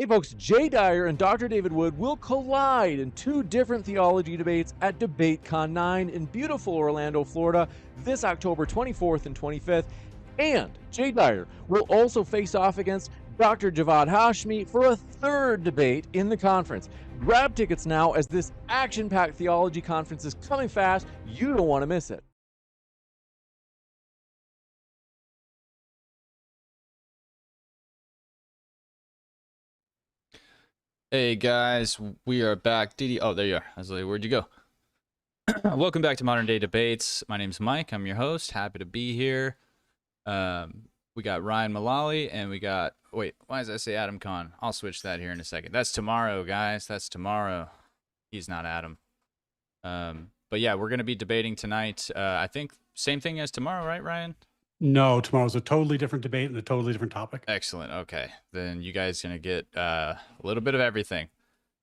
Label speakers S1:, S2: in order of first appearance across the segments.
S1: Hey folks, Jay Dyer and Dr. David Wood will collide in two different theology debates at DebateCon 9 in beautiful Orlando, Florida, this October 24th and 25th. And Jay Dyer will also face off against Dr. Javad Hashmi for a third debate in the conference. Grab tickets now, as this action-packed theology conference is coming fast. You don't want to miss it.
S2: Hey guys, we are back. Oh, there you are. I was like, where'd you go? Welcome back to Modern Day Debates. My name's Mike. I'm your host. Happy to be here. We got Ryan Mullally and we got, wait, why does that say Adam Kahn? I'll switch that here in a second. That's tomorrow, guys. That's tomorrow. He's not Adam. But yeah, we're going to be debating tonight. I think same thing as tomorrow, right, Ryan?
S3: No, tomorrow's a totally different debate and a totally different topic.
S2: Excellent. Okay. Then you guys are going to get a little bit of everything.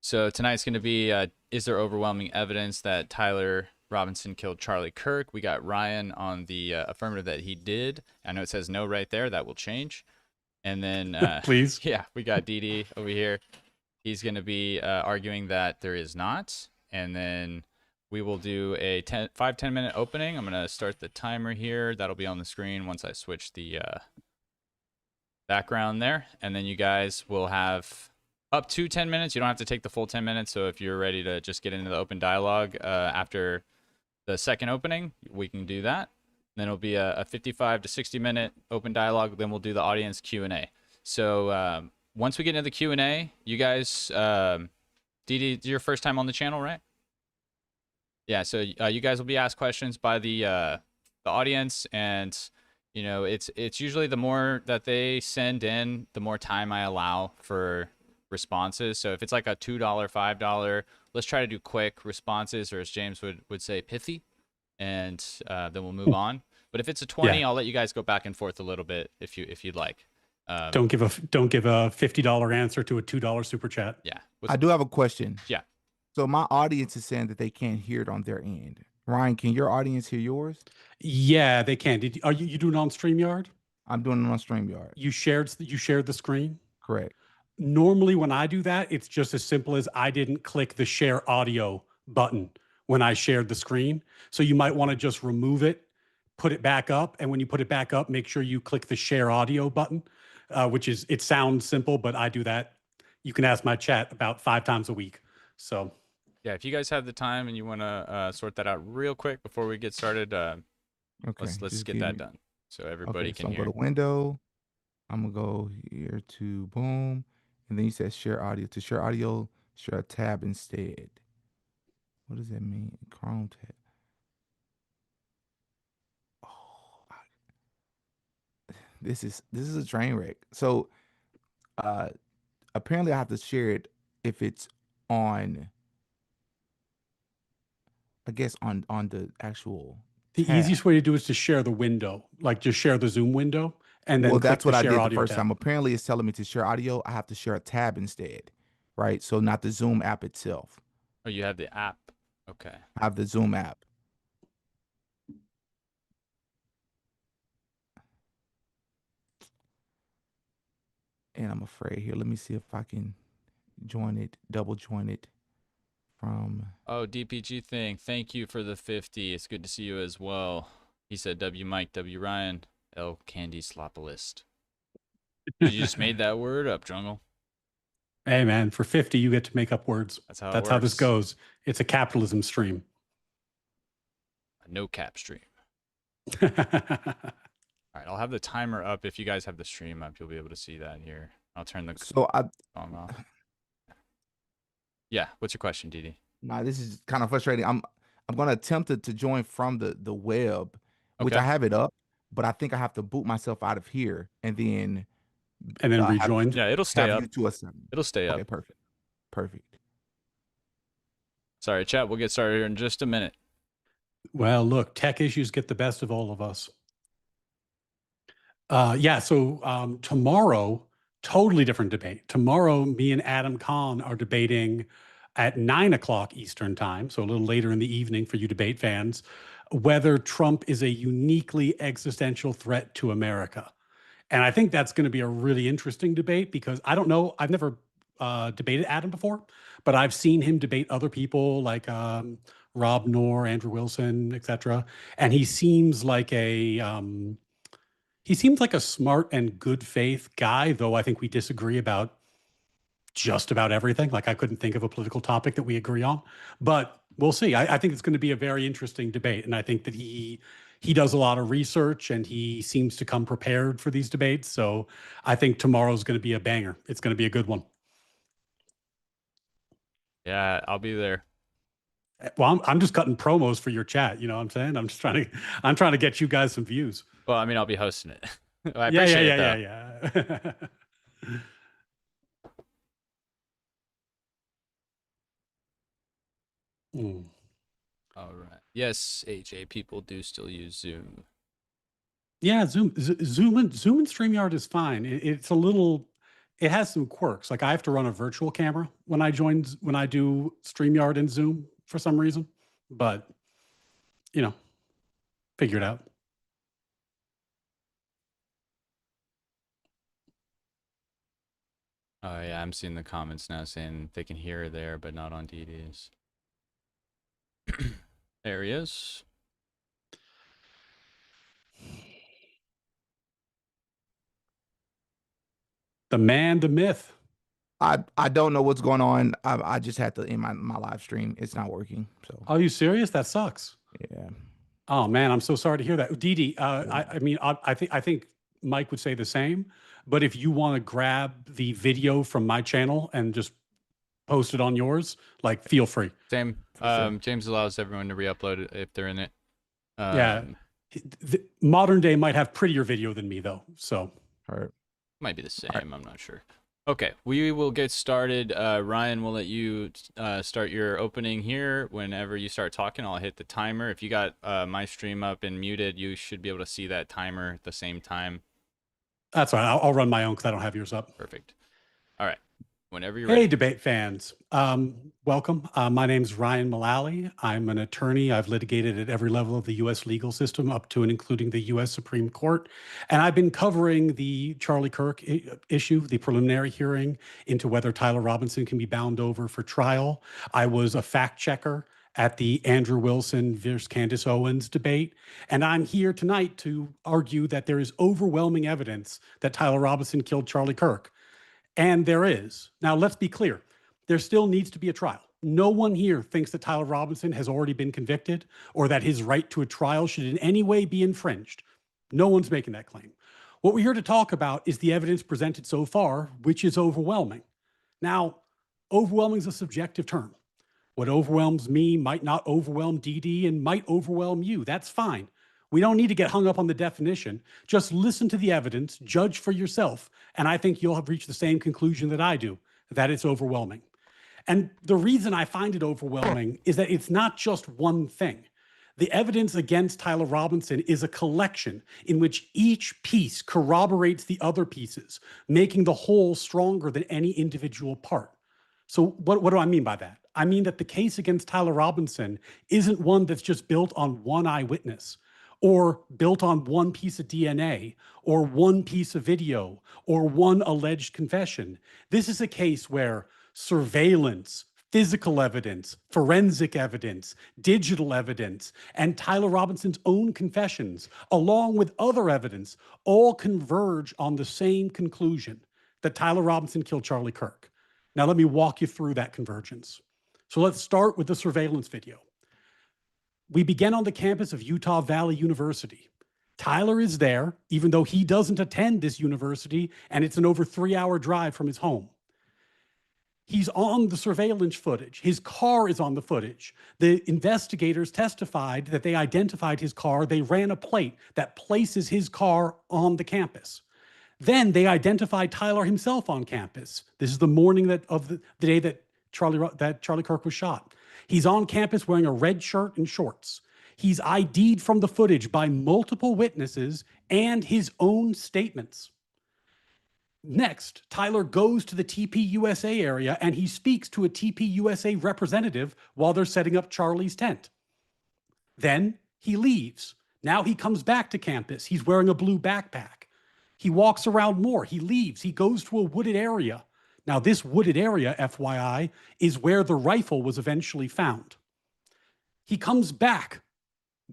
S2: So tonight's going to be, is there overwhelming evidence that Tyler Robinson killed Charlie Kirk? We got Ryan on the affirmative that he did. I know it says no right there. That will change. And then,
S3: please.
S2: Yeah, we got DD over here. He's going to be arguing that there is not. And then we will do a 5-10 minute opening. I'm going to start the timer here. That'll be on the screen once I switch the background there. And then you guys will have up to 10 minutes. You don't have to take the full 10 minutes. So if you're ready to just get into the open dialogue after the second opening, we can do that. Then it'll be a 55 to 60 minute open dialogue. Then we'll do the audience Q&A. So once we get into the Q&A, you guys, DD, it's your first time on the channel, right? Yeah, so you guys will be asked questions by the audience, and you know it's usually the more that they send in, the more time I allow for responses. So if it's like a $2, $5, let's try to do quick responses, or as James would say, pithy, and then we'll move on. But if it's a 20, I'll let you guys go back and forth a little bit if you'd like.
S3: Don't give a $50 answer to a $2 super chat.
S2: Yeah,
S4: I do have a question.
S2: Yeah.
S4: So my audience is saying that they can't hear it on their end. Ryan, can your audience hear yours?
S3: Yeah, they can. Are you doing it on StreamYard?
S4: I'm doing it on StreamYard.
S3: You shared the screen?
S4: Correct.
S3: Normally when I do that, it's just as simple as I didn't click the share audio button when I shared the screen. So you might want to just remove it, put it back up, and when you put it back up, make sure you click the share audio button, it sounds simple, but I do that. You can ask my chat about 5 times a week. So
S2: yeah, if you guys have the time and you want to sort that out real quick before we get started,
S4: okay,
S2: let's get that done so everybody can hear.
S4: So I'm going to go to window. I'm going to go here to boom. And then you said share audio. To share audio, share a tab instead. What does that mean? Chrome tab. Oh, this is a train wreck. So apparently I have to share it if it's on, I guess on the actual tab.
S3: Easiest way to do is to share the window, like just share the Zoom window, and then
S4: that's what I did the first
S3: tab.
S4: time. Apparently it's telling me to share audio. I have to share a tab instead, right? So not the Zoom app itself.
S2: Oh, you have the app. Okay.
S4: I have the Zoom app. And I'm afraid here. Let me see if I can join it, double join it from.
S2: Oh, DPG thing. Thank you for the 50. It's good to see you as well. He said W Mike, W Ryan, L Candy Slopalist. You just made that word up, Jungle.
S3: Hey man, for 50 you get to make up words.
S2: That's how
S3: That's how this goes. It's a capitalism stream.
S2: A no cap stream. All right, I'll have the timer up. If you guys have the stream up, you'll be able to see that here. I'll turn the song off. Yeah, what's your question, DD?
S4: Nah, this is kind of frustrating. I'm going to attempt to join from the web, which I have it up, but I think I have to boot myself out of here and then
S3: rejoin.
S2: Yeah, it'll stay up. It'll stay up.
S4: Okay, perfect.
S2: Sorry, chat. We'll get started here in just a minute.
S3: Well, look, tech issues get the best of all of us. So tomorrow, totally different debate. Tomorrow, me and Adam Kahn are debating at 9 o'clock Eastern time, so a little later in the evening for you debate fans, whether Trump is a uniquely existential threat to America. And I think that's going to be a really interesting debate because I don't know, I've never debated Adam before, but I've seen him debate other people like Rob Knorr, Andrew Wilson, etc. And he seems like a smart and good faith guy, though I think we disagree about just about everything. Like I couldn't think of a political topic that we agree on, but we'll see. I think it's going to be a very interesting debate, and I think that he does a lot of research and he seems to come prepared for these debates. So I think tomorrow's going to be a banger. It's going to be a good one.
S2: Yeah, I'll be there.
S3: Well, I'm just cutting promos for your chat. You know what I'm saying? I'm trying to get you guys some views.
S2: Well, I mean, I'll be hosting it. I appreciate it, though.
S3: Yeah.
S2: All right. Yes, AJ, people do still use Zoom.
S3: Yeah, Zoom and StreamYard is fine. It's a little, it has some quirks. Like I have to run a virtual camera when I do StreamYard and Zoom for some reason, but figure it out.
S2: Oh yeah, I'm seeing the comments now saying they can hear her there, but not on DDs. There he is.
S3: The man, the myth.
S4: I don't know what's going on. I just had to end my live stream. It's not working. So.
S3: Are you serious? That sucks.
S4: Yeah.
S3: Oh man, I'm so sorry to hear that. DD, I think Mike would say the same. But if you want to grab the video from my channel and just post it on yours, like feel free.
S2: Same. James allows everyone to re-upload it if they're in it.
S3: Yeah. The modern day might have prettier video than me though. So.
S4: All right.
S2: Might be the same. Right. I'm not sure. Okay, we will get started. Ryan, we'll let you start your opening here. Whenever you start talking, I'll hit the timer. If you got my stream up and muted, you should be able to see that timer at the same time.
S3: That's right. I'll run my own because I don't have yours up.
S2: Perfect. All right. Whenever you're ready.
S3: Hey, debate fans. Welcome. My name's Ryan Mullally. I'm an attorney. I've litigated at every level of the U.S. legal system up to and including the U.S. Supreme Court. And I've been covering the Charlie Kirk issue, the preliminary hearing into whether Tyler Robinson can be bound over for trial. I was a fact checker at the Andrew Wilson versus Candace Owens debate. And I'm here tonight to argue that there is overwhelming evidence that Tyler Robinson killed Charlie Kirk. And there is. Now, let's be clear. There still needs to be a trial. No one here thinks that Tyler Robinson has already been convicted or that his right to a trial should in any way be infringed. No one's making that claim. What we're here to talk about is the evidence presented so far, which is overwhelming. Now, overwhelming is a subjective term. What overwhelms me might not overwhelm DD and might overwhelm you. That's fine. We don't need to get hung up on the definition. Just listen to the evidence, judge for yourself, and I think you'll have reached the same conclusion that I do, that it's overwhelming. And the reason I find it overwhelming is that it's not just one thing. The evidence against Tyler Robinson is a collection in which each piece corroborates the other pieces, making the whole stronger than any individual part. So what do I mean by that? I mean that the case against Tyler Robinson isn't one that's just built on one eyewitness, or built on one piece of DNA, or one piece of video, or one alleged confession. This is a case where surveillance, physical evidence, forensic evidence, digital evidence, and Tyler Robinson's own confessions, along with other evidence, all converge on the same conclusion, that Tyler Robinson killed Charlie Kirk. Now, let me walk you through that convergence. So let's start with the surveillance video. We begin on the campus of Utah Valley University. Tyler is there, even though he doesn't attend this university, and it's an over 3-hour drive from his home. He's on the surveillance footage. His car is on the footage. The investigators testified that they identified his car. They ran a plate that places his car on the campus. Then they identified Tyler himself on campus. This is the morning of the day that Charlie Kirk was shot. He's on campus wearing a red shirt and shorts. He's ID'd from the footage by multiple witnesses and his own statements. Next, Tyler goes to the TPUSA area and he speaks to a TPUSA representative while they're setting up Charlie's tent. Then he leaves. Now he comes back to campus. He's wearing a blue backpack. He walks around more. He leaves. He goes to a wooded area. Now, this wooded area, FYI, is where the rifle was eventually found. He comes back,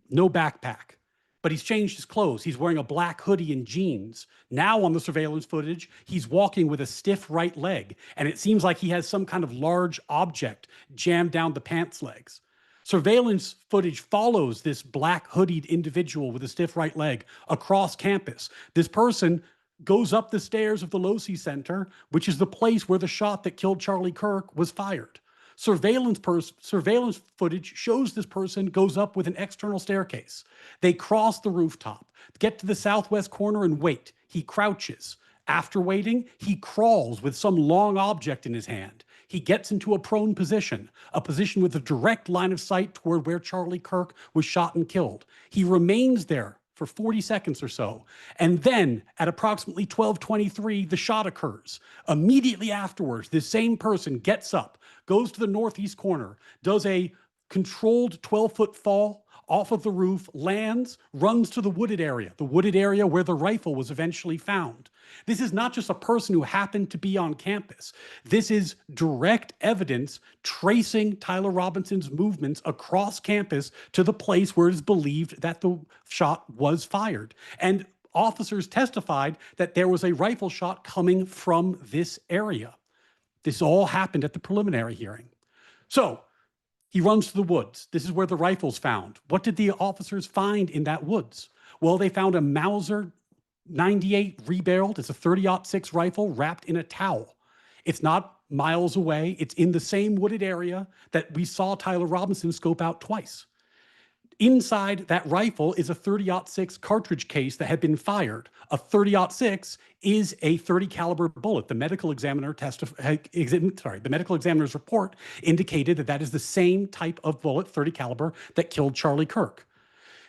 S3: no backpack, but he's changed his clothes. He's wearing a black hoodie and jeans. Now on the surveillance footage, he's walking with a stiff right leg, and it seems like he has some kind of large object jammed down the pants legs. Surveillance footage follows this black hoodied individual with a stiff right leg across campus. This person goes up the stairs of the Losi Center, which is the place where the shot that killed Charlie Kirk was fired. Surveillance footage shows this person goes up with an external staircase. They cross the rooftop, get to the southwest corner and wait. He crouches. After waiting, he crawls with some long object in his hand. He gets into a prone position, a position with a direct line of sight toward where Charlie Kirk was shot and killed. He remains there for 40 seconds or so. And then at approximately 12:23, the shot occurs. Immediately afterwards, this same person gets up, goes to the northeast corner, does a controlled 12-foot fall off of the roof, lands, runs to the wooded area where the rifle was eventually found. This is not just a person who happened to be on campus. This is direct evidence tracing Tyler Robinson's movements across campus to the place where it is believed that the shot was fired. And officers testified that there was a rifle shot coming from this area. This all happened at the preliminary hearing. So he runs to the woods. This is where the rifle's found. What did the officers find in that woods? Well, they found a Mauser 98 rebarreled. It's a 30-06 rifle wrapped in a towel. It's not miles away. It's in the same wooded area that we saw Tyler Robinson scope out twice. Inside that rifle is a 30-06 cartridge case that had been fired. A 30-06 is a 30 caliber bullet. The medical examiner's report indicated that that is the same type of bullet, 30 caliber, that killed Charlie Kirk.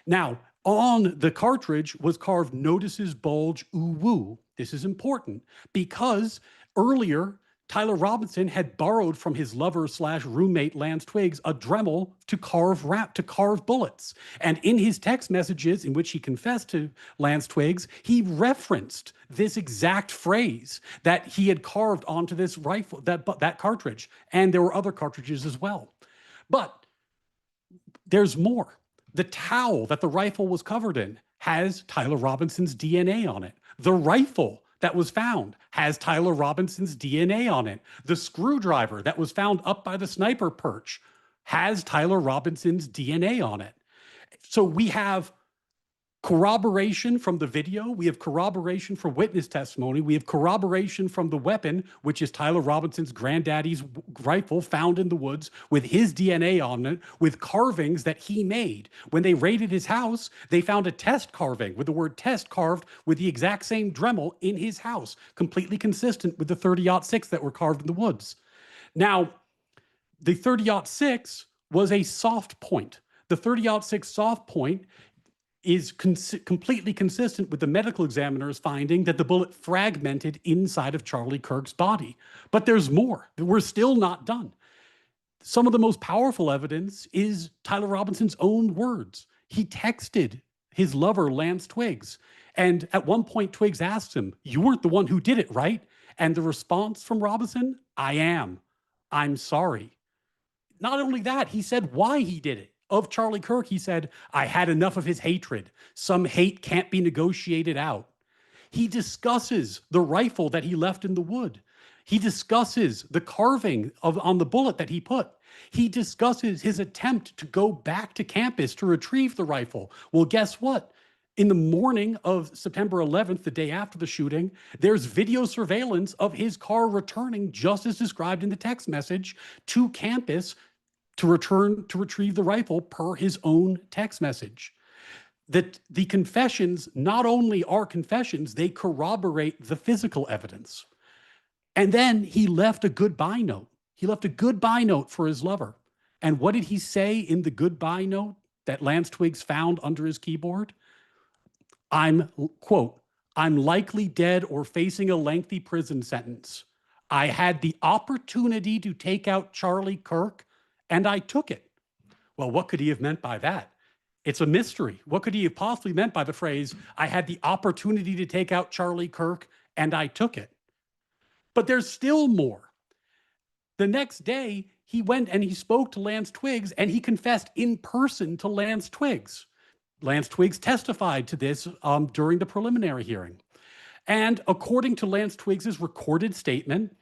S3: Now, on the cartridge was carved "Notices bulge ooh woo." This is important because earlier Tyler Robinson had borrowed from his lover/roommate Lance Twiggs a Dremel to carve bullets. And in his text messages in which he confessed to Lance Twiggs, he referenced this exact phrase that he had carved onto this rifle, that cartridge. And there were other cartridges as well. But there's more. The towel that the rifle was covered in has Tyler Robinson's DNA on it. The rifle that was found has Tyler Robinson's DNA on it. The screwdriver that was found up by the sniper perch has Tyler Robinson's DNA on it. So we have corroboration from the video. We have corroboration from witness testimony. We have corroboration from the weapon, which is Tyler Robinson's granddaddy's rifle found in the woods with his DNA on it, with carvings that he made. When they raided his house, they found a test carving with the word test carved with the exact same Dremel in his house, completely consistent with the 30-06 that were carved in the woods. Now, the 30-06 was a soft point. The 30-06 soft point is completely consistent with the medical examiner's finding that the bullet fragmented inside of Charlie Kirk's body. But there's more. We're still not done. Some of the most powerful evidence is Tyler Robinson's own words. He texted his lover, Lance Twiggs. And at one point, Twiggs asked him, "You weren't the one who did it, right?" And the response from Robinson, "I am. I'm sorry." Not only that, he said why he did it. Of Charlie Kirk, he said, "I had enough of his hatred. Some hate can't be negotiated out." He discusses the rifle that he left in the wood. He discusses the carving on the bullet that he put. He discusses his attempt to go back to campus to retrieve the rifle. Well, guess what? In the morning of September 11th, the day after the shooting, there's video surveillance of his car returning, just as described in the text message, to campus to retrieve the rifle per his own text message. That the confessions not only are confessions, they corroborate the physical evidence. And then he left a goodbye note. He left a goodbye note for his lover. And what did he say in the goodbye note that Lance Twiggs found under his keyboard? Quote, "I'm likely dead or facing a lengthy prison sentence. I had the opportunity to take out Charlie Kirk, and I took it." Well, what could he have meant by that? It's a mystery. What could he have possibly meant by the phrase, "I had the opportunity to take out Charlie Kirk, and I took it"? But there's still more. The next day, he went and he spoke to Lance Twiggs, and he confessed in person to Lance Twiggs. Lance Twiggs testified to this during the preliminary hearing. And according to Lance Twiggs's recorded statement,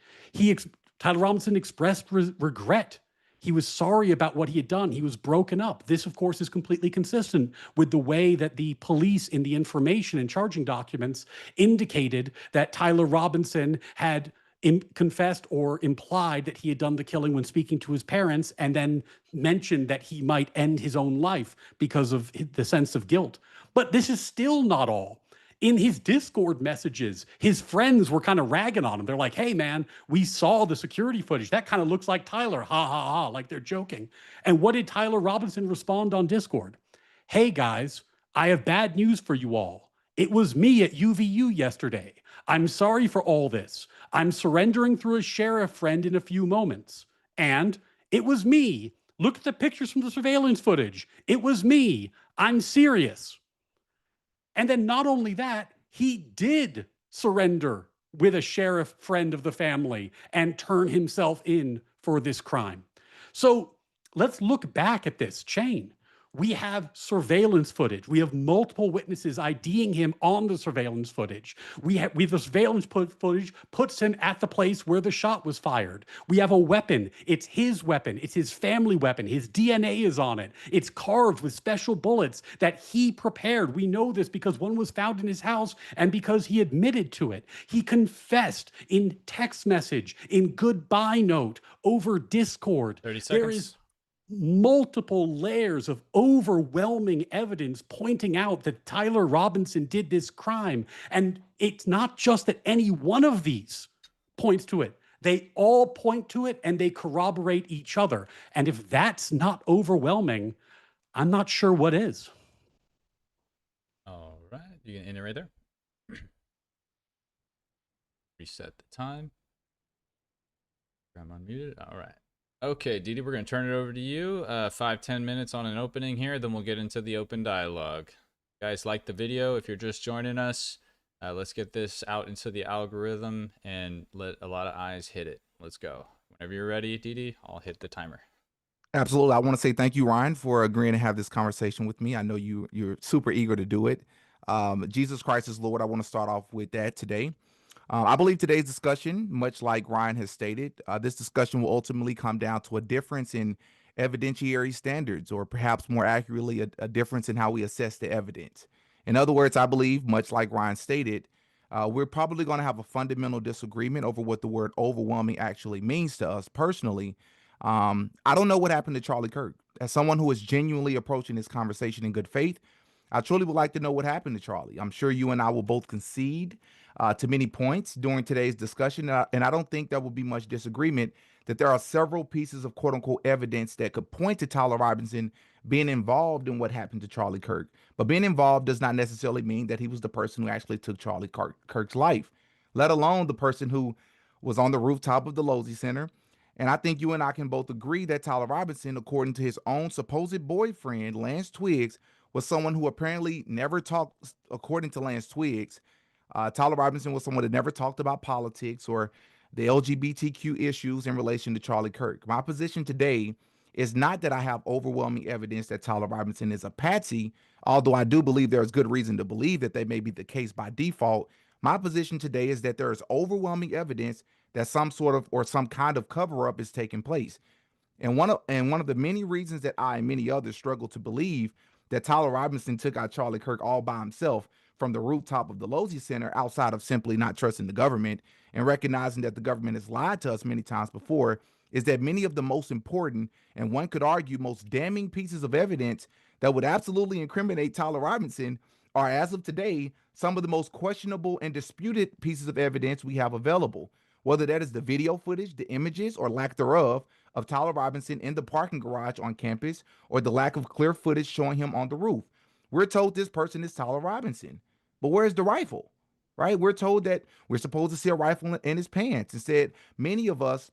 S3: Tyler Robinson expressed regret. He was sorry about what he had done. He was broken up. This, of course, is completely consistent with the way that the police in the information and charging documents indicated that Tyler Robinson had confessed or implied that he had done the killing when speaking to his parents, and then mentioned that he might end his own life because of the sense of guilt. But this is still not all. In his Discord messages, his friends were kind of ragging on him. They're like, hey, man, we saw the security footage. That kind of looks like Tyler. Ha, ha, ha, like they're joking. And what did Tyler Robinson respond on Discord? Hey, guys, I have bad news for you all. It was me at UVU yesterday. I'm sorry for all this. I'm surrendering through a sheriff friend in a few moments. And it was me. Look at the pictures from the surveillance footage. It was me. I'm serious. And then not only that, he did surrender with a sheriff friend of the family and turn himself in for this crime. So let's look back at this chain. We have surveillance footage. We have multiple witnesses IDing him on the surveillance footage. We have the surveillance footage puts him at the place where the shot was fired. We have a weapon. It's his weapon. It's his family weapon. His DNA is on it. It's carved with special bullets that he prepared. We know this because one was found in his house and because he admitted to it. He confessed in text message, in goodbye note, over Discord.
S2: 30 seconds.
S3: There is multiple layers of overwhelming evidence pointing out that Tyler Robinson did this crime. And it's not just that any one of these points to it. They all point to it and they corroborate each other. And if that's not overwhelming, I'm not sure what is.
S2: All right. You can end it right there. Reset the time. I'm unmuted. All right. Okay, Didi, we're going to turn it over to you. 5-10 minutes on an opening here, then we'll get into the open dialogue. Guys, like the video if you're just joining us. Let's get this out into the algorithm and let a lot of eyes hit it. Let's go. Whenever you're ready, Didi, I'll hit the timer.
S4: Absolutely. I want to say thank you, Ryan, for agreeing to have this conversation with me. I know you're super eager to do it. Jesus Christ is Lord. I want to start off with that today. I believe today's discussion, much like Ryan has stated, this discussion will ultimately come down to a difference in evidentiary standards, or perhaps more accurately, a difference in how we assess the evidence. In other words, I believe, much like Ryan stated, we're probably going to have a fundamental disagreement over what the word overwhelming actually means to us personally. I don't know what happened to Charlie Kirk. As someone who is genuinely approaching this conversation in good faith, I truly would like to know what happened to Charlie. I'm sure you and I will both concede to many points during today's discussion, and I don't think there will be much disagreement that there are several pieces of quote-unquote evidence that could point to Tyler Robinson being involved in what happened to Charlie Kirk. But being involved does not necessarily mean that he was the person who actually took Charlie Kirk's life, let alone the person who was on the rooftop of the Losey Center. And I think you and I can both agree that Tyler Robinson, according to his own supposed boyfriend, Lance Twiggs, was someone who apparently never talked, according to Lance Twiggs, Tyler Robinson was someone that never talked about politics or the LGBTQ issues in relation to Charlie Kirk. My position today is not that I have overwhelming evidence that Tyler Robinson is a patsy, although I do believe there is good reason to believe that they may be the case by default. My position today is that there is overwhelming evidence that some sort of or some kind of cover-up is taking place. And one of the many reasons that I and many others struggle to believe that Tyler Robinson took out Charlie Kirk all by himself from the rooftop of the Losey Center, outside of simply not trusting the government and recognizing that the government has lied to us many times before, is that many of the most important, and one could argue most damning pieces of evidence that would absolutely incriminate Tyler Robinson are, as of today, some of the most questionable and disputed pieces of evidence we have available, whether that is the video footage, the images, or lack thereof of Tyler Robinson in the parking garage on campus, or the lack of clear footage showing him on the roof. We're told this person is Tyler Robinson, but where's the rifle, right? We're told that we're supposed to see a rifle in his pants. Instead, many of us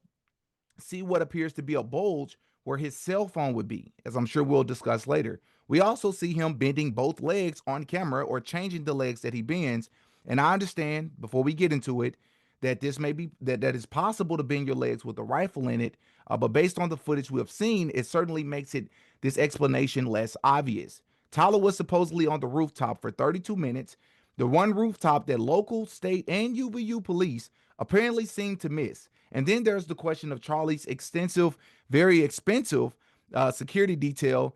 S4: see what appears to be a bulge where his cell phone would be, as I'm sure we'll discuss later. We also see him bending both legs on camera, or changing the legs that he bends. And I understand, before we get into it, that this may be that it's possible to bend your legs with a rifle in it. But based on the footage we have seen, it certainly makes this explanation less obvious. Tyler was supposedly on the rooftop for 32 minutes, the one rooftop that local, state, and UVU police apparently seemed to miss. And then there's the question of Charlie's extensive, very expensive security detail.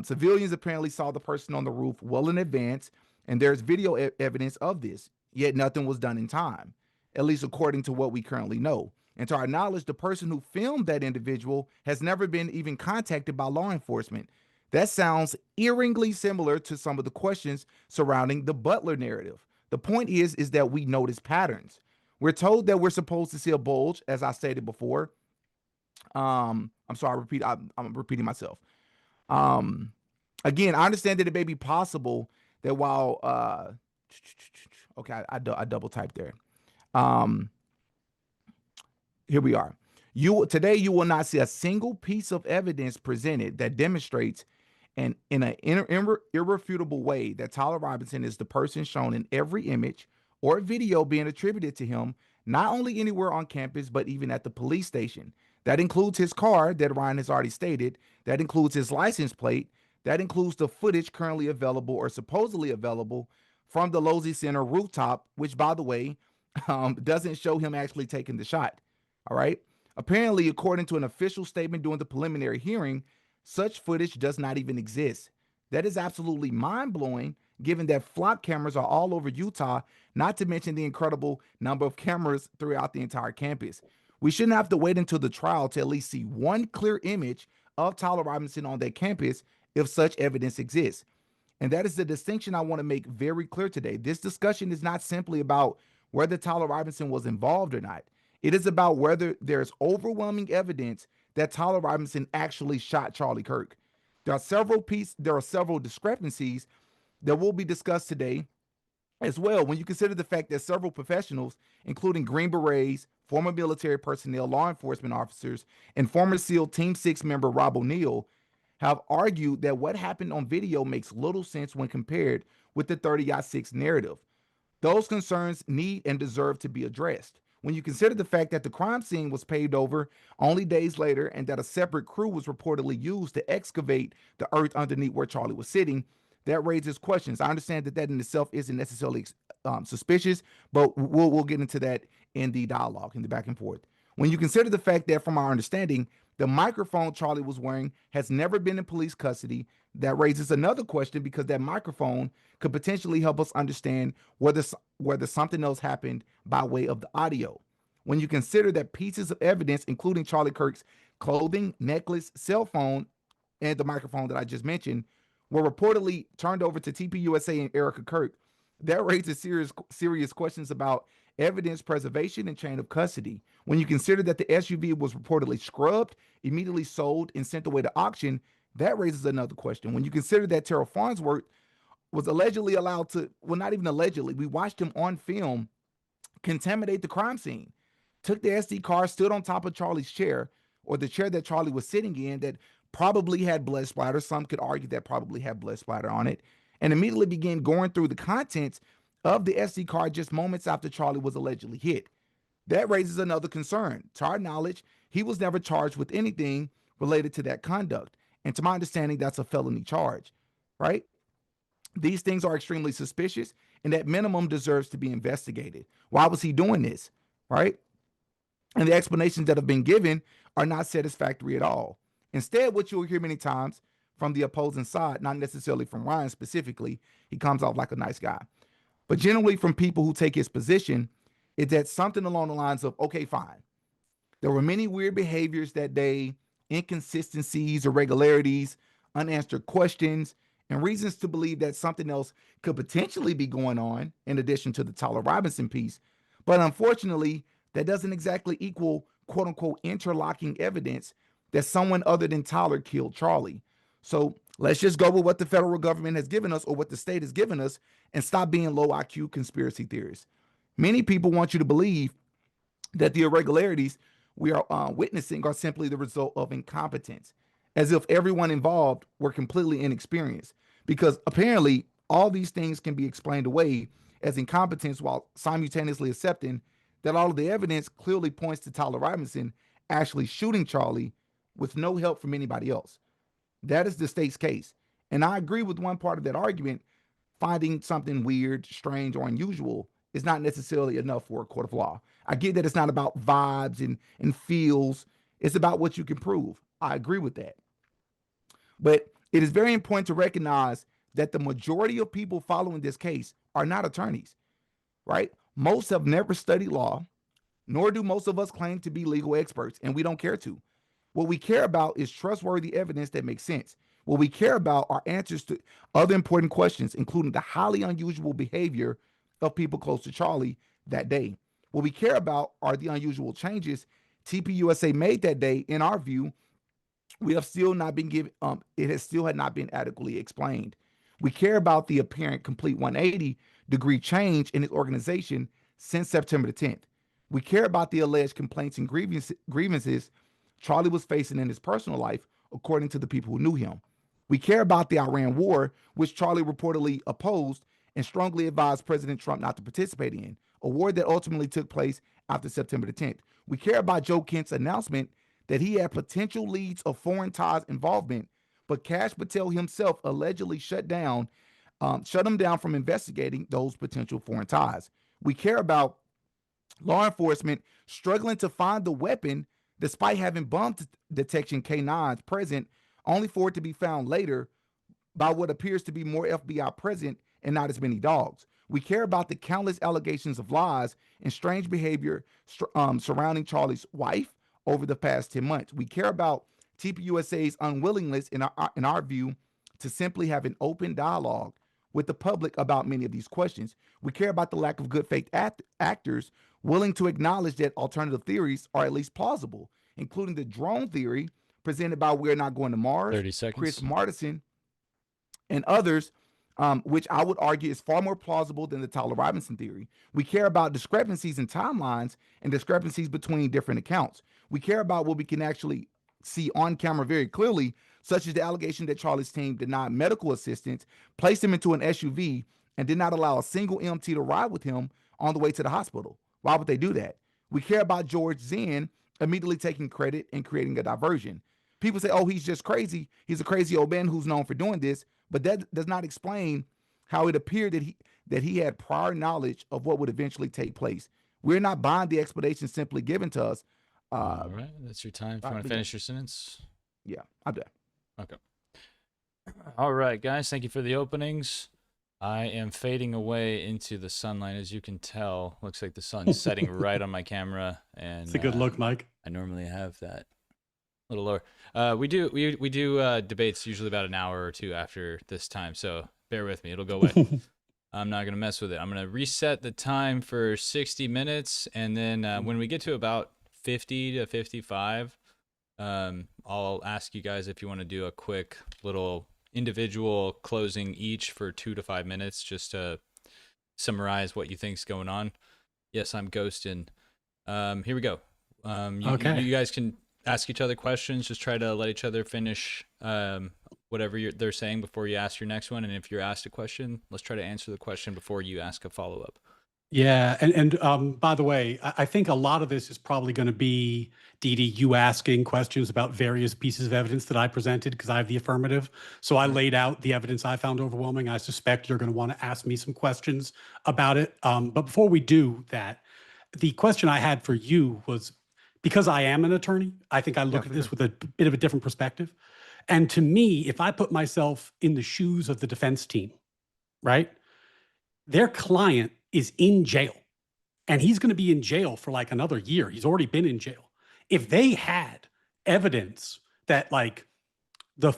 S4: Civilians apparently saw the person on the roof well in advance, and there's video evidence of this, yet nothing was done in time, at least according to what we currently know. And to our knowledge, the person who filmed that individual has never been even contacted by law enforcement. That sounds eeringly similar to some of the questions surrounding the Butler narrative. The point is that we notice patterns. We're told that we're supposed to see a bulge, as I stated before. I'm sorry, I'm repeating myself. Again, I understand that it may be possible that while okay, I double typed there. Here we are. Today you will not see a single piece of evidence presented that demonstrates in an irrefutable way that Tyler Robinson is the person shown in every image or video being attributed to him, not only anywhere on campus, but even at the police station. That includes his car that Ryan has already stated. That includes his license plate. That includes the footage currently available or supposedly available from the Losey Center rooftop, which, by the way, doesn't show him actually taking the shot. All right. Apparently, according to an official statement during the preliminary hearing, such footage does not even exist. That is absolutely mind-blowing, given that flock cameras are all over Utah, not to mention the incredible number of cameras throughout the entire campus. We shouldn't have to wait until the trial to at least see one clear image of Tyler Robinson on that campus if such evidence exists. And that is the distinction I want to make very clear today. This discussion is not simply about whether Tyler Robinson was involved or not. It is about whether there's overwhelming evidence that Tyler Robinson actually shot Charlie Kirk. There are several discrepancies that will be discussed today as well, when you consider the fact that several professionals, including Green Berets, former military personnel, law enforcement officers, and former SEAL Team 6 member Rob O'Neill, have argued that what happened on video makes little sense when compared with the 30-6 narrative. Those concerns need and deserve to be addressed. When you consider the fact that the crime scene was paved over only days later and that a separate crew was reportedly used to excavate the earth underneath where Charlie was sitting, that raises questions. I understand that in itself isn't necessarily suspicious, but we'll get into that in the dialogue, in the back and forth. When you consider the fact that, from our understanding, the microphone Charlie was wearing has never been in police custody, that raises another question, because that microphone could potentially help us understand whether something else happened by way of the audio. When you consider that pieces of evidence, including Charlie Kirk's clothing, necklace, cell phone, and the microphone that I just mentioned, were reportedly turned over to TPUSA and Erica Kirk, that raises serious questions about evidence preservation and chain of custody. When you consider that the SUV was reportedly scrubbed, immediately sold, and sent away to auction, that raises another question. When you consider that Terrell Farnsworth was allegedly allowed to, well, not even allegedly, we watched him on film contaminate the crime scene, took the SD card, stood on top of Charlie's chair, or the chair that Charlie was sitting in that probably had blood splatter. Some could argue that probably had blood splatter on it, and immediately began going through the contents of the SD card just moments after Charlie was allegedly hit. That raises another concern. To our knowledge, he was never charged with anything related to that conduct. And to my understanding, that's a felony charge, right? These things are extremely suspicious, and at minimum deserves to be investigated. Why was he doing this, right? And the explanations that have been given are not satisfactory at all. Instead, what you'll hear many times from the opposing side, not necessarily from Ryan specifically, he comes off like a nice guy, but generally from people who take his position, is that something along the lines of, okay, fine. There were many weird behaviors that day, inconsistencies, irregularities, unanswered questions, and reasons to believe that something else could potentially be going on in addition to the Tyler Robinson piece. But unfortunately, that doesn't exactly equal quote unquote interlocking evidence that someone other than Tyler killed Charlie. So let's just go with what the federal government has given us, or what the state has given us, and stop being low IQ conspiracy theorists. Many people want you to believe that the irregularities we are witnessing are simply the result of incompetence, as if everyone involved were completely inexperienced, because apparently all these things can be explained away as incompetence while simultaneously accepting that all of the evidence clearly points to Tyler Robinson actually shooting Charlie with no help from anybody else. That is the state's case. And I agree with one part of that argument. Finding something weird, strange, or unusual is not necessarily enough for a court of law. I get that it's not about vibes and feels. It's about what you can prove. I agree with that. But it is very important to recognize that the majority of people following this case are not attorneys, right? Most have never studied law, nor do most of us claim to be legal experts, and we don't care to. What we care about is trustworthy evidence that makes sense. What we care about are answers to other important questions, including the highly unusual behavior of people close to Charlie that day. What we care about are the unusual changes TPUSA made that day. In our view, we have still not been given, it has still had not been adequately explained. We care about the apparent complete 180-degree change in his organization since September the 10th. We care about the alleged complaints and grievances Charlie was facing in his personal life, according to the people who knew him. We care about the Iran war, which Charlie reportedly opposed and strongly advised President Trump not to participate in, a war that ultimately took place after September the 10th. We care about Joe Kent's announcement that he had potential leads of foreign ties involvement, but Kash Patel himself allegedly shut him down from investigating those potential foreign ties. We care about law enforcement struggling to find the weapon despite having bomb detection K9s present, only for it to be found later by what appears to be more FBI present and not as many dogs. We care about the countless allegations of lies and strange behavior surrounding Charlie's wife over the past 10 months. We care about TPUSA's unwillingness, in our view, to simply have an open dialogue with the public about many of these questions. We care about the lack of good faith actors willing to acknowledge that alternative theories are at least plausible, including the drone theory presented by We're Not Going to Mars,
S2: 30 seconds.
S4: Chris Martison, and others, which I would argue is far more plausible than the Tyler Robinson theory. We care about discrepancies in timelines and discrepancies between different accounts. We care about what we can actually see on camera very clearly, such as the allegation that Charlie's team denied medical assistance, placed him into an SUV, and did not allow a single EMT to ride with him on the way to the hospital. Why would they do that? We care about George Zinn immediately taking credit and creating a diversion. People say, oh, he's just crazy. He's a crazy old man who's known for doing this, but that does not explain how it appeared that he had prior knowledge of what would eventually take place. We're not buying the explanation simply given to us.
S2: All right, that's your time. If you want to finish your sentence.
S4: Yeah, I'm done.
S2: Okay. All right, guys, thank you for the openings. I am fading away into the sunlight, as you can tell. Looks like the sun's setting right on my camera, and
S3: It's a good look, Mike.
S2: I normally have that a little lower. We do debates usually about an hour or two after this time, so bear with me. It'll go away. I'm not gonna mess with it. I'm gonna reset the time for 60 minutes, and then when we get to about 50 to 55, I'll ask you guys if you want to do a quick little individual closing each for 2 to 5 minutes, just to summarize what you think's going on. Yes, I'm ghosting. Here we go.
S3: Okay.
S2: You guys can ask each other questions. Just try to let each other finish whatever they're saying before you ask your next one. And if you're asked a question, let's try to answer the question before you ask a follow-up.
S3: Yeah, and by the way, I think a lot of this is probably going to be, Dee, you asking questions about various pieces of evidence that I presented, because I have the affirmative. So I laid out the evidence I found overwhelming. I suspect you're going to want to ask me some questions about it. But before we do that, the question I had for you was, because I am an attorney, I think I look at this with a bit of a different perspective. And to me, if I put myself in the shoes of the defense team, right, their client is in jail, and he's going to be in jail for like another year. He's already been in jail. If they had evidence that like the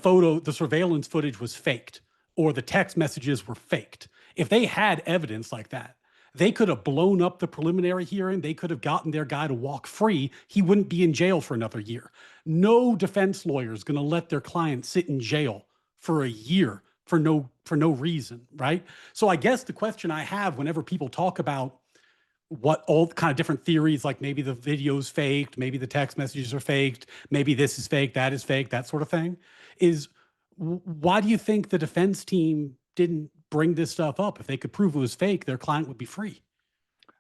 S3: surveillance footage was faked, or the text messages were faked, if they had evidence like that, they could have blown up the preliminary hearing. They could have gotten their guy to walk free. He wouldn't be in jail for another year. No defense lawyer is going to let their client sit in jail for a year for no reason, right? So I guess the question I have whenever people talk about what all kind of different theories, like maybe the video's faked, maybe the text messages are faked, maybe this is fake, that is fake, that sort of thing, is why do you think the defense team didn't bring this stuff up? If they could prove it was fake, their client would be free.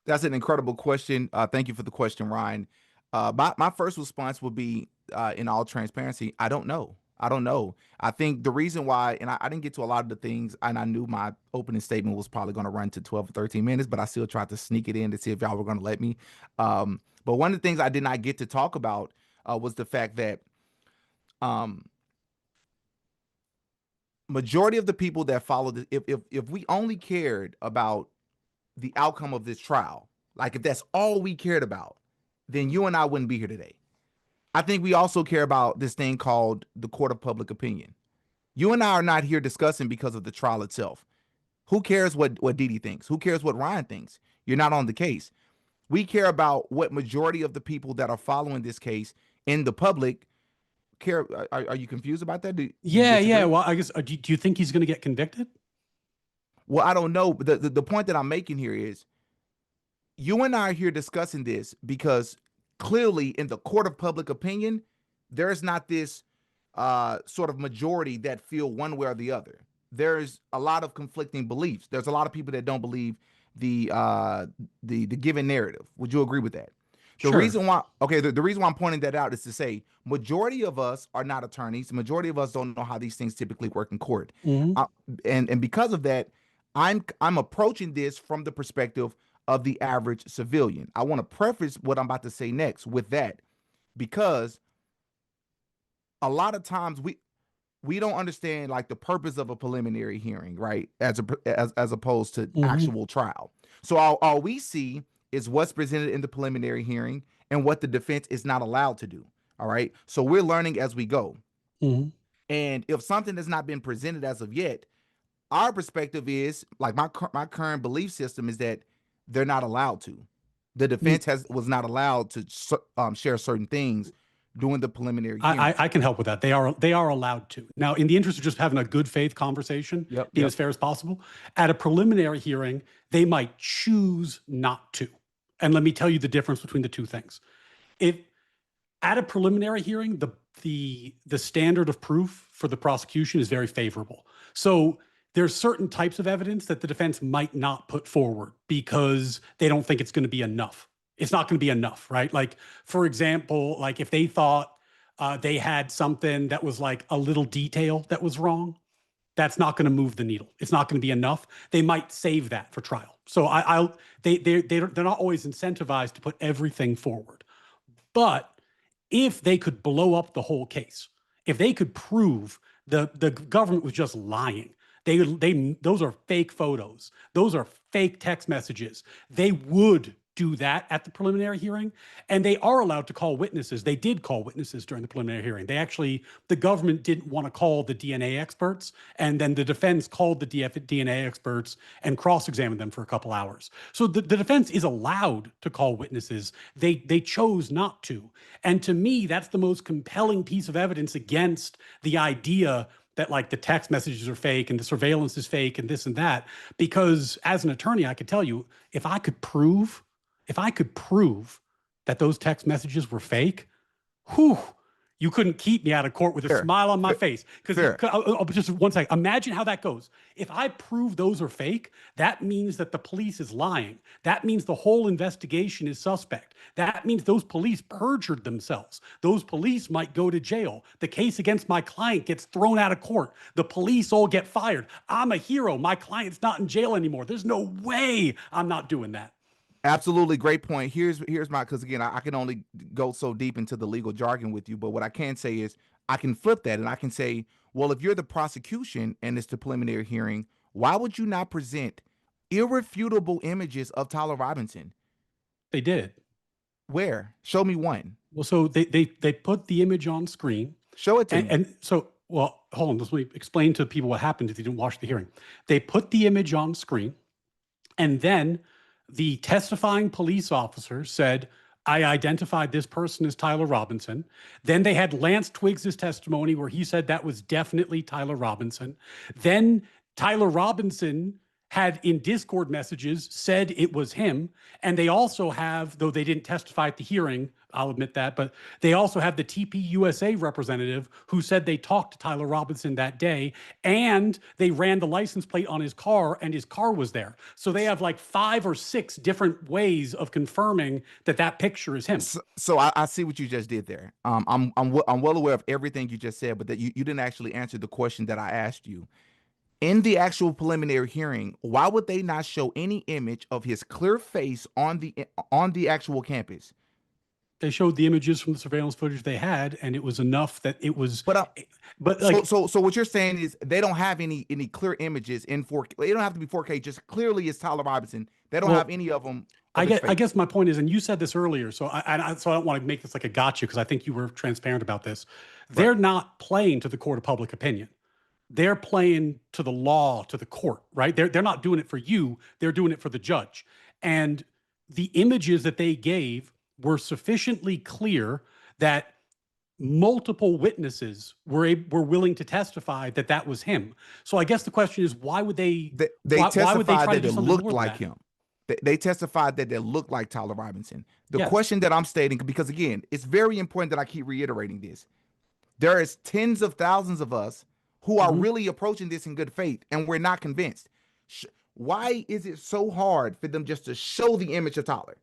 S4: That's an incredible question. Thank you for the question, Ryan. My first response would be, in all transparency, I don't know. I don't know. I think the reason why, and I didn't get to a lot of the things, and I knew my opening statement was probably going to run to 12 or 13 minutes, but I still tried to sneak it in to see if y'all were going to let me. But one of the things I did not get to talk about was the fact that majority of the people that followed, if we only cared about the outcome of this trial, like if that's all we cared about, then you and I wouldn't be here today. I think we also care about this thing called the court of public opinion. You and I are not here discussing because of the trial itself. Who cares what Didi thinks? Who cares what Ryan thinks? You're not on the case. We care about what majority of the people that are following this case in the public care. Are you confused about that?
S3: Yeah. Well, I guess, do you think he's going to get convicted?
S4: Well, I don't know. But the point that I'm making here is you and I are here discussing this because clearly in the court of public opinion, there is not this sort of majority that feel one way or the other. There's a lot of conflicting beliefs. There's a lot of people that don't believe the given narrative. Would you agree with that? The
S3: Sure.
S4: reason why, okay, the reason why I'm pointing that out is to say majority of us are not attorneys. The majority of us don't know how these things typically work in court.
S3: Mhm.
S4: And because of that, I'm approaching this from the perspective of the average civilian. I want to preface what I'm about to say next with that, because a lot of times we don't understand like the purpose of a preliminary hearing, right? As opposed to actual trial. So all we see is what's presented in the preliminary hearing and what the defense is not allowed to do. All right. So we're learning as we go. And if something has not been presented as of yet, our perspective is like my current belief system is that they're not allowed to. The defense was not allowed to share certain things during the preliminary hearing.
S3: I can help with that. They are allowed to. Now, in the interest of just having a good faith conversation, being as fair as possible, at a preliminary hearing, they might choose not to. And let me tell you the difference between the two things. If at a preliminary hearing, the standard of proof for the prosecution is very favorable. So there's certain types of evidence that the defense might not put forward because they don't think it's going to be enough. It's not going to be enough, right? Like, for example, like if they thought they had something that was like a little detail that was wrong, that's not going to move the needle. It's not going to be enough. They might save that for trial. So they're not always incentivized to put everything forward. But if they could blow up the whole case, if they could prove the government was just lying, those are fake photos, those are fake text messages, they would do that at the preliminary hearing. And they are allowed to call witnesses. They did call witnesses during the preliminary hearing. The government didn't want to call the DNA experts. And then the defense called the DNA experts and cross-examined them for a couple hours. So the defense is allowed to call witnesses. They chose not to. And to me, that's the most compelling piece of evidence against the idea that like the text messages are fake and the surveillance is fake and this and that. Because as an attorney, I could tell you, if I could prove that those text messages were fake, you couldn't keep me out of court with a smile on my face. Because just one second, imagine how that goes. If I prove those are fake, that means that the police is lying. That means the whole investigation is suspect. That means those police perjured themselves. Those police might go to jail. The case against my client gets thrown out of court. The police all get fired. I'm a hero. My client's not in jail anymore. There's no way I'm not doing that.
S4: Absolutely. Great point. Here's my, because again, I can only go so deep into the legal jargon with you, but what I can say is I can flip that and I can say, well, if you're the prosecution and it's the preliminary hearing, why would you not present irrefutable images of Tyler Robinson?
S3: They did.
S4: Where? Show me one.
S3: Well, so they put the image on screen.
S4: Show it to me.
S3: And so, well, hold on. Let me explain to people what happened if they didn't watch the hearing. They put the image on screen, and then the testifying police officer said, I identified this person as Tyler Robinson. Then they had Lance Twiggs' testimony where he said that was definitely Tyler Robinson. Then Tyler Robinson had in Discord messages said it was him. And they also have, though they didn't testify at the hearing, I'll admit that, but they also have the TPUSA representative who said they talked to Tyler Robinson that day, and they ran the license plate on his car and his car was there. So they have like 5 or 6 different ways of confirming that that picture is him.
S4: So I see what you just did there. I'm well aware of everything you just said, but that you didn't actually answer the question that I asked you. In the actual preliminary hearing, why would they not show any image of his clear face on the actual campus?
S3: They showed the images from the surveillance footage they had, and it was enough that it was.
S4: But
S3: like,
S4: so what you're saying is they don't have any clear images in 4K. They don't have to be 4K. Just clearly it's Tyler Robinson. They don't have any of them.
S3: I guess my point is, and you said this earlier, so I don't want to make this like a gotcha because I think you were transparent about this. They're not playing to the court of public opinion. They're playing to the law, to the court, right? They're not doing it for you. They're doing it for the judge. And the images that they gave were sufficiently clear that multiple witnesses were willing to testify that that was him. So I guess the question is, why would they
S4: testified that it looked like him? They testified that they looked like Tyler Robinson. The question that I'm stating, because again, it's very important that I keep reiterating this. There is tens of thousands of us who are really approaching this in good faith, and we're not convinced. Why is it so hard for them just to show the image of Tyler?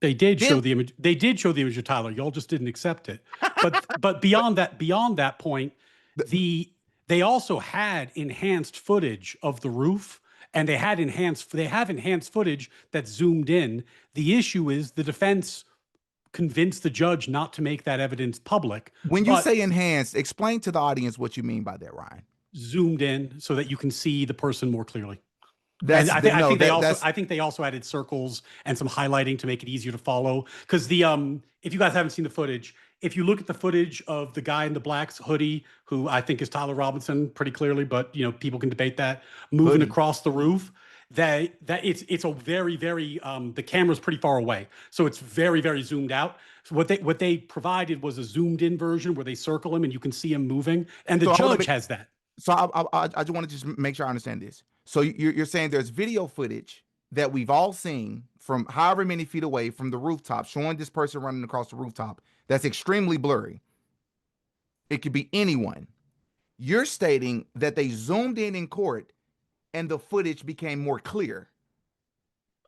S3: They did show the image. They did show the image of Tyler. Y'all just didn't accept it. But beyond that point, they also had enhanced footage of the roof, and they have enhanced footage that zoomed in. The issue is the defense convince the judge not to make that evidence public.
S4: When you say enhanced, explain to the audience what you mean by that, Ryan.
S3: Zoomed in so that you can see the person more clearly. I think they also added circles and some highlighting to make it easier to follow. Because if you guys haven't seen the footage, if you look at the footage of the guy in the black hoodie, who I think is Tyler Robinson pretty clearly, but people can debate that, moving across the roof, that it's a very, very the camera's pretty far away, so it's very, very zoomed out. So what they provided was a zoomed in version where they circle him and you can see him moving, and the judge has that.
S4: So I just want to just make sure I understand this. So you're saying there's video footage that we've all seen from however many feet away from the rooftop showing this person running across the rooftop that's extremely blurry. It could be anyone. You're stating that they zoomed in court and the footage became more clear.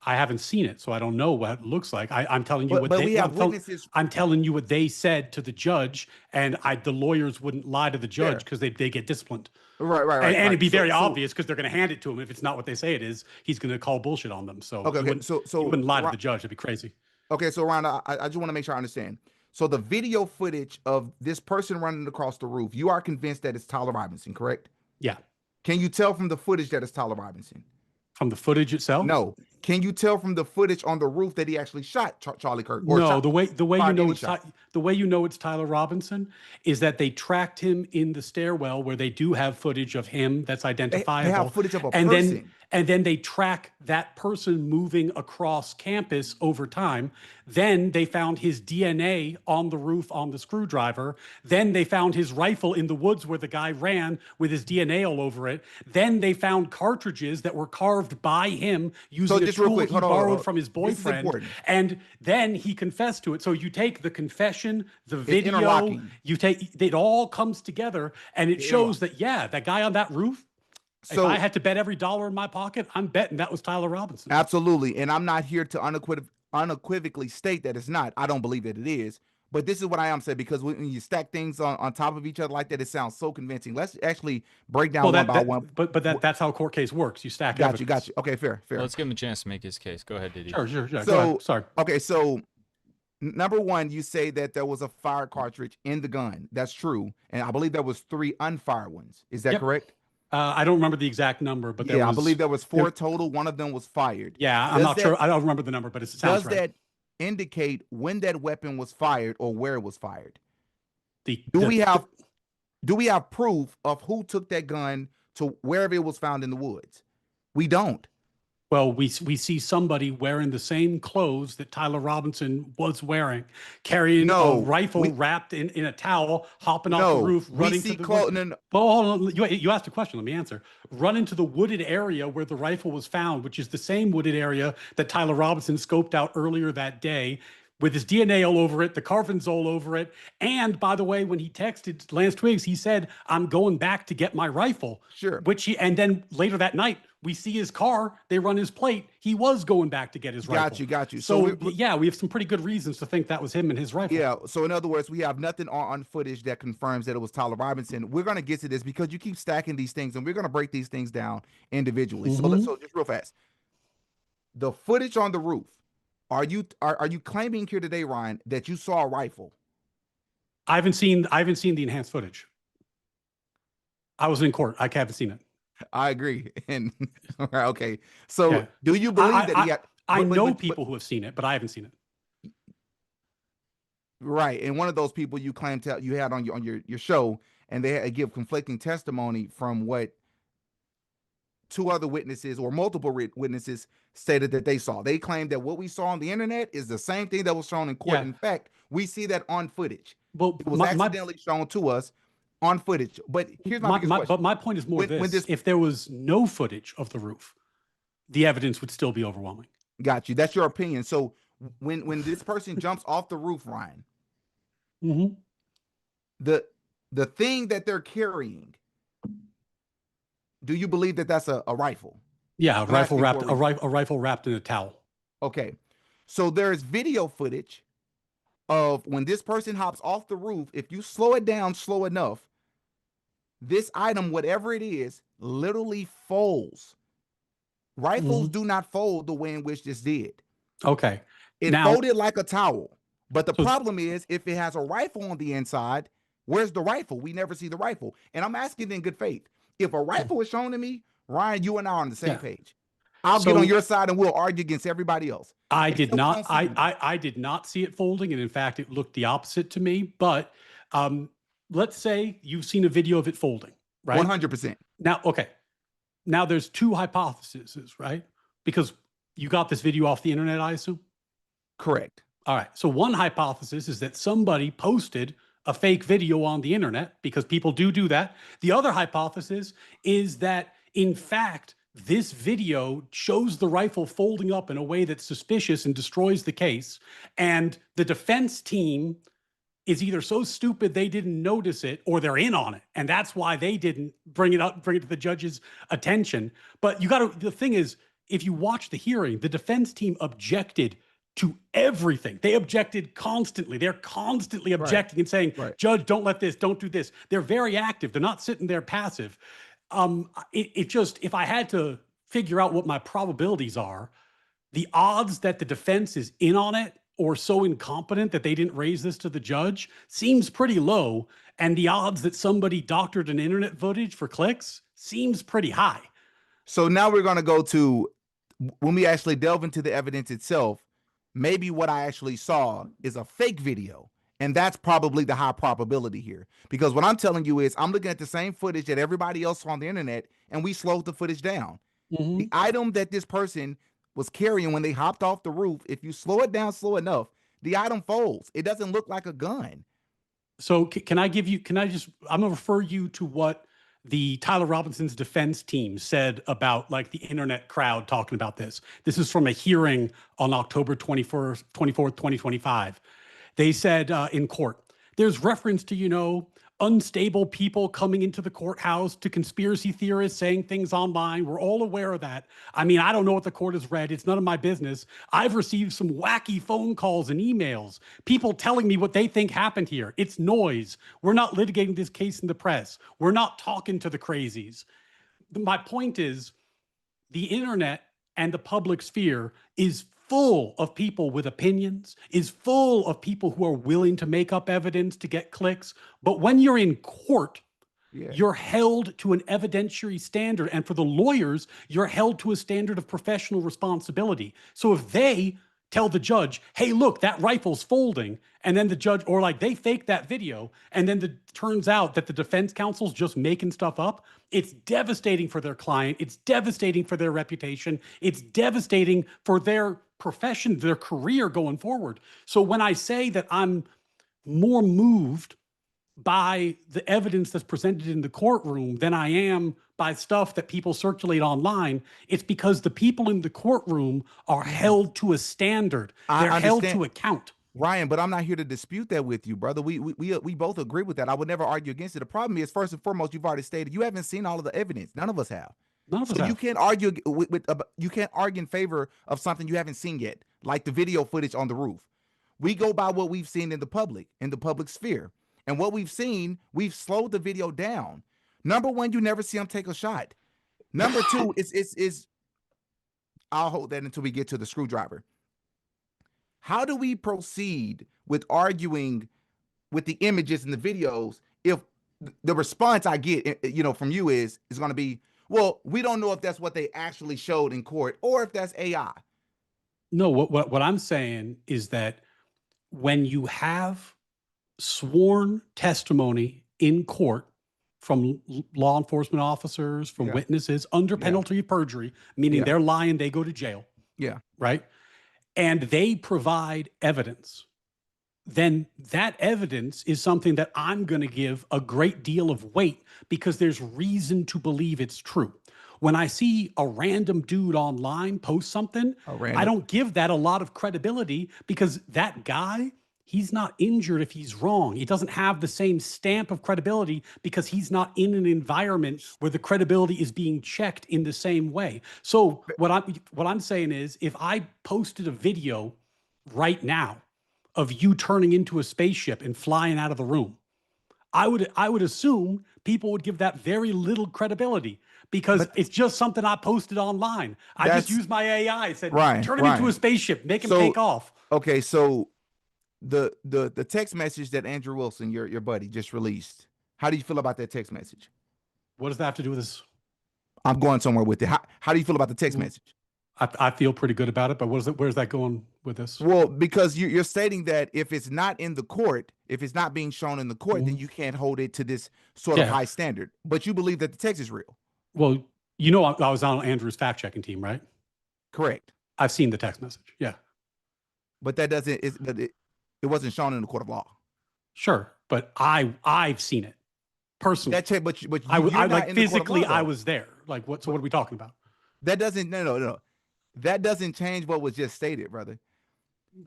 S3: I haven't seen it, so I don't know what it looks like. I'm telling you
S4: witnesses.
S3: I'm telling you what they said to the judge, and the lawyers wouldn't lie to the judge because they get disciplined.
S4: Right.
S3: And it'd be very obvious because they're going to hand it to him. If it's not what they say it is, he's going to call bullshit on them. So
S4: okay.
S3: You wouldn't lie to the judge. It'd be crazy.
S4: Okay, so Ryan, I just want to make sure I understand. So the video footage of this person running across the roof, you are convinced that it's Tyler Robinson, correct?
S3: Yeah.
S4: Can you tell from the footage that it's Tyler Robinson?
S3: From the footage itself?
S4: No. Can you tell from the footage on the roof that he actually shot Charlie Kirk?
S3: No, the way you know it's Tyler Robinson is that they tracked him in the stairwell where they do have footage of him that's identifiable.
S4: They have footage of a person.
S3: And then they track that person moving across campus over time. Then they found his DNA on the roof on the screwdriver. Then they found his rifle in the woods where the guy ran with his DNA all over it. Then they found cartridges that were carved by him using a tool he borrowed from his boyfriend. And then he confessed to it. So you take the confession, the video, it all comes together, and it shows that, that guy on that roof, if I had to bet every dollar in my pocket, I'm betting that was Tyler Robinson.
S4: Absolutely. And I'm not here to unequivocally state that it's not. I don't believe that it is. But this is what I am saying, because when you stack things on top of each other like that, it sounds so convincing. Let's actually break down one by one.
S3: But that's how a court case works. You stack
S4: evidence. Got you. Okay, fair.
S2: Well, let's give him a chance to make his case. Go ahead, Diddy.
S3: Sure.
S4: So,
S3: go ahead. Sorry.
S4: Okay, so number one, you say that there was a fire cartridge in the gun. That's true. And I believe there was 3 unfired ones. Is that correct?
S3: I don't remember the exact number, but I
S4: believe there was 4 total. One of them was fired.
S3: Yeah, I'm not sure. I don't remember the number, but it sounds right.
S4: Does that indicate when that weapon was fired or where it was fired? Do we have proof of who took that gun to wherever it was found in the woods? We don't.
S3: Well, we see somebody wearing the same clothes that Tyler Robinson was wearing, carrying a
S4: No,
S3: rifle wrapped in a towel, hopping off the
S4: no,
S3: roof,
S4: we
S3: running to
S4: see
S3: the
S4: clothes.
S3: wood.
S4: No, no,
S3: Well, hold on, you asked a question. Let me answer. Run into the wooded area where the rifle was found, which is the same wooded area that Tyler Robinson scoped out earlier that day, with his DNA all over it, the carvings all over it. And by the way, when he texted Lance Twiggs, he said, "I'm going back to get my rifle."
S4: sure.
S3: And then later that night, we see his car, they run his plate. He was going back to get his rifle.
S4: Got you.
S3: So yeah, we have some pretty good reasons to think that was him and his rifle.
S4: Yeah. So in other words, we have nothing on footage that confirms that it was Tyler Robinson. We're going to get to this because you keep stacking these things, and we're going to break these things down individually. So just real fast, the footage on the roof. Are you claiming here today, Ryan, that you saw a rifle?
S3: I haven't seen the enhanced footage. I was in court. I haven't seen it.
S4: I agree. And okay. So do you believe that he had?
S3: I know people who have seen it, but I haven't seen it.
S4: Right. And one of those people you claim you had on your show, and they give conflicting testimony from what two other witnesses or multiple witnesses stated that they saw. They claimed that what we saw on the internet is the same thing that was shown in court. Yeah. In fact, we see that on footage. Well, it was accidentally shown to us on footage. But here's my biggest question.
S3: But my point is more if there was no footage of the roof, the evidence would still be overwhelming.
S4: Got you. That's your opinion. So when this person jumps off the roof, Ryan, the thing that they're carrying, do you believe that that's a rifle?
S3: Yeah, a rifle wrapped in a towel.
S4: Okay. So there's video footage of when this person hops off the roof. If you slow it down slow enough, this item, whatever it is, literally folds. Rifles do not fold the way in which this did.
S3: Okay.
S4: It folded like a towel. But the problem is, if it has a rifle on the inside, where's the rifle? We never see the rifle. And I'm asking in good faith. If a rifle is shown to me, Ryan, you and I are on the same page. I'll get on your side and we'll argue against everybody else.
S3: I did not see it folding, and in fact, it looked the opposite to me. But let's say you've seen a video of it folding, right?
S4: 100%.
S3: Now, okay. Now there's two hypotheses, right? Because you got this video off the internet, I assume?
S4: Correct.
S3: All right. So one hypothesis is that somebody posted a fake video on the internet, because people do that. The other hypothesis is that, in fact, this video shows the rifle folding up in a way that's suspicious and destroys the case. And the defense team is either so stupid they didn't notice it, or they're in on it. And that's why they didn't bring it to the judge's attention. But the thing is, if you watch the hearing, the defense team objected to everything. They objected constantly. They're constantly objecting and saying, "Judge, don't let this, don't do this." They're very active. They're not sitting there passive. If I had to figure out what my probabilities are, the odds that the defense is in on it or so incompetent that they didn't raise this to the judge seems pretty low. And the odds that somebody doctored an internet footage for clicks seems pretty high.
S4: So now we're going to go to, when we actually delve into the evidence itself, maybe what I actually saw is a fake video. And that's probably the high probability here. Because what I'm telling you is I'm looking at the same footage that everybody else saw on the internet, and we slowed the footage down. The item that this person was carrying when they hopped off the roof, if you slow it down slow enough, the item folds. It doesn't look like a gun.
S3: So I'm going to refer you to what the Tyler Robinson's defense team said about like the internet crowd talking about this. This is from a hearing on October 24th, 2025. They said in court, there's reference to, unstable people coming into the courthouse, to conspiracy theorists saying things online. We're all aware of that. I mean, I don't know what the court has read. It's none of my business. I've received some wacky phone calls and emails, people telling me what they think happened here. It's noise. We're not litigating this case in the press. We're not talking to the crazies. My point is, the internet and the public sphere is full of people with opinions, is full of people who are willing to make up evidence to get clicks. But when you're in court, you're held to an evidentiary standard. And for the lawyers, you're held to a standard of professional responsibility. So if they tell the judge, hey, look, that rifle's folding. And then the judge, or like they fake that video. And then it turns out that the defense counsel's just making stuff up. It's devastating for their client. It's devastating for their reputation. It's devastating for their profession, their career going forward. So when I say that I'm more moved by the evidence that's presented in the courtroom than I am by stuff that people circulate online, it's because the people in the courtroom are held to a standard. They're held to account.
S4: Ryan, but I'm not here to dispute that with you, brother. We both agree with that. I would never argue against it. The problem is, first and foremost, you've already stated you haven't seen all of the evidence. None of us have.
S3: None of us have.
S4: You can't argue you can't argue in favor of something you haven't seen yet, like the video footage on the roof. We go by what we've seen in the public sphere. And what we've seen, we've slowed the video down. Number one, you never see him take a shot. Number two, is I'll hold that until we get to the screwdriver. How do we proceed with arguing with the images and the videos if the response I get, from you is going to be, well, we don't know if that's what they actually showed in court or if that's AI.
S3: No, what I'm saying is that when you have sworn testimony in court from law enforcement officers, from witnesses under penalty of perjury, meaning they're lying, they go to jail.
S4: Yeah.
S3: Right. And they provide evidence, then that evidence is something that I'm going to give a great deal of weight because there's reason to believe it's true. When I see a random dude online post something, I don't give that a lot of credibility because that guy, he's not injured if he's wrong. He doesn't have the same stamp of credibility because he's not in an environment where the credibility is being checked in the same way. So what I'm saying is, if I posted a video right now of you turning into a spaceship and flying out of the room, I would assume people would give that very little credibility because it's just something I posted online. I just used my AI. Said, turn him into a spaceship, make him take off.
S4: Okay, so the text message that Andrew Wilson, your buddy, just released. How do you feel about that text message?
S3: What does that have to do with this?
S4: I'm going somewhere with it. How do you feel about the text message?
S3: I feel pretty good about it, but where's that going with this?
S4: Well, because you're stating that if it's not in the court, if it's not being shown in the court, then you can't hold it to this sort of high standard. But you believe that the text is real.
S3: Well, I was on Andrew's fact-checking team, right?
S4: Correct.
S3: I've seen the text message. Yeah.
S4: But that doesn't. It wasn't shown in the court of law.
S3: Sure, but I've seen it personally.
S4: But
S3: I like physically I was there. Like what? So what are we talking about?
S4: That doesn't no. That doesn't change what was just stated, brother.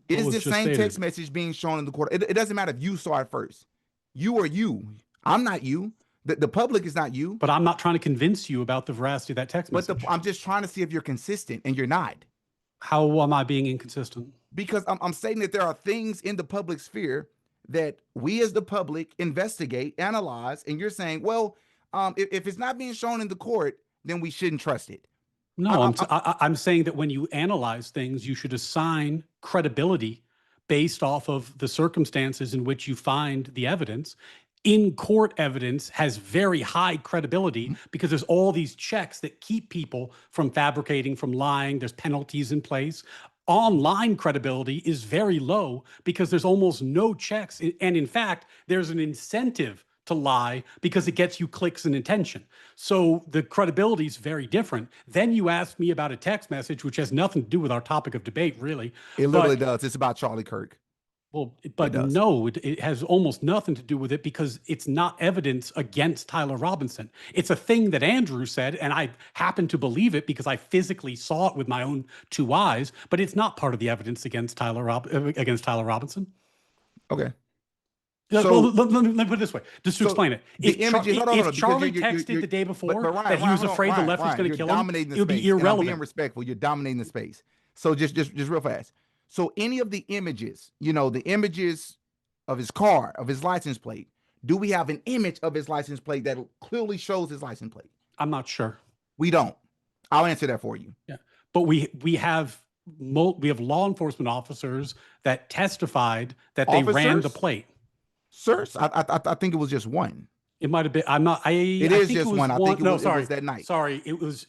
S4: Is the same text message being shown in the court? It doesn't matter if you saw it first. You or you. I'm not you. The public is not you.
S3: But I'm not trying to convince you about the veracity of that text message.
S4: I'm just trying to see if you're consistent, and you're not.
S3: How am I being inconsistent?
S4: Because I'm saying that there are things in the public sphere that we as the public investigate, analyze, and you're saying, well, if it's not being shown in the court, then we shouldn't trust it.
S3: No, I'm saying that when you analyze things, you should assign credibility based off of the circumstances in which you find the evidence. In court evidence has very high credibility because there's all these checks that keep people from fabricating, from lying. There's penalties in place. Online credibility is very low because there's almost no checks. And in fact, there's an incentive to lie because it gets you clicks and attention. So the credibility is very different. Then you asked me about a text message, which has nothing to do with our topic of debate, really.
S4: It literally does. It's about Charlie Kirk.
S3: Well, but no, it has almost nothing to do with it because it's not evidence against Tyler Robinson. It's a thing that Andrew said, and I happen to believe it because I physically saw it with my own two eyes, but it's not part of the evidence against Tyler Robinson.
S4: Okay.
S3: So, let me put it this way, just to explain it. If Charlie texted the day before that he was afraid the left was going to kill him, it would be irrelevant.
S4: I'm being respectful. You're dominating the space. So just real fast. So any of the images, the images of his car, of his license plate, do we have an image of his license plate that clearly shows his license plate?
S3: I'm not sure.
S4: We don't. I'll answer that for you.
S3: Yeah, but we have law enforcement officers that testified that they ran the plate.
S4: Sirs, I think it was just one.
S3: It might have been. I'm not.
S4: It is just one. I think it was that night.
S3: Sorry, it was.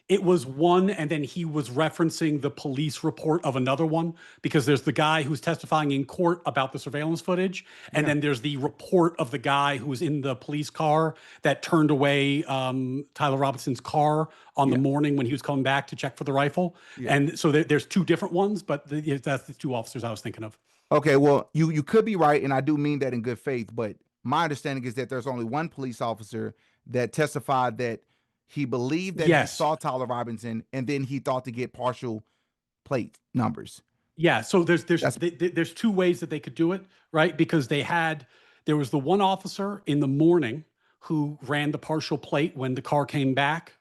S3: It was one, and then he was referencing the police report of another one, because there's the guy who's testifying in court about the surveillance footage, and then there's the report of the guy who was in the police car that turned away Tyler Robinson's car on the morning when he was coming back to check for the rifle. And so there's two different ones, but that's the two officers I was thinking of.
S4: Okay, well, you could be right, and I do mean that in good faith, but my understanding is that there's only one police officer that testified that he believed that he saw Tyler Robinson, and then he thought to get partial plate numbers.
S3: Yeah, so there's two ways that they could do it, right? Because there was the one officer in the morning who ran the partial plate when the car came back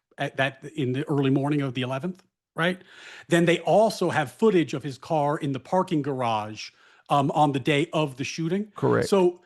S3: in the early morning of the 11th, right? Then they also have footage of his car in the parking garage on the day of the shooting.
S4: Correct.
S3: So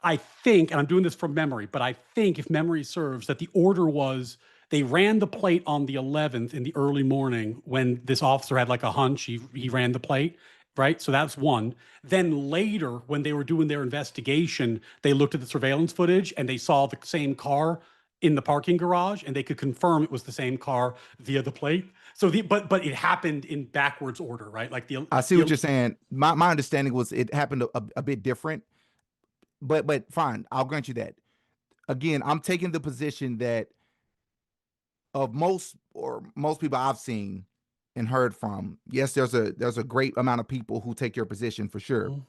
S3: I think, and I'm doing this from memory, but I think if memory serves, that the order was they ran the plate on the 11th in the early morning when this officer had like a hunch, he ran the plate, right? So that's one. Then later, when they were doing their investigation, they looked at the surveillance footage and they saw the same car in the parking garage, and they could confirm it was the same car via the plate. So but it happened in backwards order, right? Like
S4: I see what you're saying. My understanding was it happened a bit different. But fine, I'll grant you that. Again, I'm taking the position that of most people I've seen and heard from, yes, there's a great amount of people who take your position for sure. Mm-hmm.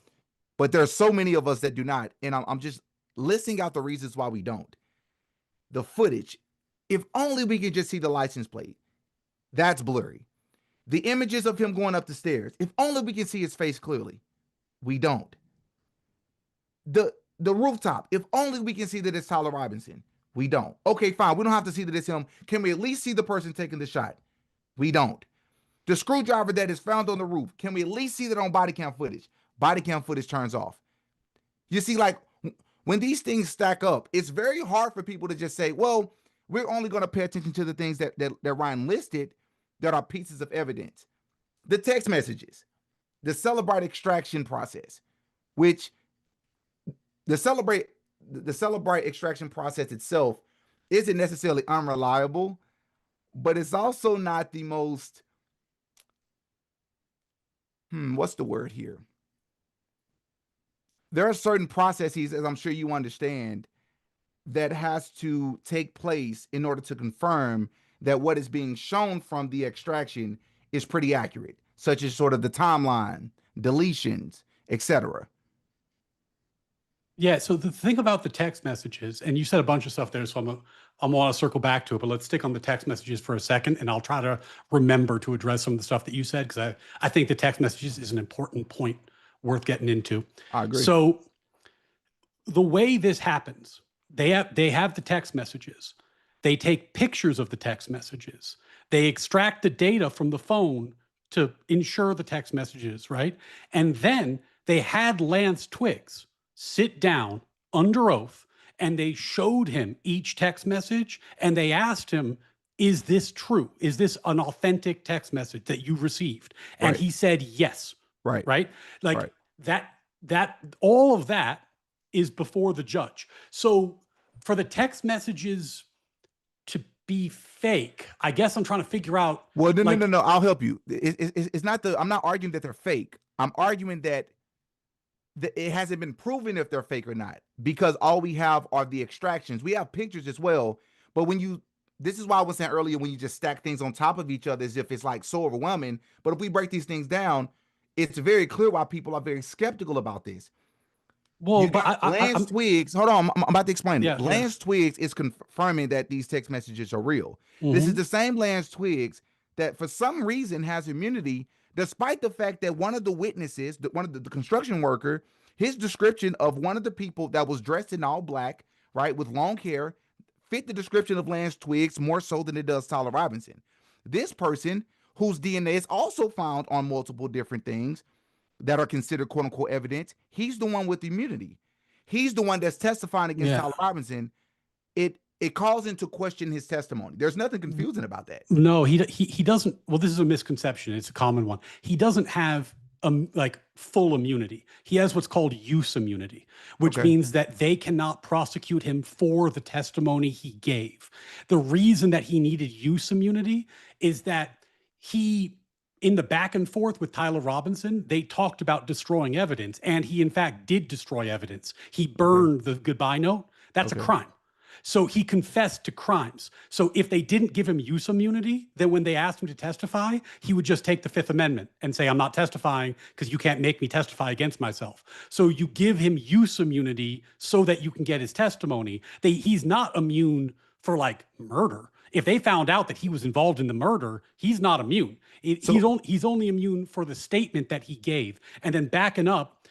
S4: But there's so many of us that do not. And I'm just listing out the reasons why we don't. The footage, if only we could just see the license plate, that's blurry. The images of him going up the stairs, if only we can see his face clearly, we don't. The rooftop, if only we can see that it's Tyler Robinson, we don't. Okay, fine, we don't have to see that it's him. Can we at least see the person taking the shot? We don't. The screwdriver that is found on the roof, can we at least see that on body cam footage? Body cam footage turns off. You see, like, when these things stack up, it's very hard for people to just say, well, we're only going to pay attention to the things that Ryan listed that are pieces of evidence. The text messages, the Celebrate extraction process, which the Celebrate extraction process itself isn't necessarily unreliable, but it's also not the most, what's the word here? There are certain processes, as I'm sure you understand, that has to take place in order to confirm that what is being shown from the extraction is pretty accurate, such as sort of the timeline, deletions, etc.
S3: Yeah, so the thing about the text messages, and you said a bunch of stuff there, so I'm want to circle back to it, but let's stick on the text messages for a second, and I'll try to remember to address some of the stuff that you said, because I think the text messages is an important point worth getting into.
S4: I agree.
S3: So the way this happens, they have the text messages. They take pictures of the text messages. They extract the data from the phone to ensure the text messages, right? And then they had Lance Twiggs sit down under oath, and they showed him each text message, and they asked him, is this true? Is this an authentic text message that you received? And
S4: right.
S3: He said yes.
S4: Right.
S3: Right? Like
S4: right.
S3: that all of that is before the judge. So for the text messages to be fake, I guess I'm trying to figure out.
S4: Well, no. I'll help you. It's not I'm not arguing that they're fake. I'm arguing that it hasn't been proven if they're fake or not, because all we have are the extractions. We have pictures as well, but this is why I was saying earlier, when you just stack things on top of each other as if it's like so overwhelming. But if we break these things down, it's very clear why people are very skeptical about this.
S3: Well, but
S4: Lance Twiggs, hold on, I'm about to explain it. Lance Twiggs is confirming that these text messages are real. Mm-hmm. This is the same Lance Twiggs that for some reason has immunity, despite the fact that one of the witnesses, one of the construction worker, his description of one of the people that was dressed in all black, right, with long hair, fit the description of Lance Twiggs more so than it does Tyler Robinson. This person, whose DNA is also found on multiple different things that are considered quote unquote evidence, he's the one with immunity. He's the one that's testifying against Tyler Robinson. It calls into question his testimony. There's nothing confusing about that.
S3: No, he doesn't. Well, this is a misconception. It's a common one. He doesn't have like full immunity. He has what's called use immunity, which
S4: Okay.
S3: means that they cannot prosecute him for the testimony he gave. The reason that he needed use immunity is that he, in the back and forth with Tyler Robinson, they talked about destroying evidence, and he in fact did destroy evidence. He burned the goodbye note. That's a crime. So he confessed to crimes. So if they didn't give him use immunity, then when they asked him to testify, he would just take the Fifth Amendment and say, I'm not testifying because you can't make me testify against myself. So you give him use immunity so that you can get his testimony. He's not immune for like murder. If they found out that he was involved in the murder, he's not immune. He's only immune for the statement that he gave. And then backing up,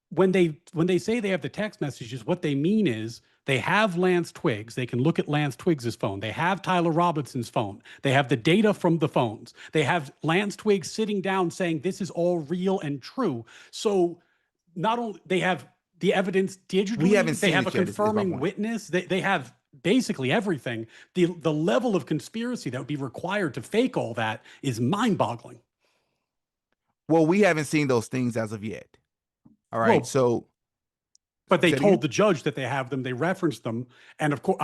S3: when they say they have the text messages, what they mean is they have Lance Twiggs. They can look at Lance Twiggs's phone. They have Tyler Robinson's phone. They have the data from the phones. They have Lance Twiggs sitting down saying this is all real and true. So not only they have the evidence digitally,
S4: We haven't
S3: they
S4: seen
S3: have a
S4: it yet, is my
S3: confirming
S4: point.
S3: witness. They have basically everything. The level of conspiracy that would be required to fake all that is mind-boggling.
S4: Well, we haven't seen those things as of yet. All right.
S3: Well,
S4: So,
S3: but they
S4: say it
S3: told
S4: again?
S3: the judge that they have them. They referenced them, and of course,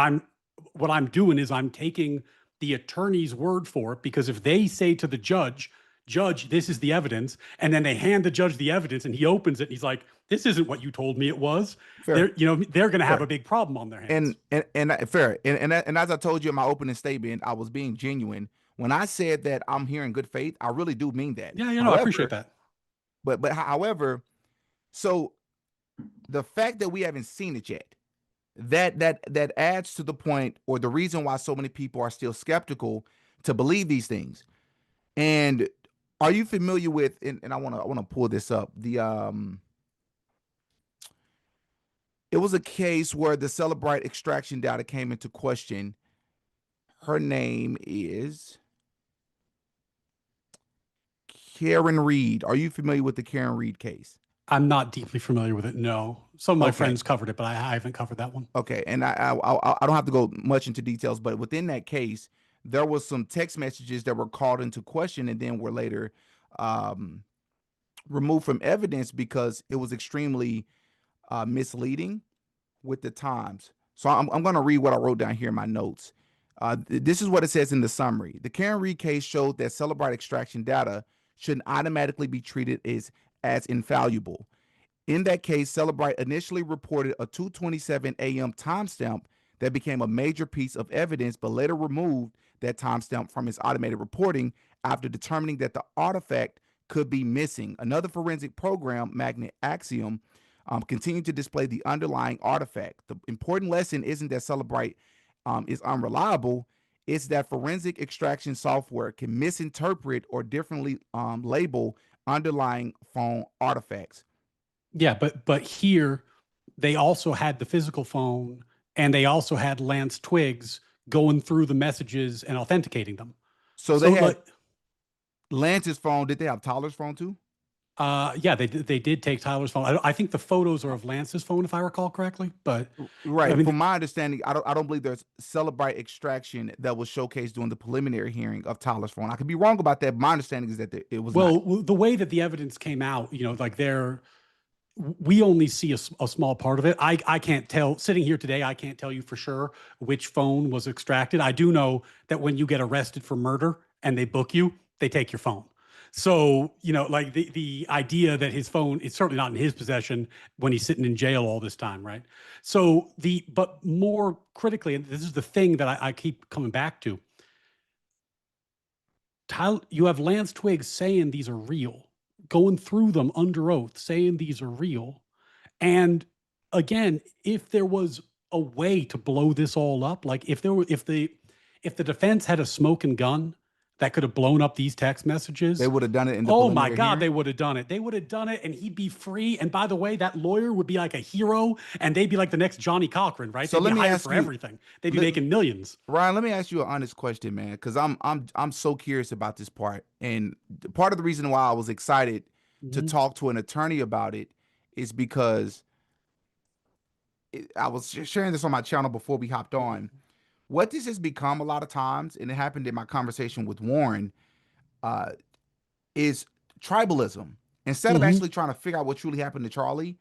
S3: what I'm doing is I'm taking the attorney's word for it, because if they say to the judge, this is the evidence, and then they hand the judge the evidence, and he opens it, and he's like, this isn't what you told me it was.
S4: Fair.
S3: They're going to have
S4: Fair.
S3: a big problem on their hands.
S4: And fair. And as I told you in my opening statement, I was being genuine when I said that I'm here in good faith. I really do mean that.
S3: Yeah, I appreciate that.
S4: But however, so the fact that we haven't seen it yet, that adds to the point, or the reason why so many people are still skeptical to believe these things. And are you familiar with? And I want to pull this up. It was a case where the Celebrite extraction data came into question. Her name is Karen Reed. Are you familiar with the Karen Reed case?
S3: I'm not deeply familiar with it. No, some of my
S4: Okay.
S3: friends covered it, but I haven't covered that one.
S4: Okay, and I don't have to go much into details, but within that case, there was some text messages that were called into question and then were later removed from evidence because it was extremely misleading with the times. So I'm going to read what I wrote down here in my notes. This is what it says in the summary. The Karen Reed case showed that Celebrite extraction data shouldn't automatically be treated as infallible. In that case, Celebrite initially reported a 2:27 a.m. timestamp that became a major piece of evidence, but later removed that timestamp from its automated reporting after determining that the artifact could be missing. Another forensic program, Magnet Axiom, continued to display the underlying artifact. The important lesson isn't that Celebrite is unreliable. It's that forensic extraction software can misinterpret or differently label underlying phone artifacts.
S3: Yeah, but here they also had the physical phone, and they also had Lance Twiggs going through the messages and authenticating them.
S4: So they had Lance's phone. Did they have Tyler's phone too?
S3: Yeah, they did take Tyler's phone. I think the photos are of Lance's phone, if I recall correctly. But
S4: right,
S3: I mean,
S4: from my understanding, I don't believe there's Celebrite extraction that was showcased during the preliminary hearing of Tyler's phone. I could be wrong about that. My understanding is that it was not.
S3: The way that the evidence came out, like we only see a small part of it. I can't tell, sitting here today, I can't tell you for sure which phone was extracted. I do know that when you get arrested for murder and they book you, they take your phone. So, like the idea that his phone is certainly not in his possession when he's sitting in jail all this time, right? So but more critically, and this is the thing that I keep coming back to, you have Lance Twiggs saying these are real, going through them under oath, saying these are real. And again, if there was a way to blow this all up, like if the defense had a smoking gun that could have blown up these text messages,
S4: They would have done it in the
S3: oh my
S4: preliminary
S3: God,
S4: hearing?
S3: they would have done it. They would have done it, and he'd be free. And by the way, that lawyer would be like a hero, and they'd be like the next Johnny Cochran, right?
S4: So
S3: They'd
S4: let
S3: be
S4: me
S3: hired
S4: ask
S3: for
S4: you-
S3: everything. They'd be making millions.
S4: Ryan, let me ask you an honest question, man, because I'm so curious about this part. And part of the reason why I was excited to talk to an attorney about it is because I was sharing this on my channel before we hopped on. What this has become a lot of times, and it happened in my conversation with Warren, is tribalism. Instead of actually trying to figure out what truly happened to Charlie,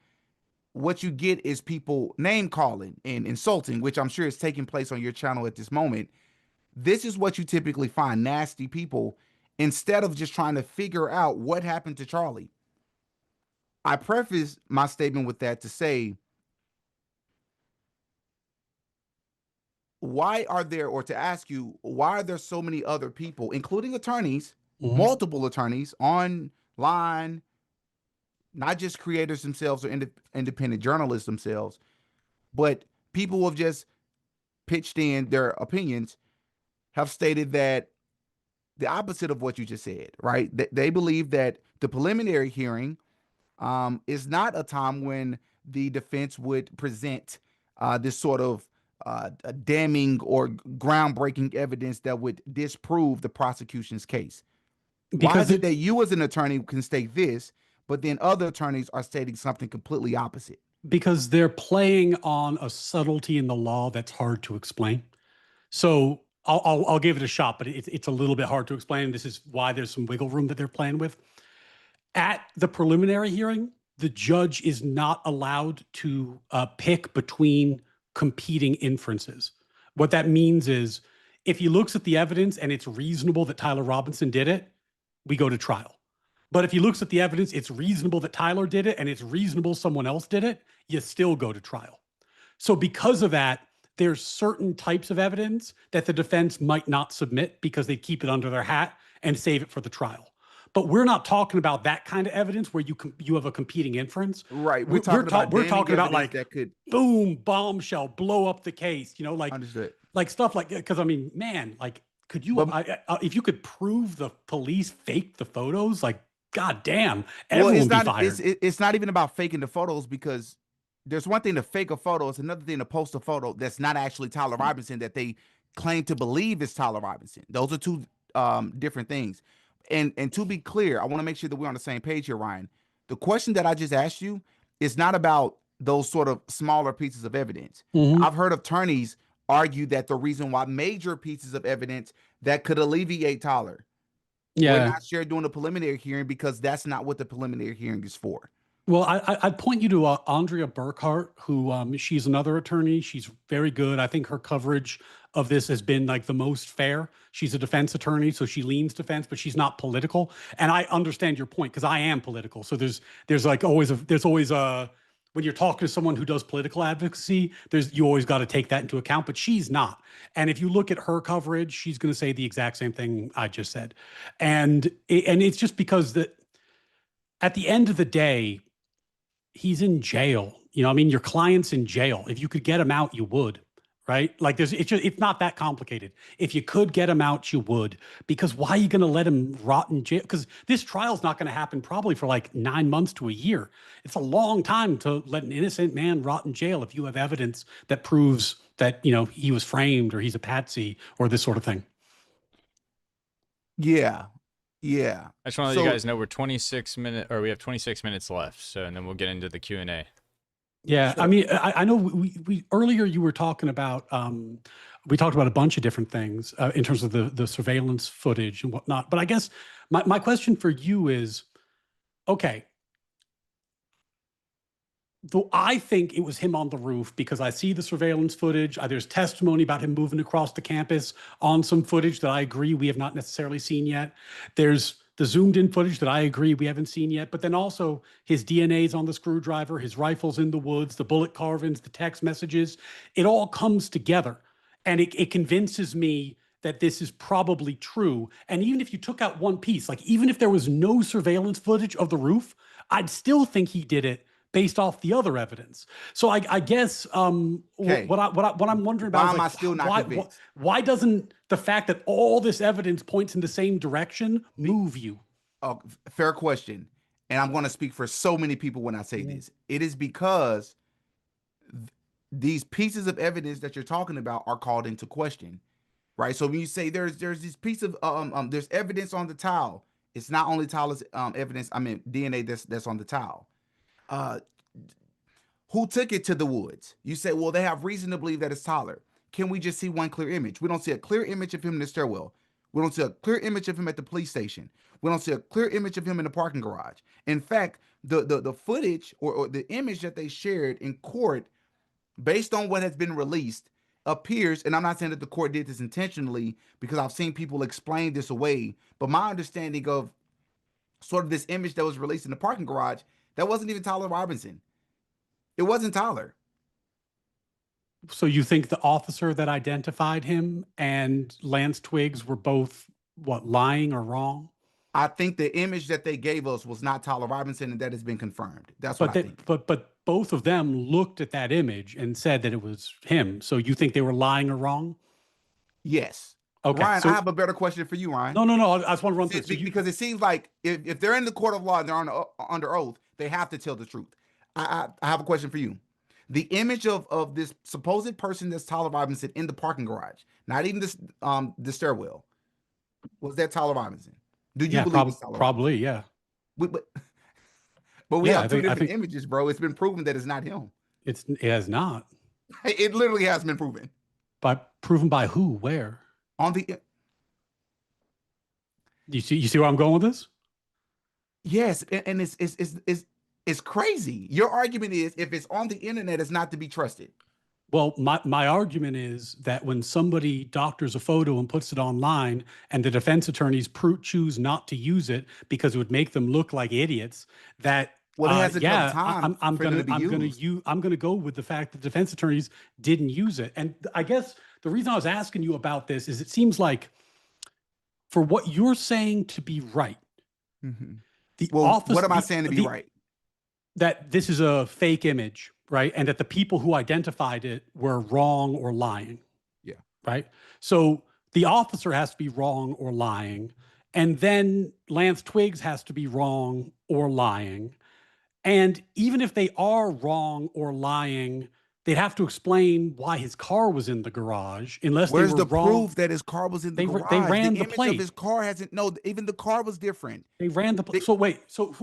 S4: what you get is people name calling and insulting, which I'm sure is taking place on your channel at this moment. This is what you typically find: nasty people, instead of just trying to figure out what happened to Charlie. I preface my statement with that to say, why are there, or to ask you, why are there so many other people, including attorneys, multiple attorneys online, not just creators themselves or independent journalists themselves, but people who have just pitched in their opinions, have stated that the opposite of what you just said, right? They believe that the preliminary hearing is not a time when the defense would present this sort of damning or groundbreaking evidence that would disprove the prosecution's case. Why is it that you as an attorney can state this, but then other attorneys are stating something completely opposite?
S3: Because they're playing on a subtlety in the law that's hard to explain. So I'll give it a shot, but it's a little bit hard to explain. This is why there's some wiggle room that they're playing with. At the preliminary hearing, the judge is not allowed to pick between competing inferences. What that means is, if he looks at the evidence and it's reasonable that Tyler Robinson did it, we go to trial. But if he looks at the evidence, it's reasonable that Tyler did it and it's reasonable someone else did it, you still go to trial. So because of that, there's certain types of evidence that the defense might not submit because they keep it under their hat and save it for the trial. But we're not talking about that kind of evidence where you have a competing inference.
S4: Right.
S3: We're talking about like
S4: that could
S3: boom, bombshell, blow up the case. You know, like
S4: understood.
S3: Like stuff like, because I mean, man, like, could you if you could prove the police faked the photos, like, god damn, everyone would be fired.
S4: It's not even about faking the photos, because there's one thing to fake a photo, it's another thing to post a photo that's not actually Tyler Robinson, that they claim to believe is Tyler Robinson. Those are two different things. And to be clear, I want to make sure that we're on the same page here, Ryan. The question that I just asked you is not about those sort of smaller pieces of evidence. I've heard attorneys argue that the reason why major pieces of evidence that could alleviate Tyler were not shared during the preliminary hearing, because that's not what the preliminary hearing is for.
S3: Well, I'd point you to Andrea Burkhart, who she's another attorney. She's very good. I think her coverage of this has been like the most fair. She's a defense attorney, so she leans defense, but she's not political. And I understand your point, because I am political. So there's always when you're talking to someone who does political advocacy, you always got to take that into account. But she's not. And if you look at her coverage, she's going to say the exact same thing I just said. And it's just because that at the end of the day, he's in jail. You know, I mean, your client's in jail. If you could get him out, you would, right? Like it's not that complicated. If you could get him out, you would, because why are you going to let him rot in jail? Because this trial's not going to happen probably for like 9 months to a year. It's a long time to let an innocent man rot in jail if you have evidence that proves that, you know, he was framed or he's a patsy or this sort of thing.
S4: Yeah.
S2: I just want to let you guys know we have 26 minutes left. So, and then we'll get into the Q&A.
S3: Yeah. Sure. I mean, I know we earlier you were talking about, we talked about a bunch of different things in terms of the surveillance footage and whatnot. But I guess my question for you is, okay, though I think it was him on the roof, because I see the surveillance footage. There's testimony about him moving across the campus on some footage that I agree we have not necessarily seen yet. There's the zoomed in footage that I agree we haven't seen yet. But then also his DNA's on the screwdriver, his rifle's in the woods, the bullet carvings, the text messages. It all comes together. And it convinces me that this is probably true. And even if you took out one piece, like even if there was no surveillance footage of the roof, I'd still think he did it based off the other evidence. So I guess what I'm wondering about is like, why doesn't the fact that all this evidence points in the same direction move you?
S4: Oh, fair question. And I'm going to speak for so many people when I say this. It is because these pieces of evidence that you're talking about are called into question, right? So when you say there's this piece of there's evidence on the towel, it's not only Tyler's evidence. I mean DNA that's on the towel. Who took it to the woods? You say, well, they have reason to believe that it's Tyler. Can we just see one clear image? We don't see a clear image of him in the stairwell. We don't see a clear image of him at the police station. We don't see a clear image of him in the parking garage. In fact, the footage or the image that they shared in court, based on what has been released, appears, and I'm not saying that the court did this intentionally, because I've seen people explain this away, but my understanding of sort of this image that was released in the parking garage, that wasn't even Tyler Robinson. It wasn't Tyler.
S3: So you think the officer that identified him and Lance Twiggs were both, what, lying or wrong?
S4: I think the image that they gave us was not Tyler Robinson, and that has been confirmed. That's what I think.
S3: But both of them looked at that image and said that it was him. So you think they were lying or wrong?
S4: Yes.
S3: Okay.
S4: Ryan,
S3: So,
S4: I have a better question for you, Ryan.
S3: no. I just want to run through it.
S4: Because it seems like if they're in the court of law and they're under oath, they have to tell the truth. I have a question for you. The image of this supposed person that's Tyler Robinson in the parking garage, not even the stairwell, was that Tyler Robinson? Do you believe it's Tyler
S3: probably,
S4: Robinson?
S3: yeah.
S4: But we
S3: Yeah,
S4: have two different images, bro. It's been proven that it's not him.
S3: It has not.
S4: It literally has been proven.
S3: Proven by who? Where?
S4: On the.
S3: You see where I'm going with this?
S4: Yes, and it's crazy. Your argument is if it's on the internet, it's not to be trusted.
S3: Well, my argument is that when somebody doctors a photo and puts it online, and the defense attorneys choose not to use it because it would make them look like idiots, that
S4: it hasn't come time
S3: I'm gonna go with the fact that defense attorneys didn't use it. And I guess the reason I was asking you about this is it seems like for what you're saying to be right,
S4: what am I saying to be right?
S3: That this is a fake image, right? And that the people who identified it were wrong or lying.
S4: Yeah.
S3: Right. So the officer has to be wrong or lying. And then Lance Twiggs has to be wrong or lying. And even if they are wrong or lying, they'd have to explain why his car was in the garage. Unless
S4: where's
S3: they were
S4: the proof that his car was in the garage?
S3: They ran the
S4: image
S3: plate.
S4: Of his car hasn't. No, even the car was different.
S3: They ran the plate. So wait. So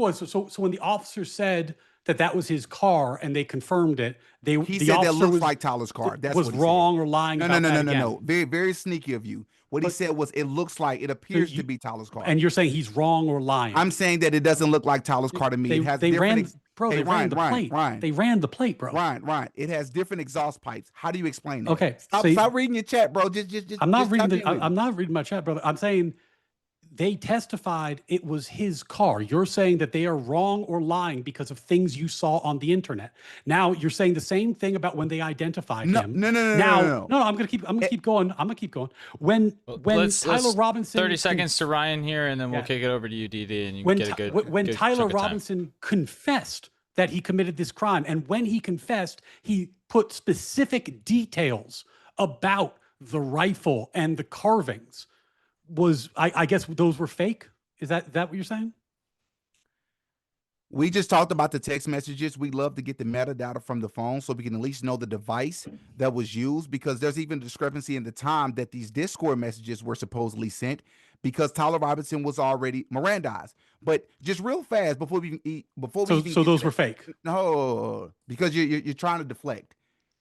S3: when the officer said that was his car and they confirmed it,
S4: he said that looks like Tyler's car. That's
S3: was
S4: what he
S3: wrong
S4: said.
S3: or lying.
S4: No. Very, very sneaky of you. What he said was, it looks like, it appears to be Tyler's car.
S3: And you're saying he's wrong or lying?
S4: I'm saying that it doesn't look like Tyler's car to me. It has different.
S3: They ran the plate. They ran the plate, bro.
S4: Ryan. It has different exhaust pipes. How do you explain that?
S3: Okay.
S4: Stop reading your chat, bro.
S3: I'm not reading my chat, brother. I'm saying they testified it was his car. You're saying that they are wrong or lying because of things you saw on the internet. Now you're saying the same thing about when they identified him.
S4: No.
S3: I'm gonna keep going. When Tyler Robinson
S2: 30 seconds to Ryan here, and then we'll kick it over to you, DD, and you can get a good.
S3: When
S2: good
S3: Tyler
S2: chunk of time.
S3: Robinson confessed that he committed this crime, and when he confessed, he put specific details about the rifle and the carvings. I guess those were fake? Is that what you're saying?
S4: We just talked about the text messages. We love to get the metadata from the phone so we can at least know the device that was used, because there's even a discrepancy in the time that these Discord messages were supposedly sent, because Tyler Robinson was already Mirandized. But just real fast before
S3: those were fake.
S4: No, because you're trying to deflect.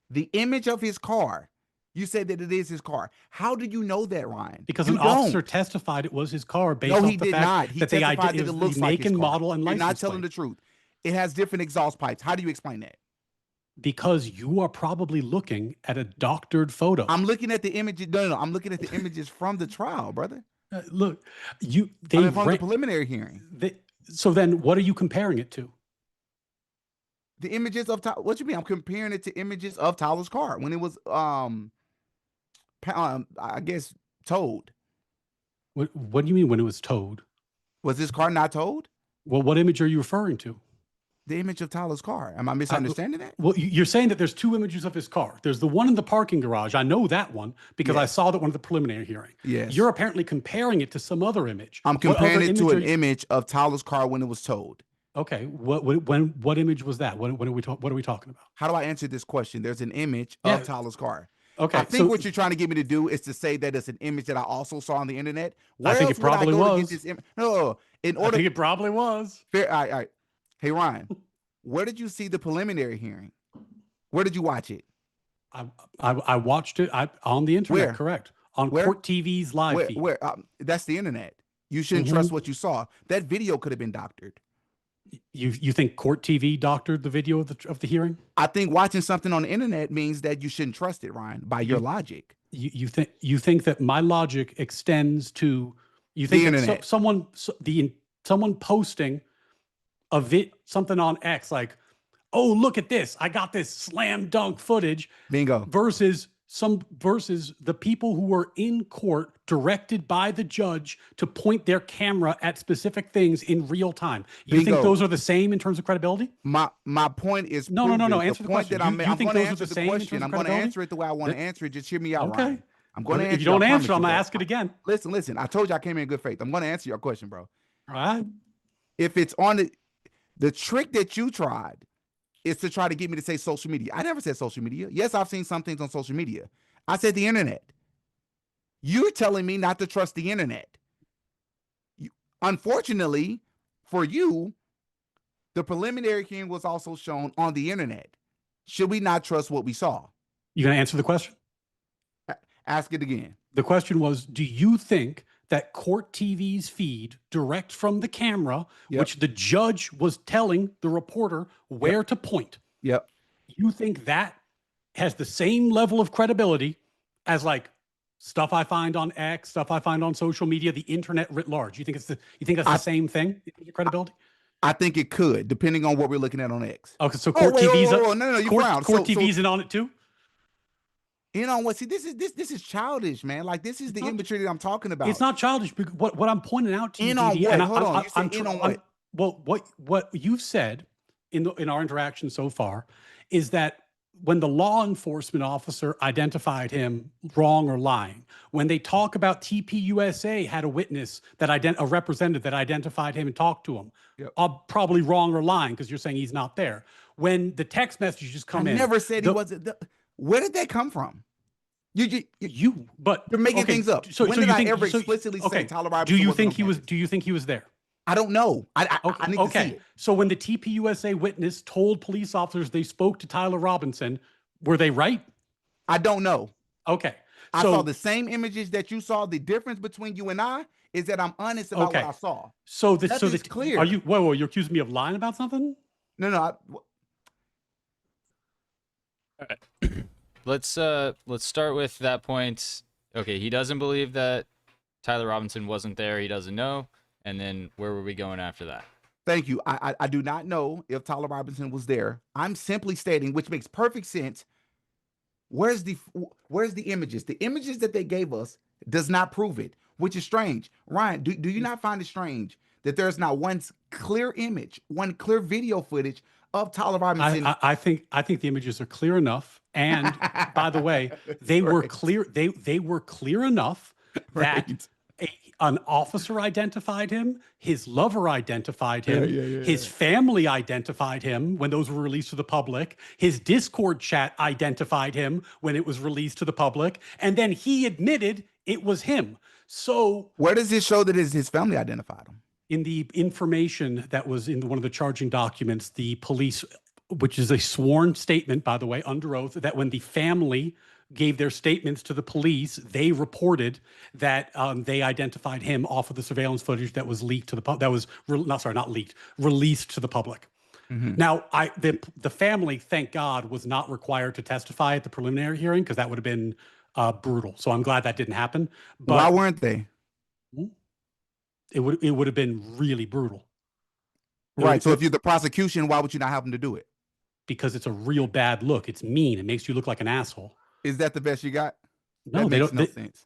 S4: The image of his car. You said that it is his car. How do you know that, Ryan?
S3: Because an officer testified it was his car based off the fact
S4: he
S3: that they
S4: testified that it looks like
S3: make and model and license
S4: You're not telling
S3: plate.
S4: the truth. It has different exhaust pipes. How do you explain that?
S3: Because you are probably looking at a doctored photo.
S4: I'm looking at the images. No. I'm looking at the images from the trial, brother.
S3: Look, from
S4: the preliminary hearing.
S3: So then what are you comparing it to?
S4: The images of Tyler. What you mean? I'm comparing it to images of Tyler's car when it was I guess towed.
S3: What do you mean when it was towed?
S4: Was this car not towed?
S3: Well, what image are you referring to?
S4: The image of Tyler's car. Am I misunderstanding that?
S3: Well, you're saying that there's two images of his car. There's the one in the parking garage. I know that one because I saw that one at the preliminary hearing.
S4: Yes.
S3: You're apparently comparing it to some other image.
S4: I'm comparing it to an image of Tyler's car when it was towed.
S3: Okay. What image was that? What are we talking about?
S4: How do I answer this question? There's an image of Tyler's car.
S3: Okay.
S4: I think what you're trying to get me to do is to say that it's an image that I also saw on the internet.
S3: I think it probably was.
S4: No.
S3: I think it probably was.
S4: Fair. All right. Hey, Ryan, where did you see the preliminary hearing? Where did you watch it?
S3: I watched it on the internet.
S4: Where?
S3: Correct. on
S4: Where?
S3: Court TV's live feed.
S4: That's the internet. You shouldn't trust what you saw. That video could have been doctored.
S3: You think Court TV doctored the video of the hearing?
S4: I think watching something on the internet means that you shouldn't trust it, Ryan, by your logic.
S3: You think that my logic extends to you think
S4: The
S3: that
S4: internet.
S3: someone posting something on X like, oh, look at this, I got this slam dunk footage,
S4: Bingo.
S3: versus the people who were in court directed by the judge to point their camera at specific things in real time. You think
S4: Bingo.
S3: those are the same in terms of credibility?
S4: My point is
S3: No. Answer the
S4: point
S3: question.
S4: that I'm
S3: You think
S4: going to
S3: those are
S4: answer
S3: the
S4: the
S3: same in
S4: question.
S3: terms of
S4: I'm going to
S3: credibility?
S4: answer it the way I want to answer it. Just hear me out,
S3: Okay.
S4: Ryan. I'm going to answer.
S3: If you don't
S4: I
S3: answer,
S4: promise
S3: I'm gonna
S4: you,
S3: ask it again.
S4: Listen. I told you I came in good faith. I'm going to answer your question, bro.
S3: All right.
S4: If it's on the trick that you tried is to try to get me to say social media. I never said social media. Yes, I've seen some things on social media. I said the internet. You're telling me not to trust the internet. Unfortunately for you, the preliminary hearing was also shown on the internet. Should we not trust what we saw?
S3: You gonna answer the question?
S4: Ask it again.
S3: The question was, do you think that Court TV's feed direct from the camera, which the judge was telling the reporter where to point, you think that has the same level of credibility as like stuff I find on X, stuff I find on social media, the internet writ large? You think that's the same thing? Credibility?
S4: I think it could, depending on what we're looking at on X.
S3: Okay, so Court TV's
S4: you frowned.
S3: Court TV's in on it too?
S4: You know what? See, this is childish, man. Like, this is the immaturity that I'm talking about.
S3: It's not childish. What I'm pointing out to you,
S4: in on
S3: DD,
S4: what?
S3: and
S4: Hold on. You said in on what?
S3: Well, what you've said in our interaction so far is that when the law enforcement officer identified him wrong or lying, when they talk about TPUSA had a witness a representative that identified him and talked to him, probably wrong or lying because you're saying he's not there. When the text messages come in,
S4: I never said he wasn't. Where did that come from?
S3: But
S4: you're making things up.
S3: So
S4: when did I ever explicitly say Tyler Robinson?
S3: Do you think he was there?
S4: I don't know. I need to see it.
S3: So when the TPUSA witness told police officers they spoke to Tyler Robinson, were they right?
S4: I don't know.
S3: Okay.
S4: I saw the same images that you saw. The difference between you and I is that I'm honest about what I saw.
S3: So
S4: that's clear.
S3: Are you? Whoa! You're accusing me of lying about something?
S4: No.
S2: Let's start with that point. Okay, he doesn't believe that Tyler Robinson wasn't there. He doesn't know. And then where were we going after that?
S4: Thank you. I do not know if Tyler Robinson was there. I'm simply stating, which makes perfect sense. Where's the images? The images that they gave us does not prove it, which is strange. Ryan, do you not find it strange that there's not one clear image, one clear video footage of Tyler Robinson?
S3: I think the images are clear enough. And by the way, they were clear. They were clear enough that an officer identified him, his lover identified him, his family identified him when those were released to the public, his Discord chat identified him when it was released to the public, and then he admitted it was him. So
S4: where does it show that his family identified him?
S3: In the information that was in one of the charging documents, the police, which is a sworn statement, by the way, under oath, that when the family gave their statements to the police, they reported that they identified him off of the surveillance footage that was leaked to the public. That was released to the public. Mm-hmm. Now, the family, thank God, was not required to testify at the preliminary hearing because that would have been brutal. So I'm glad that didn't happen. But
S4: why weren't they?
S3: It would have been really brutal.
S4: Right. So if you're the prosecution, why would you not have them to do it?
S3: Because it's a real bad look. It's mean. It makes you look like an asshole.
S4: Is that the best you got?
S3: No,
S4: that makes no sense.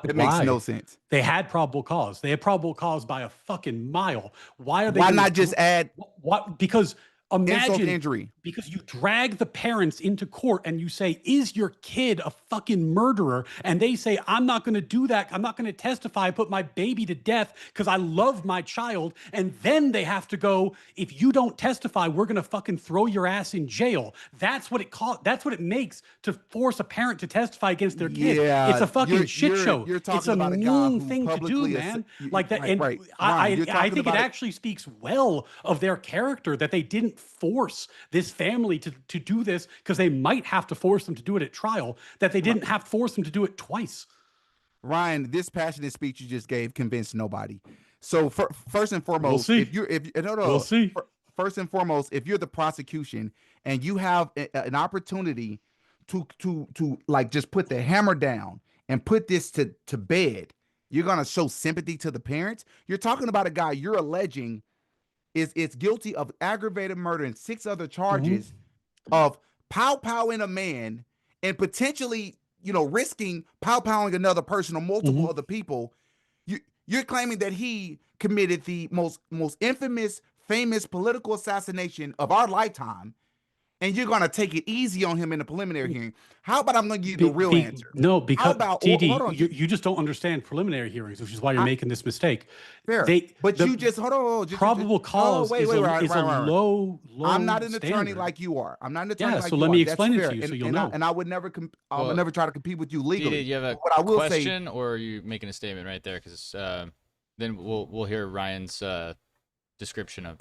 S3: It
S4: makes no sense.
S3: They had probable cause. They had probable cause by a fucking mile. Why are they?
S4: Why not just add?
S3: What? Because imagine
S4: injury.
S3: Because you drag the parents into court and you say, "Is your kid a fucking murderer?" And they say, "I'm not going to do that. I'm not going to testify. I put my baby to death because I love my child." And then they have to go, "If you don't testify, we're going to fucking throw your ass in jail." That's what it makes to force a parent to testify against their kid.
S4: Yeah,
S3: it's a fucking shit show.
S4: It's
S3: a mean thing to do, man. Like that. And
S4: right.
S3: I think it actually speaks well of their character that they didn't force this family to do this because they might have to force them to do it at trial, that they didn't have to force them to do it twice.
S4: Ryan, this passionate speech you just gave convinced nobody. So first and
S3: We'll
S4: foremost,
S3: see.
S4: We'll
S3: see.
S4: First and foremost, if you're the prosecution and you have an opportunity to like just put the hammer down and put this to bed, you're gonna show sympathy to the parents. You're talking about a guy you're alleging is guilty of aggravated murder and 6 other charges of pow-powing a man and potentially, risking pow-powing another person or multiple other people. You're claiming that he committed the most infamous, famous political assassination of our lifetime, and you're gonna take it easy on him in the preliminary hearing. How about I'm gonna give you the real answer?
S3: No, because
S4: How about
S3: TD,
S4: hold on,
S3: you just don't understand preliminary hearings, which is why you're making this mistake.
S4: fair. But you just hold on.
S3: Probable cause is a low.
S4: I'm not an
S3: standard.
S4: attorney like you are. I'm not an attorney like
S3: so
S4: you
S3: let
S4: are.
S3: me
S4: That's
S3: explain it
S4: fair.
S3: to you so
S4: And-
S3: you'll
S4: and
S3: know.
S4: I would never I'll never try to compete with you legally.
S2: Did you have a
S4: What I will
S2: question, or are you making a statement right there? Because then we'll hear Ryan's description of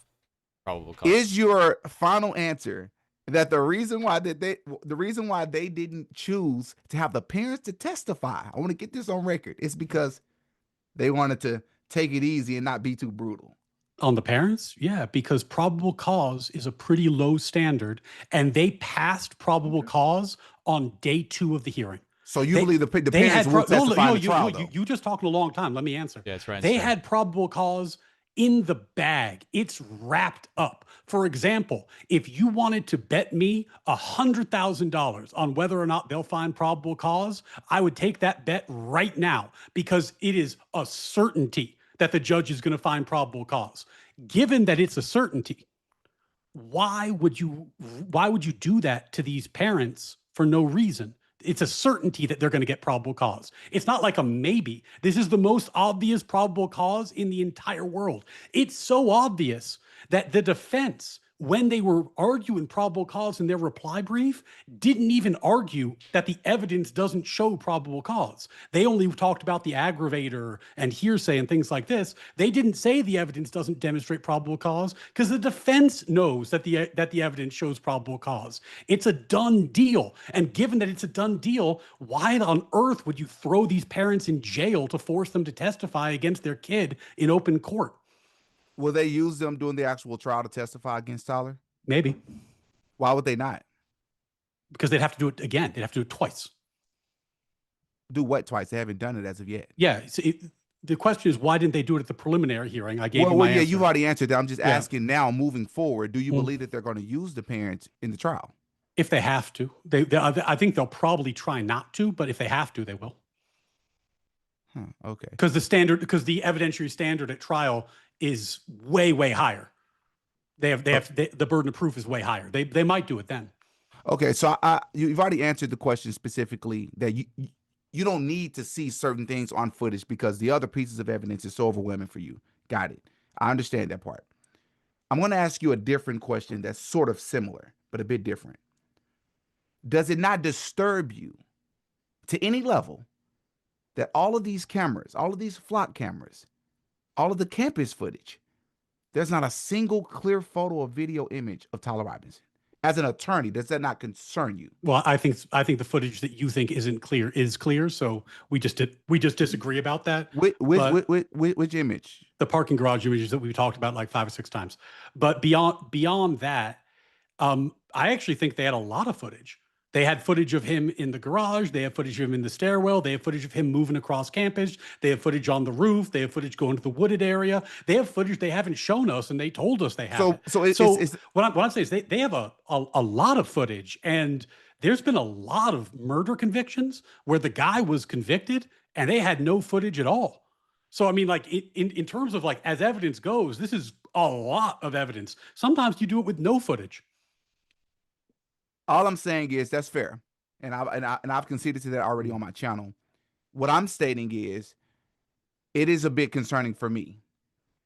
S2: probable cause.
S4: Is your final answer that the reason why they didn't choose to have the parents to testify, I want to get this on record, is because they wanted to take it easy and not be too brutal?
S3: On the parents? Yeah, because probable cause is a pretty low standard, and they passed probable cause on day 2 of the hearing.
S4: So you believe the parents will testify in the trial, though?
S3: You just talked a long time. Let me answer.
S2: Yeah, it's right.
S3: They had probable cause in the bag. It's wrapped up. For example, if you wanted to bet me $100,000 on whether or not they'll find probable cause, I would take that bet right now, because it is a certainty that the judge is going to find probable cause. Given that it's a certainty, why would you do that to these parents for no reason? It's a certainty that they're going to get probable cause. It's not like a maybe. This is the most obvious probable cause in the entire world. It's so obvious that the defense, when they were arguing probable cause in their reply brief, didn't even argue that the evidence doesn't show probable cause. They only talked about the aggravator and hearsay and things like this. They didn't say the evidence doesn't demonstrate probable cause, because the defense knows that the evidence shows probable cause. It's a done deal. And given that it's a done deal, why on earth would you throw these parents in jail to force them to testify against their kid in open court?
S4: Will they use them during the actual trial to testify against Tyler?
S3: Maybe.
S4: Why would they not?
S3: Because they'd have to do it again. They'd have to do it twice.
S4: Do what twice? They haven't done it as of yet.
S3: Yeah. The question is, why didn't they do it at the preliminary hearing? I gave you my answer.
S4: You've already answered that. I'm just asking now, moving forward, do you believe that they're going to use the parents in the trial?
S3: If they have to. I think they'll probably try not to, but if they have to, they will.
S4: Okay.
S3: Because the evidentiary standard at trial is way, way higher. The burden of proof is way higher. They might do it then.
S4: Okay, so you've already answered the question specifically that you don't need to see certain things on footage because the other pieces of evidence is so overwhelming for you. Got it. I understand that part. I'm going to ask you a different question that's sort of similar, but a bit different. Does it not disturb you to any level that all of these cameras, all of these flock cameras, all of the campus footage, there's not a single clear photo or video image of Tyler Robinson? As an attorney, does that not concern you?
S3: Well, I think the footage that you think isn't clear is clear. So we just disagree about that.
S4: Which image?
S3: The parking garage images that we've talked about like 5 or 6 times. But beyond that, I actually think they had a lot of footage. They had footage of him in the garage. They have footage of him in the stairwell. They have footage of him moving across campus. They have footage on the roof. They have footage going to the wooded area. They have footage they haven't shown us, and they told us they have. What I'm saying is they have a lot of footage, and there's been a lot of murder convictions where the guy was convicted and they had no footage at all. So I mean, like in terms of like as evidence goes, this is a lot of evidence. Sometimes you do it with no footage.
S4: All I'm saying is that's fair, and I've conceded to that already on my channel. What I'm stating is, it is a bit concerning for me,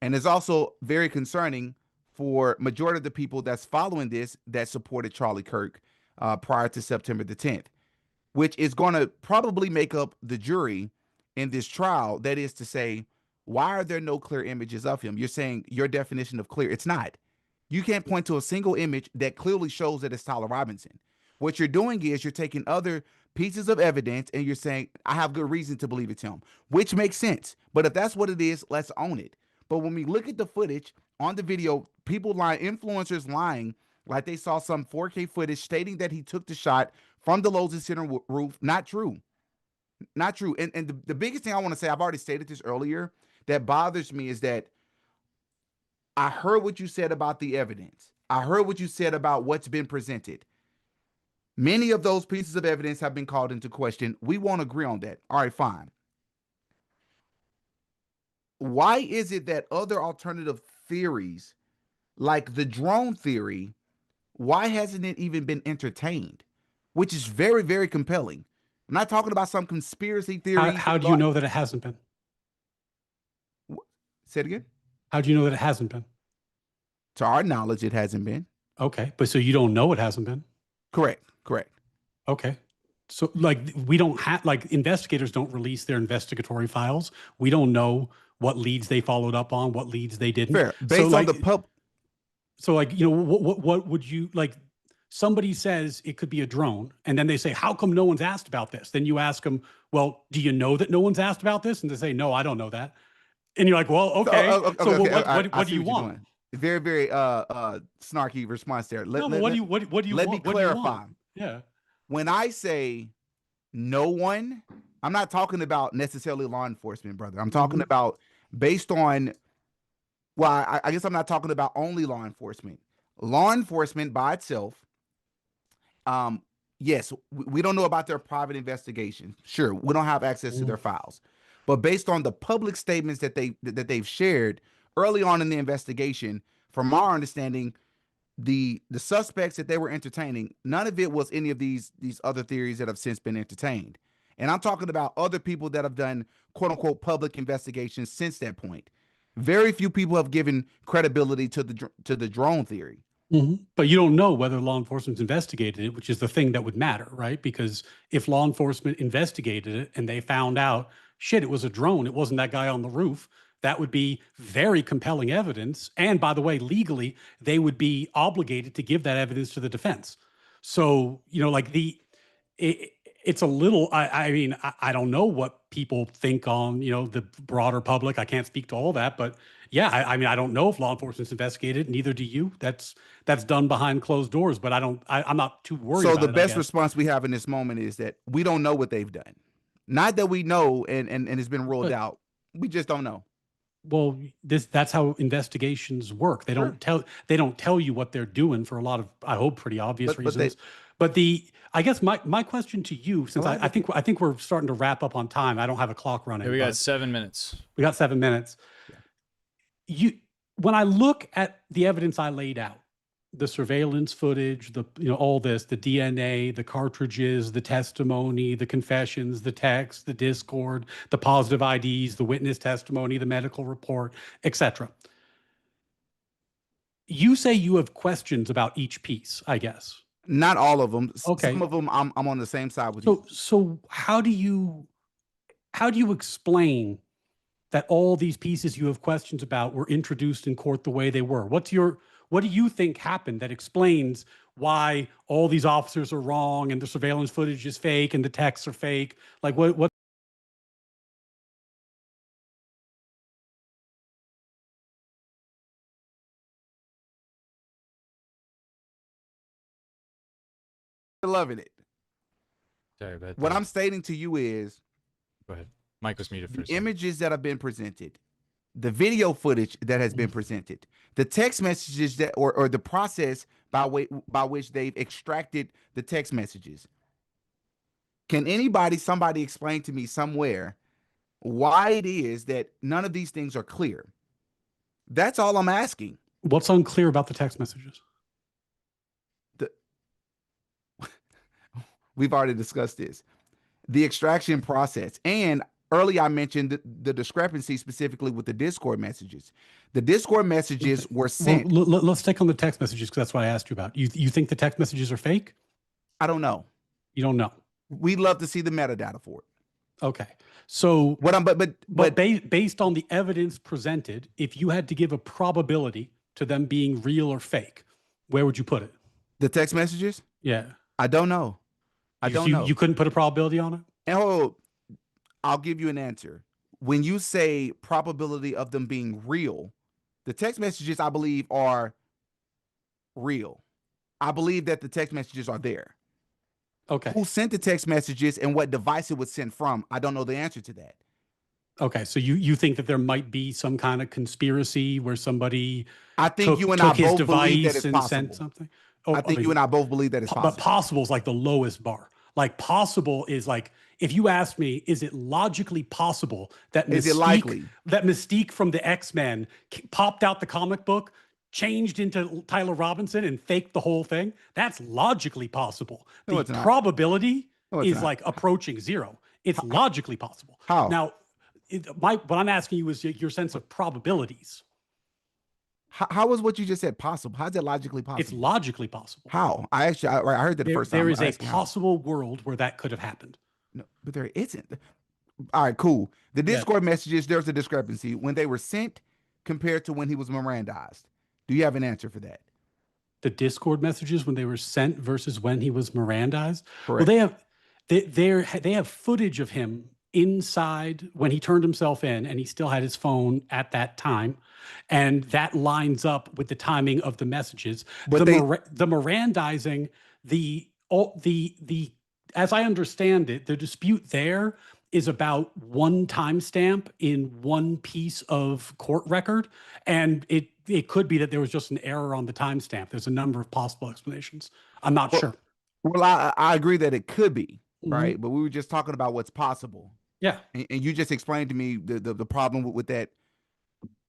S4: and it's also very concerning for majority of the people that's following this that supported Charlie Kirk prior to September the 10th, which is going to probably make up the jury in this trial. That is to say, why are there no clear images of him? You're saying your definition of clear, it's not. You can't point to a single image that clearly shows that it's Tyler Robinson. What you're doing is you're taking other pieces of evidence and you're saying, I have good reason to believe it's him, which makes sense. But if that's what it is, let's own it. But when we look at the footage on the video, people lying, influencers lying, like they saw some 4K footage stating that he took the shot from the Lowe's Center roof. Not true. Not true. And the biggest thing I want to say, I've already stated this earlier, that bothers me is that I heard what you said about the evidence. I heard what you said about what's been presented. Many of those pieces of evidence have been called into question. We won't agree on that. All right, fine. Why is it that other alternative theories, like the drone theory, why hasn't it even been entertained? Which is very, very compelling. I'm not talking about some conspiracy theory.
S3: How do you know that it hasn't been?
S4: Say it again?
S3: How do you know that it hasn't been?
S4: To our knowledge, it hasn't been.
S3: Okay, but so you don't know it hasn't been?
S4: Correct.
S3: Okay. So like we don't have, like investigators don't release their investigatory files. We don't know what leads they followed up on, what leads they didn't.
S4: Fair. Based on the pub.
S3: So like, you know, what would you like? Somebody says it could be a drone, and then they say, how come no one's asked about this? Then you ask them, well, do you know that no one's asked about this? And they say, no, I don't know that. And you're like, well, okay. What do you want?
S4: Very, very snarky response there.
S3: What do you want?
S4: Let me clarify.
S3: Yeah.
S4: When I say no one, I'm not talking about necessarily law enforcement, brother. I'm talking about based on, well, I guess I'm not talking about only law enforcement. Law enforcement by itself, yes, we don't know about their private investigation. Sure, we don't have access to their files. But based on the public statements that they've shared early on in the investigation, from our understanding, the suspects that they were entertaining, none of it was any of these other theories that have since been entertained. And I'm talking about other people that have done quote unquote public investigations since that point. Very few people have given credibility to the drone theory.
S3: But you don't know whether law enforcement's investigated it, which is the thing that would matter, right? Because if law enforcement investigated it and they found out, shit, it was a drone, it wasn't that guy on the roof, that would be very compelling evidence. And by the way, legally, they would be obligated to give that evidence to the defense. So, you know, like it's a little, I mean, I don't know what people think on, you know, the broader public. I can't speak to all that, but yeah, I mean, I don't know if law enforcement's investigated, neither do you. That's done behind closed doors, but I'm not too worried about it.
S4: So the best response we have in this moment is that we don't know what they've done. Not that we know and it's been ruled out. We just don't know.
S3: Well, that's how investigations work. They don't tell you what they're doing for a lot of, I hope, pretty obvious reasons. I guess my question to you, since I think we're starting to wrap up on time. I don't have a clock running.
S2: Yeah, we got 7 minutes.
S3: We got 7 minutes. Yeah. When I look at the evidence I laid out, the surveillance footage, all this, the DNA, the cartridges, the testimony, the confessions, the text, the Discord, the positive IDs, the witness testimony, the medical report, etc. You say you have questions about each piece, I guess.
S4: Not all of them.
S3: Okay.
S4: Some of them I'm on the same side with you.
S3: So how do you explain that all these pieces you have questions about were introduced in court the way they were? What do you think happened that explains why all these officers are wrong and the surveillance footage is fake and the texts are fake? Like what?
S4: Loving it.
S2: Sorry about
S4: what
S2: that.
S4: I'm stating to you is,
S2: go ahead. Mike was muted first.
S4: The images that have been presented, the video footage that has been presented, the text messages that or the process by which they've extracted the text messages. Can somebody explain to me somewhere why it is that none of these things are clear? That's all I'm asking.
S3: What's unclear about the text messages?
S4: We've already discussed this. The extraction process. And earlier I mentioned the discrepancy specifically with the Discord messages. The Discord messages were sent.
S3: Well, let's take on the text messages because that's what I asked you about. You think the text messages are fake?
S4: I don't know.
S3: You don't know.
S4: We'd love to see the metadata for it.
S3: Okay. So
S4: but
S3: based on the evidence presented, if you had to give a probability to them being real or fake, where would you put it?
S4: The text messages?
S3: Yeah.
S4: I don't know. I don't know.
S3: You couldn't put a probability on it?
S4: Oh, I'll give you an answer. When you say probability of them being real, the text messages, I believe, are real. I believe that the text messages are there.
S3: Okay.
S4: Who sent the text messages and what device it was sent from? I don't know the answer to that.
S3: Okay, so you think that there might be some kind of conspiracy where somebody
S4: I think
S3: took,
S4: you and I
S3: took his
S4: both believe that
S3: device
S4: it's
S3: and sent
S4: possible.
S3: something?
S4: I think you and I both believe that it's
S3: But
S4: possible.
S3: possible is like the lowest bar. Like possible is like, if you ask me, is it logically possible that
S4: Is it likely?
S3: that Mystique from the X-Men popped out the comic book, changed into Tyler Robinson and faked the whole thing? That's logically possible.
S4: No,
S3: The
S4: it's not.
S3: probability
S4: No, it's
S3: is
S4: not.
S3: like approaching zero. It's logically possible.
S4: How?
S3: Now, what I'm asking you is your sense of probabilities.
S4: How is what you just said possible? How's it logically possible?
S3: It's logically possible.
S4: How? I heard that the first time.
S3: There is a
S4: asking how.
S3: possible world where that could have happened.
S4: No, but there isn't. All right, cool. The Discord messages, there's a discrepancy when they were sent compared to when he was Mirandized. Do you have an answer for that?
S3: The Discord messages when they were sent versus when he was Mirandized.
S4: Correct.
S3: Well, they have footage of him inside when he turned himself in, and he still had his phone at that time, and that lines up with the timing of the messages.
S4: But
S3: the Mirandizing, the as I understand it, the dispute there is about one timestamp in one piece of court record, and it could be that there was just an error on the timestamp. There's a number of possible explanations. I'm not sure.
S4: Well, I agree that it could be, right? But we were just talking about what's possible.
S3: Yeah.
S4: And you just explained to me the problem with that.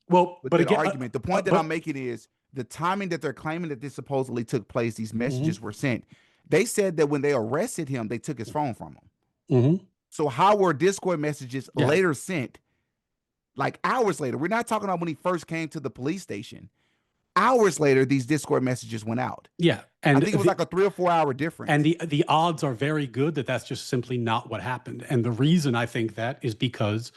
S3: Well,
S4: with
S3: but
S4: that
S3: again,
S4: argument. The point that I'm making is the timing that they're claiming that this supposedly took place, these messages were sent. They said that when they arrested him, they took his phone from him. So how were Discord messages later sent? Like hours later. We're not talking about when he first came to the police station. Hours later, these Discord messages went out.
S3: Yeah. And
S4: I think it was like a 3 or 4 hour difference.
S3: And the odds are very good that that's just simply not what happened. And the reason I think that is because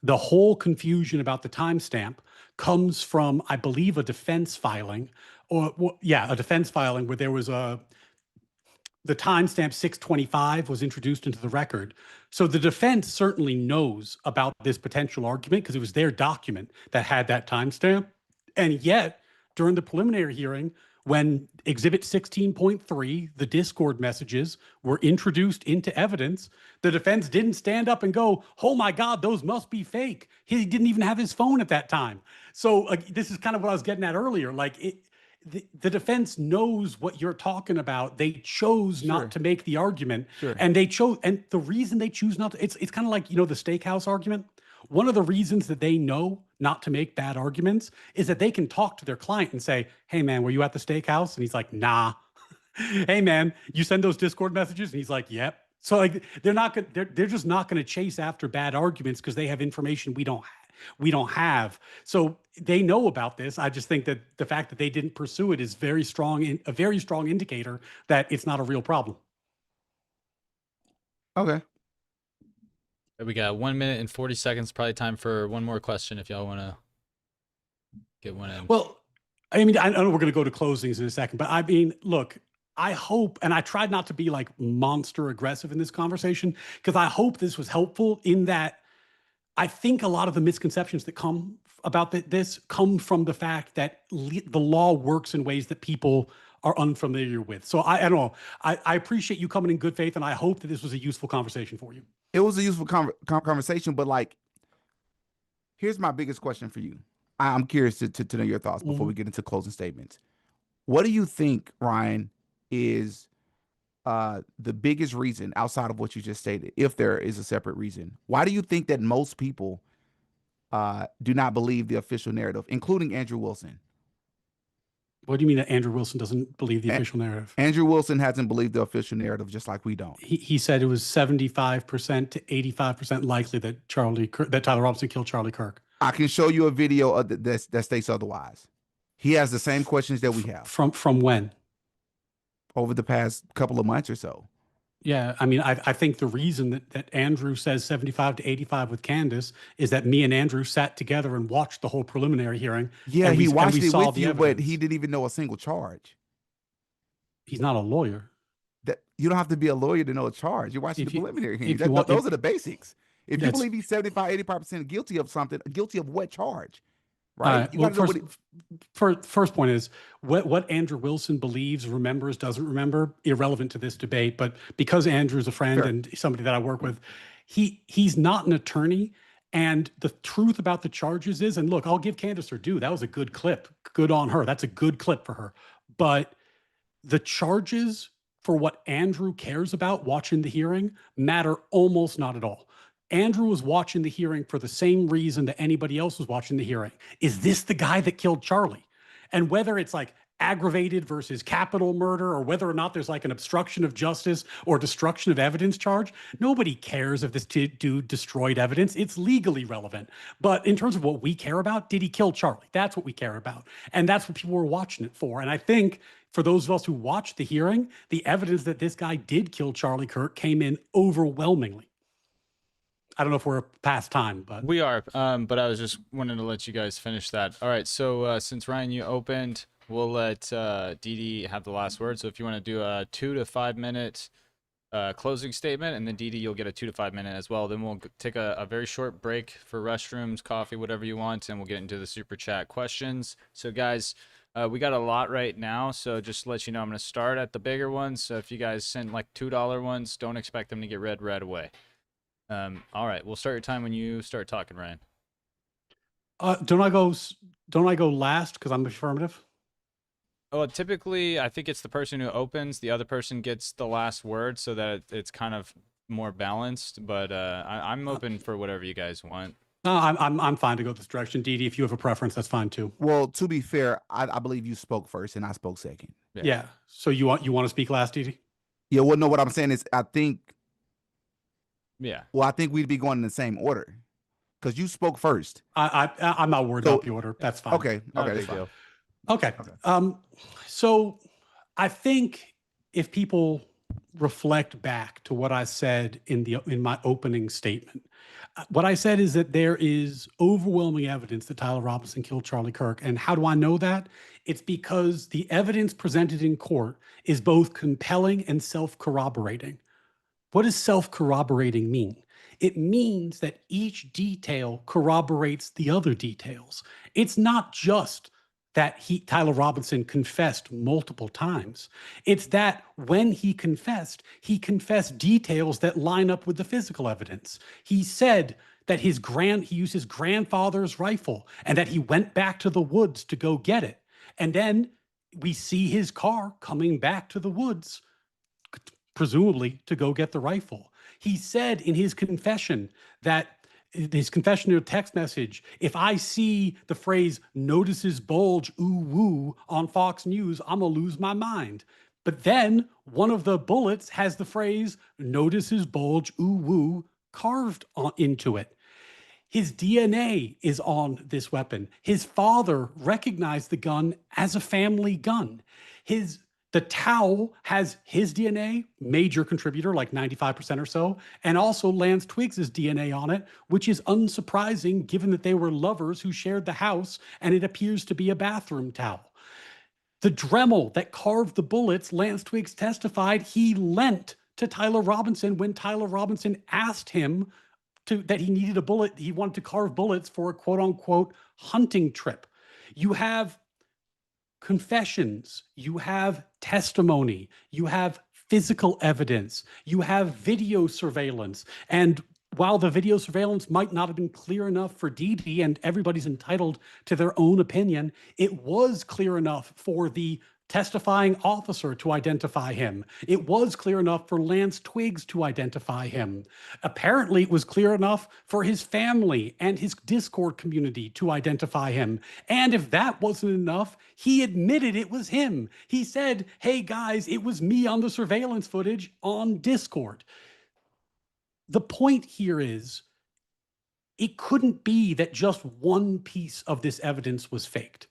S3: the whole confusion about the timestamp comes from, I believe, a defense filing, a defense filing where there was the timestamp 625 was introduced into the record. So the defense certainly knows about this potential argument because it was their document that had that timestamp. And yet, during the preliminary hearing, when Exhibit 16.3, the Discord messages, were introduced into evidence, the defense didn't stand up and go, oh my God, those must be fake. He didn't even have his phone at that time. So this is kind of what I was getting at earlier. Like the defense knows what you're talking about. They chose not to make the argument, and the reason they choose not to, it's kind of like, the steakhouse argument. One of the reasons that they know not to make bad arguments is that they can talk to their client and say, hey man, were you at the steakhouse? And he's like, nah. Hey man, you send those Discord messages? And he's like, yep. So like they're just not going to chase after bad arguments because they have information we don't have. So they know about this. I just think that the fact that they didn't pursue it is a very strong indicator that it's not a real problem.
S4: Okay.
S2: We got 1 minute and 40 seconds. Probably time for one more question if y'all want to get one in.
S3: Well, I mean, I know we're going to go to closings in a second, but I mean, look, I hope, and I tried not to be like monster aggressive in this conversation, because I hope this was helpful in that I think a lot of the misconceptions that come about this come from the fact that the law works in ways that people are unfamiliar with. So I don't know. I appreciate you coming in good faith, and I hope that this was a useful conversation for you.
S4: It was a useful conversation, but like, here's my biggest question for you. I'm curious to know your thoughts before we get into closing statements. What do you think, Ryan, is the biggest reason outside of what you just stated, if there is a separate reason? Why do you think that most people do not believe the official narrative, including Andrew Wilson?
S3: What do you mean that Andrew Wilson doesn't believe the official narrative?
S4: Andrew Wilson hasn't believed the official narrative, just like we don't.
S3: He said it was 75% to 85% likely that Tyler Robinson killed Charlie Kirk.
S4: I can show you a video of that states otherwise. He has the same questions that we have.
S3: From when?
S4: Over the past couple of months or so.
S3: Yeah, I mean, I think the reason that Andrew says 75 to 85 with Candace is that me and Andrew sat together and watched the whole preliminary hearing.
S4: Yeah, he watched it with you, but he didn't even know a single charge.
S3: He's not a lawyer.
S4: You don't have to be a lawyer to know a charge. You're watching the preliminary hearing. Those are the basics. If you believe he's 75, 85% guilty of something, guilty of what charge? Right? You got to know
S3: first point is what Andrew Wilson believes, remembers, doesn't remember, irrelevant to this debate. But because Andrew's a friend and somebody that I work with, he's not an attorney. And the truth about the charges is, and look, I'll give Candace her due. That was a good clip. Good on her. That's a good clip for her. But the charges for what Andrew cares about watching the hearing matter almost not at all. Andrew was watching the hearing for the same reason that anybody else was watching the hearing. Is this the guy that killed Charlie? And whether it's like aggravated versus capital murder, or whether or not there's like an obstruction of justice or destruction of evidence charge, nobody cares if this dude destroyed evidence. It's legally relevant. But in terms of what we care about, did he kill Charlie? That's what we care about. And that's what people were watching it for. And I think for those of us who watched the hearing, the evidence that this guy did kill Charlie Kirk came in overwhelmingly. I don't know if we're past time, but
S2: we are. But I was just wanting to let you guys finish that. All right. So since Ryan, you opened, we'll let DD have the last word. So if you want to do a 2 to 5 minute closing statement, and then DD, you'll get a 2 to 5 minute as well. Then we'll take a very short break for restrooms, coffee, whatever you want, and we'll get into the super chat questions. So guys, we got a lot right now. So just to let you know, I'm going to start at the bigger ones. So if you guys send like $2 ones, don't expect them to get read right away. All right, we'll start your time when you start talking, Ryan.
S3: Don't I go last because I'm affirmative?
S2: Oh, typically I think it's the person who opens, the other person gets the last word, so that it's kind of more balanced. But I'm open for whatever you guys want.
S3: No, I'm fine to go this direction. DD, if you have a preference, that's fine too.
S4: Well, to be fair, I believe you spoke first and I spoke second.
S3: Yeah. So you want to speak last, DD?
S4: Yeah. Well, no. What I'm saying is, I think.
S2: Yeah.
S4: Well, I think we'd be going in the same order because you spoke first.
S3: I'm not worried about the order. That's fine.
S4: Okay. Okay.
S2: Big deal.
S3: Okay. So I think if people reflect back to what I said in my opening statement, what I said is that there is overwhelming evidence that Tyler Robinson killed Charlie Kirk. And how do I know that? It's because the evidence presented in court is both compelling and self-corroborating. What does self-corroborating mean? It means that each detail corroborates the other details. It's not just that Tyler Robinson confessed multiple times. It's that when he confessed details that line up with the physical evidence. He said that he used his grandfather's rifle and that he went back to the woods to go get it. And then we see his car coming back to the woods, presumably to go get the rifle. He said in his confession to text message, if I see the phrase notices bulge, ooh woo on Fox News, I'm gonna lose my mind. But then one of the bullets has the phrase notices bulge, ooh woo carved into it. His DNA is on this weapon. His father recognized the gun as a family gun. The towel has his DNA, major contributor, like 95% or so, and also Lance Twiggs's DNA on it, which is unsurprising given that they were lovers who shared the house, and it appears to be a bathroom towel. The Dremel that carved the bullets, Lance Twiggs testified he lent to Tyler Robinson when Tyler Robinson asked him that he needed a bullet. He wanted to carve bullets for a quote unquote hunting trip. You have confessions, you have testimony, you have physical evidence, you have video surveillance. And while the video surveillance might not have been clear enough for DD, and everybody's entitled to their own opinion, it was clear enough for the testifying officer to identify him. It was clear enough for Lance Twiggs to identify him. Apparently, it was clear enough for his family and his Discord community to identify him. And if that wasn't enough, he admitted it was him. He said, hey guys, it was me on the surveillance footage on Discord. The point here is, it couldn't be that just one piece of this evidence was faked.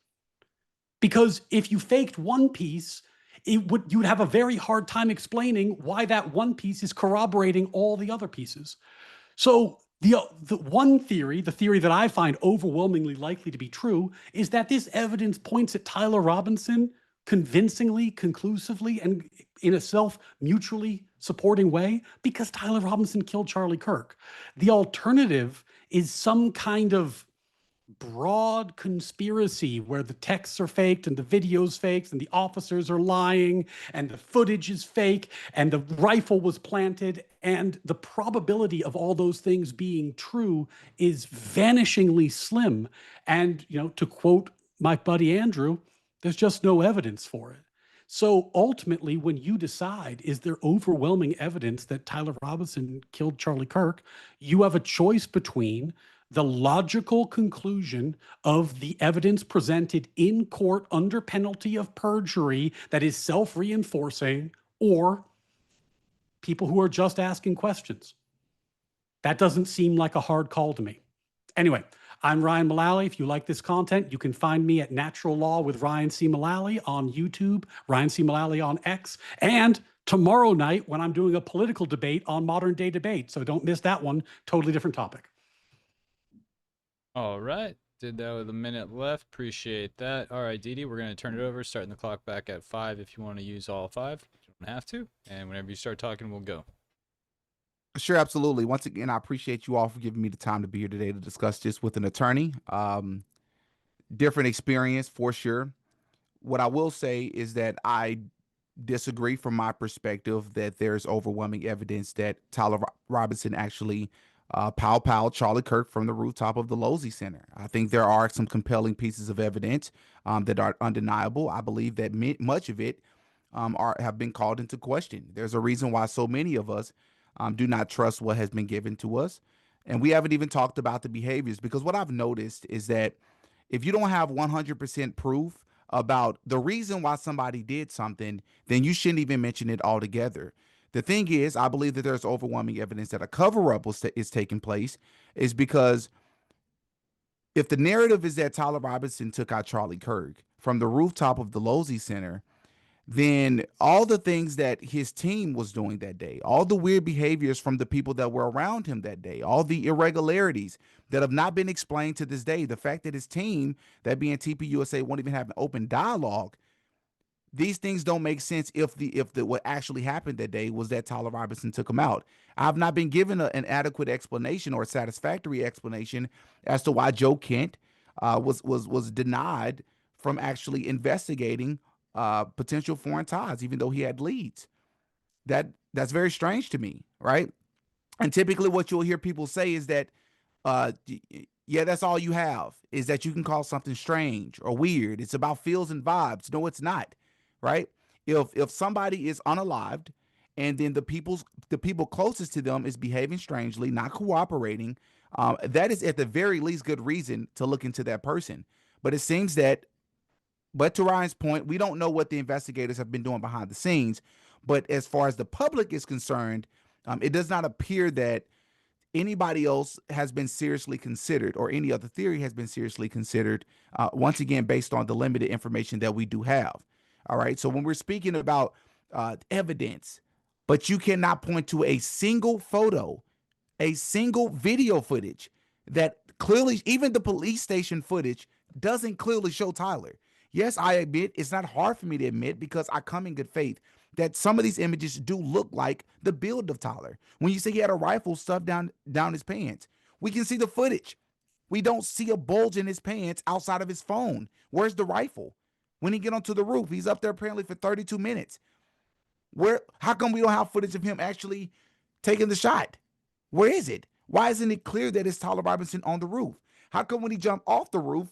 S3: Because if you faked one piece, you would have a very hard time explaining why that one piece is corroborating all the other pieces. So the one theory, the theory that I find overwhelmingly likely to be true, is that this evidence points at Tyler Robinson convincingly, conclusively, and in a self-mutually supporting way? Because Tyler Robinson killed Charlie Kirk. The alternative is some kind of broad conspiracy where the texts are faked and the video's faked and the officers are lying and the footage is fake and the rifle was planted, and the probability of all those things being true is vanishingly slim. And, to quote my buddy Andrew, there's just no evidence for it. So ultimately, when you decide, is there overwhelming evidence that Tyler Robinson killed Charlie Kirk, you have a choice between the logical conclusion of the evidence presented in court under penalty of perjury that is self-reinforcing, or people who are just asking questions. That doesn't seem like a hard call to me. Anyway, I'm Ryan Mullally. If you like this content, you can find me at Natural Law with Ryan C. Mullally on YouTube, Ryan C. Mullally on X, and tomorrow night when I'm doing a political debate on Modern Day Debate. So don't miss that one. Totally different topic.
S2: All right. Did that with a minute left. Appreciate that. All right, Didi, we're going to turn it over, starting the clock back at 5 if you want to use all 5. You don't have to. And whenever you start talking, we'll go.
S4: Sure, absolutely. Once again, I appreciate you all for giving me the time to be here today to discuss this with an attorney. Different experience for sure. What I will say is that I disagree from my perspective that there's overwhelming evidence that Tyler Robinson actually pow Charlie Kirk from the rooftop of the Losey Center. I think there are some compelling pieces of evidence that are undeniable. I believe that much of it have been called into question. There's a reason why so many of us do not trust what has been given to us. And we haven't even talked about the behaviors, because what I've noticed is that if you don't have 100% proof about the reason why somebody did something, then you shouldn't even mention it altogether. The thing is, I believe that there's overwhelming evidence that a cover-up is taking place, is because if the narrative is that Tyler Robinson took out Charlie Kirk from the rooftop of the Losey Center, then all the things that his team was doing that day, all the weird behaviors from the people that were around him that day, all the irregularities that have not been explained to this day, the fact that his team, that being TPUSA, won't even have an open dialogue, these things don't make sense if what actually happened that day was that Tyler Robinson took him out. I've not been given an adequate explanation or a satisfactory explanation as to why Joe Kent was denied from actually investigating potential foreign ties, even though he had leads. That's very strange to me, right? And typically what you'll hear people say is that, yeah, that's all you have, is that you can call something strange or weird. It's about feels and vibes. No, it's not, right? If somebody is unalived and then the people closest to them is behaving strangely, not cooperating, that is at the very least good reason to look into that person. But it seems that, but to Ryan's point, we don't know what the investigators have been doing behind the scenes. But as far as the public is concerned, it does not appear that anybody else has been seriously considered, or any other theory has been seriously considered, once again, based on the limited information that we do have. All right. So when we're speaking about evidence, but you cannot point to a single photo, a single video footage that clearly, even the police station footage doesn't clearly show Tyler. Yes, I admit it's not hard for me to admit, because I come in good faith, that some of these images do look like the build of Tyler. When you say he had a rifle stuffed down his pants, we can see the footage. We don't see a bulge in his pants outside of his phone. Where's the rifle? When he get onto the roof, he's up there apparently for 32 minutes. How come we don't have footage of him actually taking the shot? Where is it? Why isn't it clear that it's Tyler Robinson on the roof? How come when he jumped off the roof,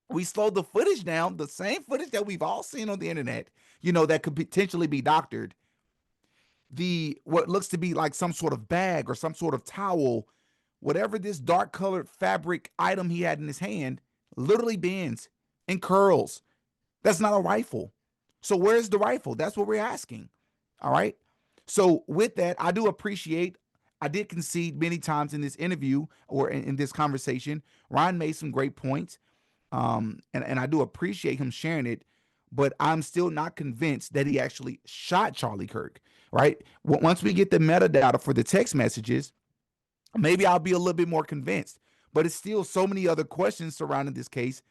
S4: we slowed the footage down, the same footage that we've all seen on the internet, that could potentially be doctored? What looks to be like some sort of bag or some sort of towel, whatever this dark colored fabric item he had in his hand, literally bends and curls. That's not a rifle. So where's the rifle? That's what we're asking. All right. So with that, I did concede many times in this interview or in this conversation. Ryan made some great points. And I do appreciate him sharing it, but I'm still not convinced that he actually shot Charlie Kirk, right? Once we get the metadata for the text messages, maybe I'll be a little bit more convinced, but it's still so many other questions surrounding this case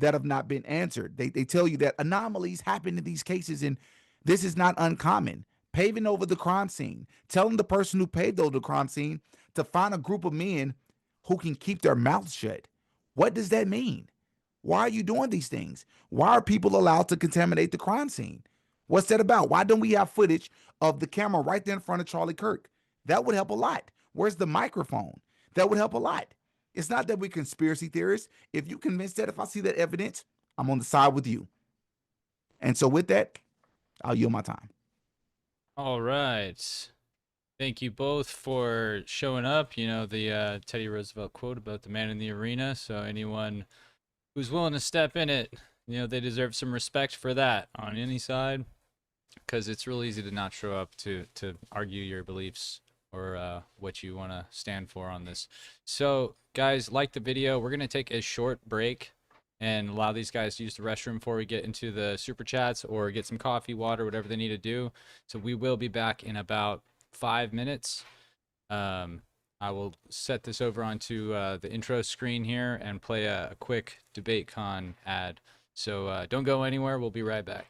S4: that have not been answered. They tell you that anomalies happen in these cases, and this is not uncommon. Paving over the crime scene, telling the person who paved over the crime scene to find a group of men who can keep their mouths shut. What does that mean? Why are you doing these things? Why are people allowed to contaminate the crime scene? What's that about? Why don't we have footage of the camera right there in front of Charlie Kirk? That would help a lot. Where's the microphone? That would help a lot. It's not that we're conspiracy theorists. If you're convinced that, if I see that evidence, I'm on the side with you. And so with that, I'll yield my time.
S2: All right. Thank you both for showing up. You know, the Teddy Roosevelt quote about the man in the arena. So anyone who's willing to step in it, you know, they deserve some respect for that on any side, because it's real easy to not show up to argue your beliefs or what you want to stand for on this. So guys, like the video. We're going to take a short break and allow these guys to use the restroom before we get into the super chats or get some coffee, water, whatever they need to do. So we will be back in about 5 minutes. I will set this over onto the intro screen here and play a quick DebateCon ad. So don't go anywhere. We'll be right back.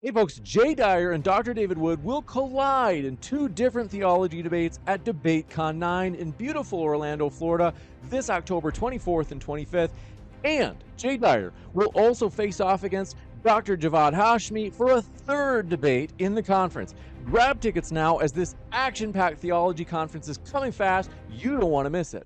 S1: Hey folks, Jay Dyer and Dr. David Wood will collide in two different theology debates at DebateCon 9 in beautiful Orlando, Florida, this October 24th and 25th. And Jay Dyer will also face off against Dr. Javad Hashmi for a third debate in the conference. Grab tickets now, as this action-packed theology conference is coming fast. You don't want to miss it.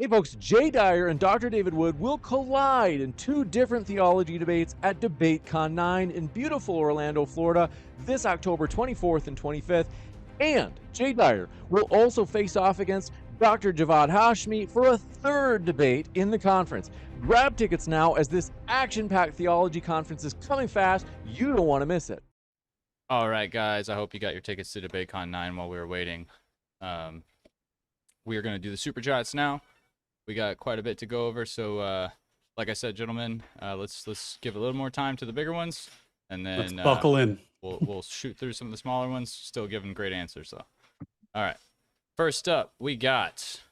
S1: Hey folks, Jay Dyer and Dr. David Wood will collide in two different theology debates at DebateCon 9 in beautiful Orlando, Florida, this October 24th and 25th. And Jay Dyer will also face off against Dr. Javad Hashmi for a third debate in the conference. Grab tickets now as this action-packed theology conference is coming fast. You don't want to miss it.
S2: All right, guys. I hope you got your tickets to DebateCon 9 while we were waiting. We are going to do the super chats now. We got quite a bit to go over, so like I said, gentlemen, let's give a little more time to the bigger ones, and then
S3: Let's buckle in.
S2: We'll shoot through some of the smaller ones, still giving great answers though. All right, first up, we got.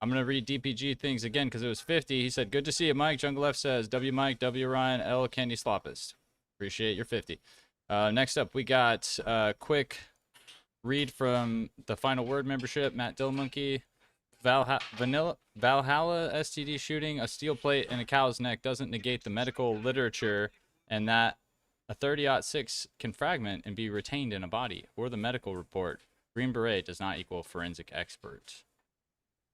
S2: I'm gonna read DPG things again because it was 50. He said, "Good to see you, Mike." Jungle F says, "W Mike, W Ryan, L Candy Sloppist." Appreciate your 50. Next up, we got quick read from the Final Word membership. Matt Dillmonkey. Valhalla STD shooting, a steel plate in a cow's neck doesn't negate the medical literature, and that a 30-06 can fragment and be retained in a body, or the medical report. Green Beret does not equal forensic expert.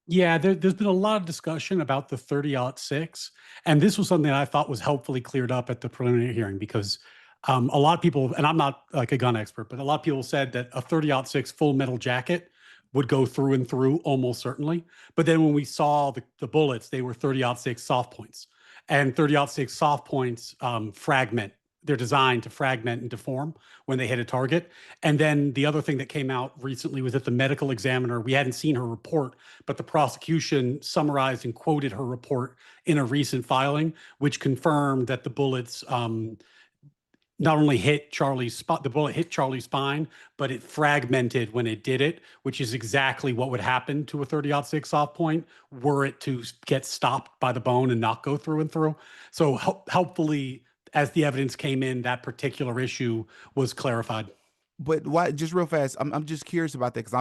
S3: Yeah, there's been a lot of discussion about the 30-06, and this was something I thought was helpfully cleared up at the preliminary hearing because a lot of people, and I'm not like a gun expert, but a lot of people said that a 30-06 full metal jacket would go through and through almost certainly. But then when we saw the bullets, they were 30-06 soft points. And 30-06 soft points fragment. They're designed to fragment and deform when they hit a target. And then the other thing that came out recently was that the medical examiner, we hadn't seen her report, but the prosecution summarized and quoted her report in a recent filing, which confirmed that the bullets not only hit the bullet hit Charlie's spine, but it fragmented when it did it, which is exactly what would happen to a 30-06 soft point were it to get stopped by the bone and not go through and through. So helpfully, as the evidence came in, that particular issue was clarified.
S4: But why? Just real fast, I'm just curious about that because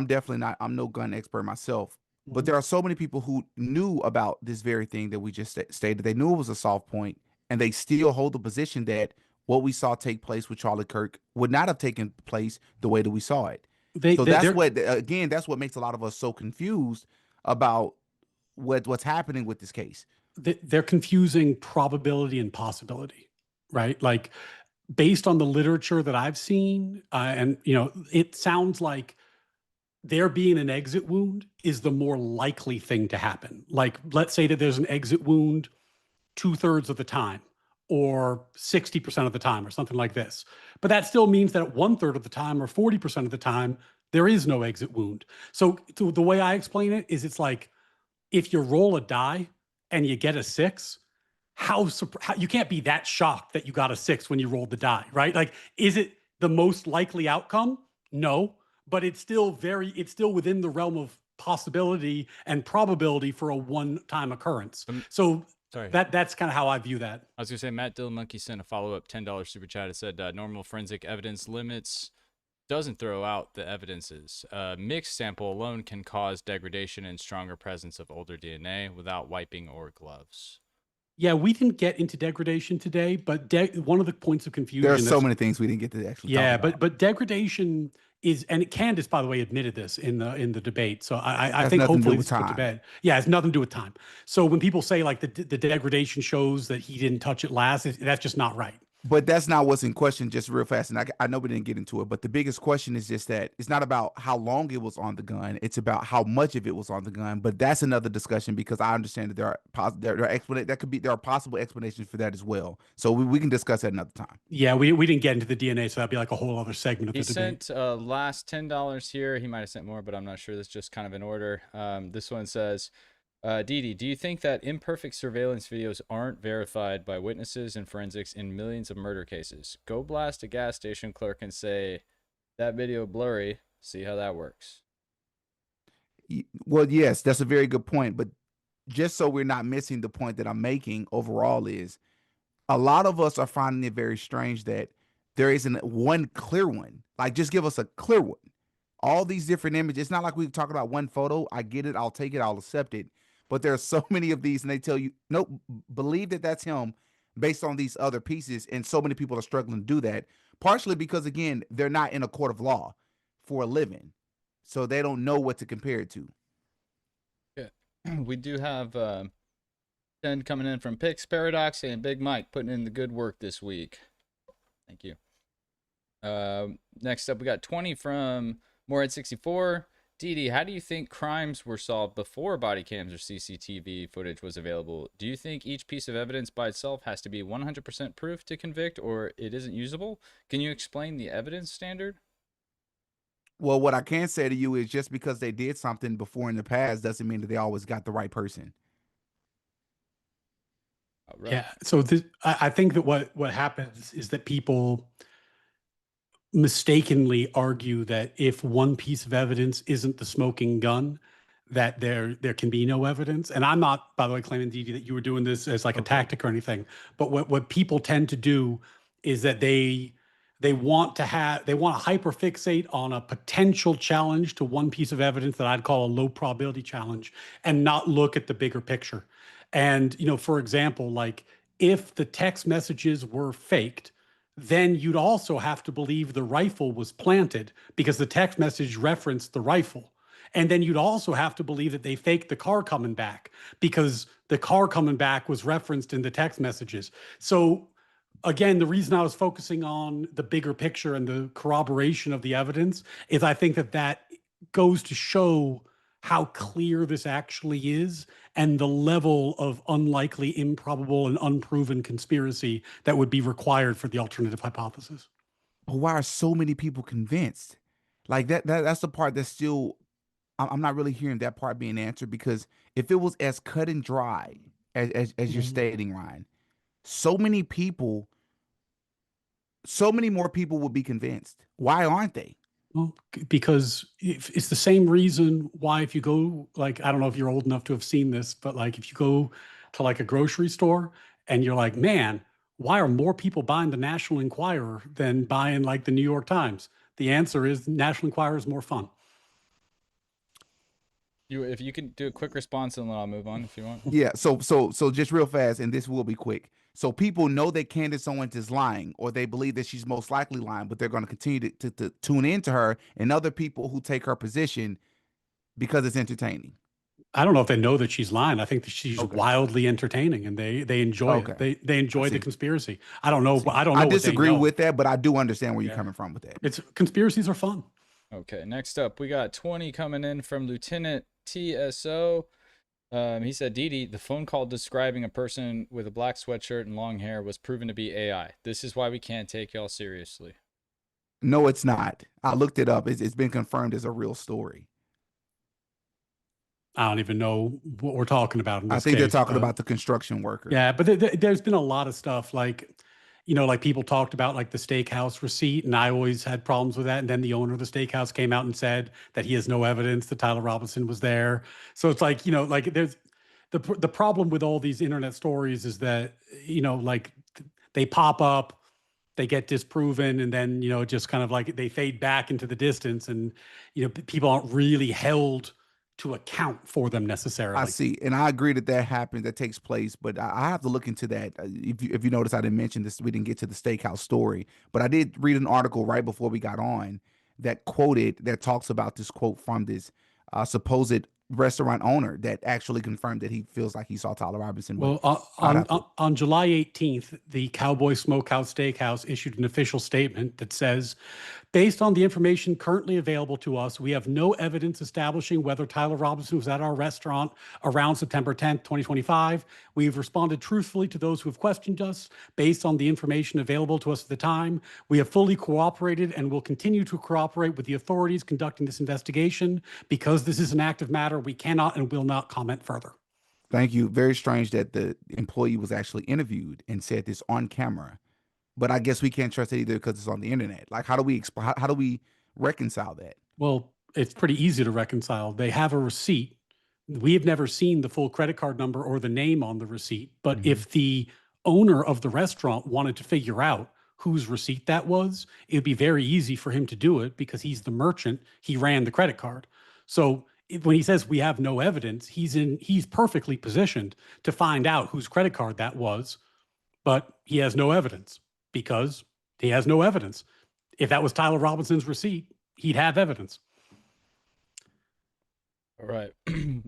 S4: I'm no gun expert myself. But there are so many people who knew about this very thing that we just stated. They knew it was a soft point, and they still hold the position that what we saw take place with Charlie Kirk would not have taken place the way that we saw it. That's what makes a lot of us so confused about what's happening with this case.
S3: They're confusing probability and possibility, right? Like based on the literature that I've seen, and it sounds like there being an exit wound is the more likely thing to happen. Like let's say that there's an exit wound 2/3 of the time, or 60% of the time, or something like this. But that still means that 1/3 of the time, or 40% of the time, there is no exit wound. So the way I explain it is it's like, if you roll a die and you get a 6, how you can't be that shocked that you got a 6 when you rolled the die, right? Like, is it the most likely outcome? No, but it's still within the realm of possibility and probability for a one-time occurrence. So sorry. That's kind of how I view that.
S2: I was going to say, Matt Dillmonkey sent a follow-up $10 super chat. It said, normal forensic evidence limits doesn't throw out the evidences. Mixed sample alone can cause degradation and stronger presence of older DNA without wiping or gloves.
S3: Yeah, we didn't get into degradation today, but one of the points of confusion.
S4: There are so many things we didn't get to actually talk about.
S3: but degradation is, and Candace, by the way, admitted this in the debate. So I think hopefully this is put to bed. Yeah, it's nothing to do with time. So when people say like the degradation shows that he didn't touch it last, that's just not right.
S4: But that's not what's in question, just real fast. And I know we didn't get into it, but the biggest question is just that it's not about how long it was on the gun. It's about how much of it was on the gun. But that's another discussion because I understand that there are possible explanations for that as well. So we can discuss that another time.
S3: Yeah, we didn't get into the DNA, so that'd be like a whole other segment of the debate.
S2: He sent last $10 here. He might have sent more, but I'm not sure. That's just kind of in order. This one says, Didi, do you think that imperfect surveillance videos aren't verified by witnesses and forensics in millions of murder cases? Go blast a gas station clerk and say, that video blurry. See how that works.
S4: Well, yes, that's a very good point. But just so we're not missing the point that I'm making overall is a lot of us are finding it very strange that there isn't one clear one. Like, just give us a clear one. All these different images. It's not like we're talking about one photo. I get it. I'll take it. I'll accept it. But there are so many of these, and they tell you, nope, believe that that's him based on these other pieces. And so many people are struggling to do that, partially because, again, they're not in a court of law for a living. So they don't know what to compare it to.
S2: Yeah. We do have 10 coming in from Pix Paradox and Big Mike putting in the good work this week. Thank you. Next up, we got 20 from Morehead64. DD, how do you think crimes were solved before body cams or CCTV footage was available? Do you think each piece of evidence by itself has to be 100% proof to convict, or it isn't usable? Can you explain the evidence standard?
S4: Well, what I can say to you is just because they did something before in the past doesn't mean that they always got the right person.
S2: Right.
S3: Yeah. So I think that what happens is that people mistakenly argue that if one piece of evidence isn't the smoking gun, that there can be no evidence. And I'm not, by the way, claiming, DD, that you were doing this as like a tactic or anything. But what people tend to do is that they want to hyperfixate on a potential challenge to one piece of evidence that I'd call a low probability challenge, and not look at the bigger picture. And, for example, like if the text messages were faked, then you'd also have to believe the rifle was planted because the text message referenced the rifle. And then you'd also have to believe that they faked the car coming back because the car coming back was referenced in the text messages. So again, the reason I was focusing on the bigger picture and the corroboration of the evidence is I think that goes to show how clear this actually is and the level of unlikely, improbable, and unproven conspiracy that would be required for the alternative hypothesis.
S4: But why are so many people convinced? Like that's the part that's still, I'm not really hearing that part being answered, because if it was as cut and dry as you're stating, Ryan, so many more people would be convinced. Why aren't they?
S3: Well, because it's the same reason why if you go, like, I don't know if you're old enough to have seen this, but like if you go to like a grocery store and you're like, man, why are more people buying the National Enquirer than buying like the New York Times? The answer is National Enquirer is more fun.
S2: If you can do a quick response, and then I'll move on if you want.
S4: Yeah. So just real fast, and this will be quick. So people know that Candace Owens is lying, or they believe that she's most likely lying, but they're going to continue to tune into her and other people who take her position because it's entertaining.
S3: I don't know if they know that she's lying. I think that she's wildly entertaining, and they enjoy it. They enjoy the conspiracy. I don't know. I don't know.
S4: I disagree with that, but I do understand where you're coming from with that.
S3: Conspiracies are fun.
S2: Okay. Next up, we got 20 coming in from Lieutenant TSO. He said, Dee, the phone call describing a person with a black sweatshirt and long hair was proven to be AI. This is why we can't take y'all seriously.
S4: No, it's not. I looked it up. It's been confirmed as a real story.
S3: I don't even know what we're talking about in this
S4: I think
S3: case,
S4: they're talking about the construction worker.
S3: Yeah, but there's been a lot of stuff like, like people talked about like the steakhouse receipt, and I always had problems with that. And then the owner of the steakhouse came out and said that he has no evidence that Tyler Robinson was there. So it's like, like there's the problem with all these internet stories is that, like they pop up, they get disproven, and then, just kind of like they fade back into the distance, and, people aren't really held to account for them necessarily.
S4: I see. And I agree that happens, that takes place, but I have to look into that. If you notice, I didn't mention this, we didn't get to the steakhouse story, but I did read an article right before we got on that talks about this quote from this supposed restaurant owner that actually confirmed that he feels like he saw Tyler Robinson.
S3: Well, on July 18th, the Cowboy Smokehouse Steakhouse issued an official statement that says, based on the information currently available to us, we have no evidence establishing whether Tyler Robinson was at our restaurant around September 10th, 2025. We have responded truthfully to those who have questioned us based on the information available to us at the time. We have fully cooperated and will continue to cooperate with the authorities conducting this investigation. Because this is an active matter, we cannot and will not comment further.
S4: Thank you. Very strange that the employee was actually interviewed and said this on camera. But I guess we can't trust it either because it's on the internet. Like, how do we reconcile that?
S3: Well, it's pretty easy to reconcile. They have a receipt. We have never seen the full credit card number or the name on the receipt. But if the owner of the restaurant wanted to figure out whose receipt that was, it'd be very easy for him to do it because he's the merchant. He ran the credit card. So when he says we have no evidence, he's perfectly positioned to find out whose credit card that was, but he has no evidence. Because he has no evidence. If that was Tyler Robinson's receipt, he'd have evidence.
S2: All right.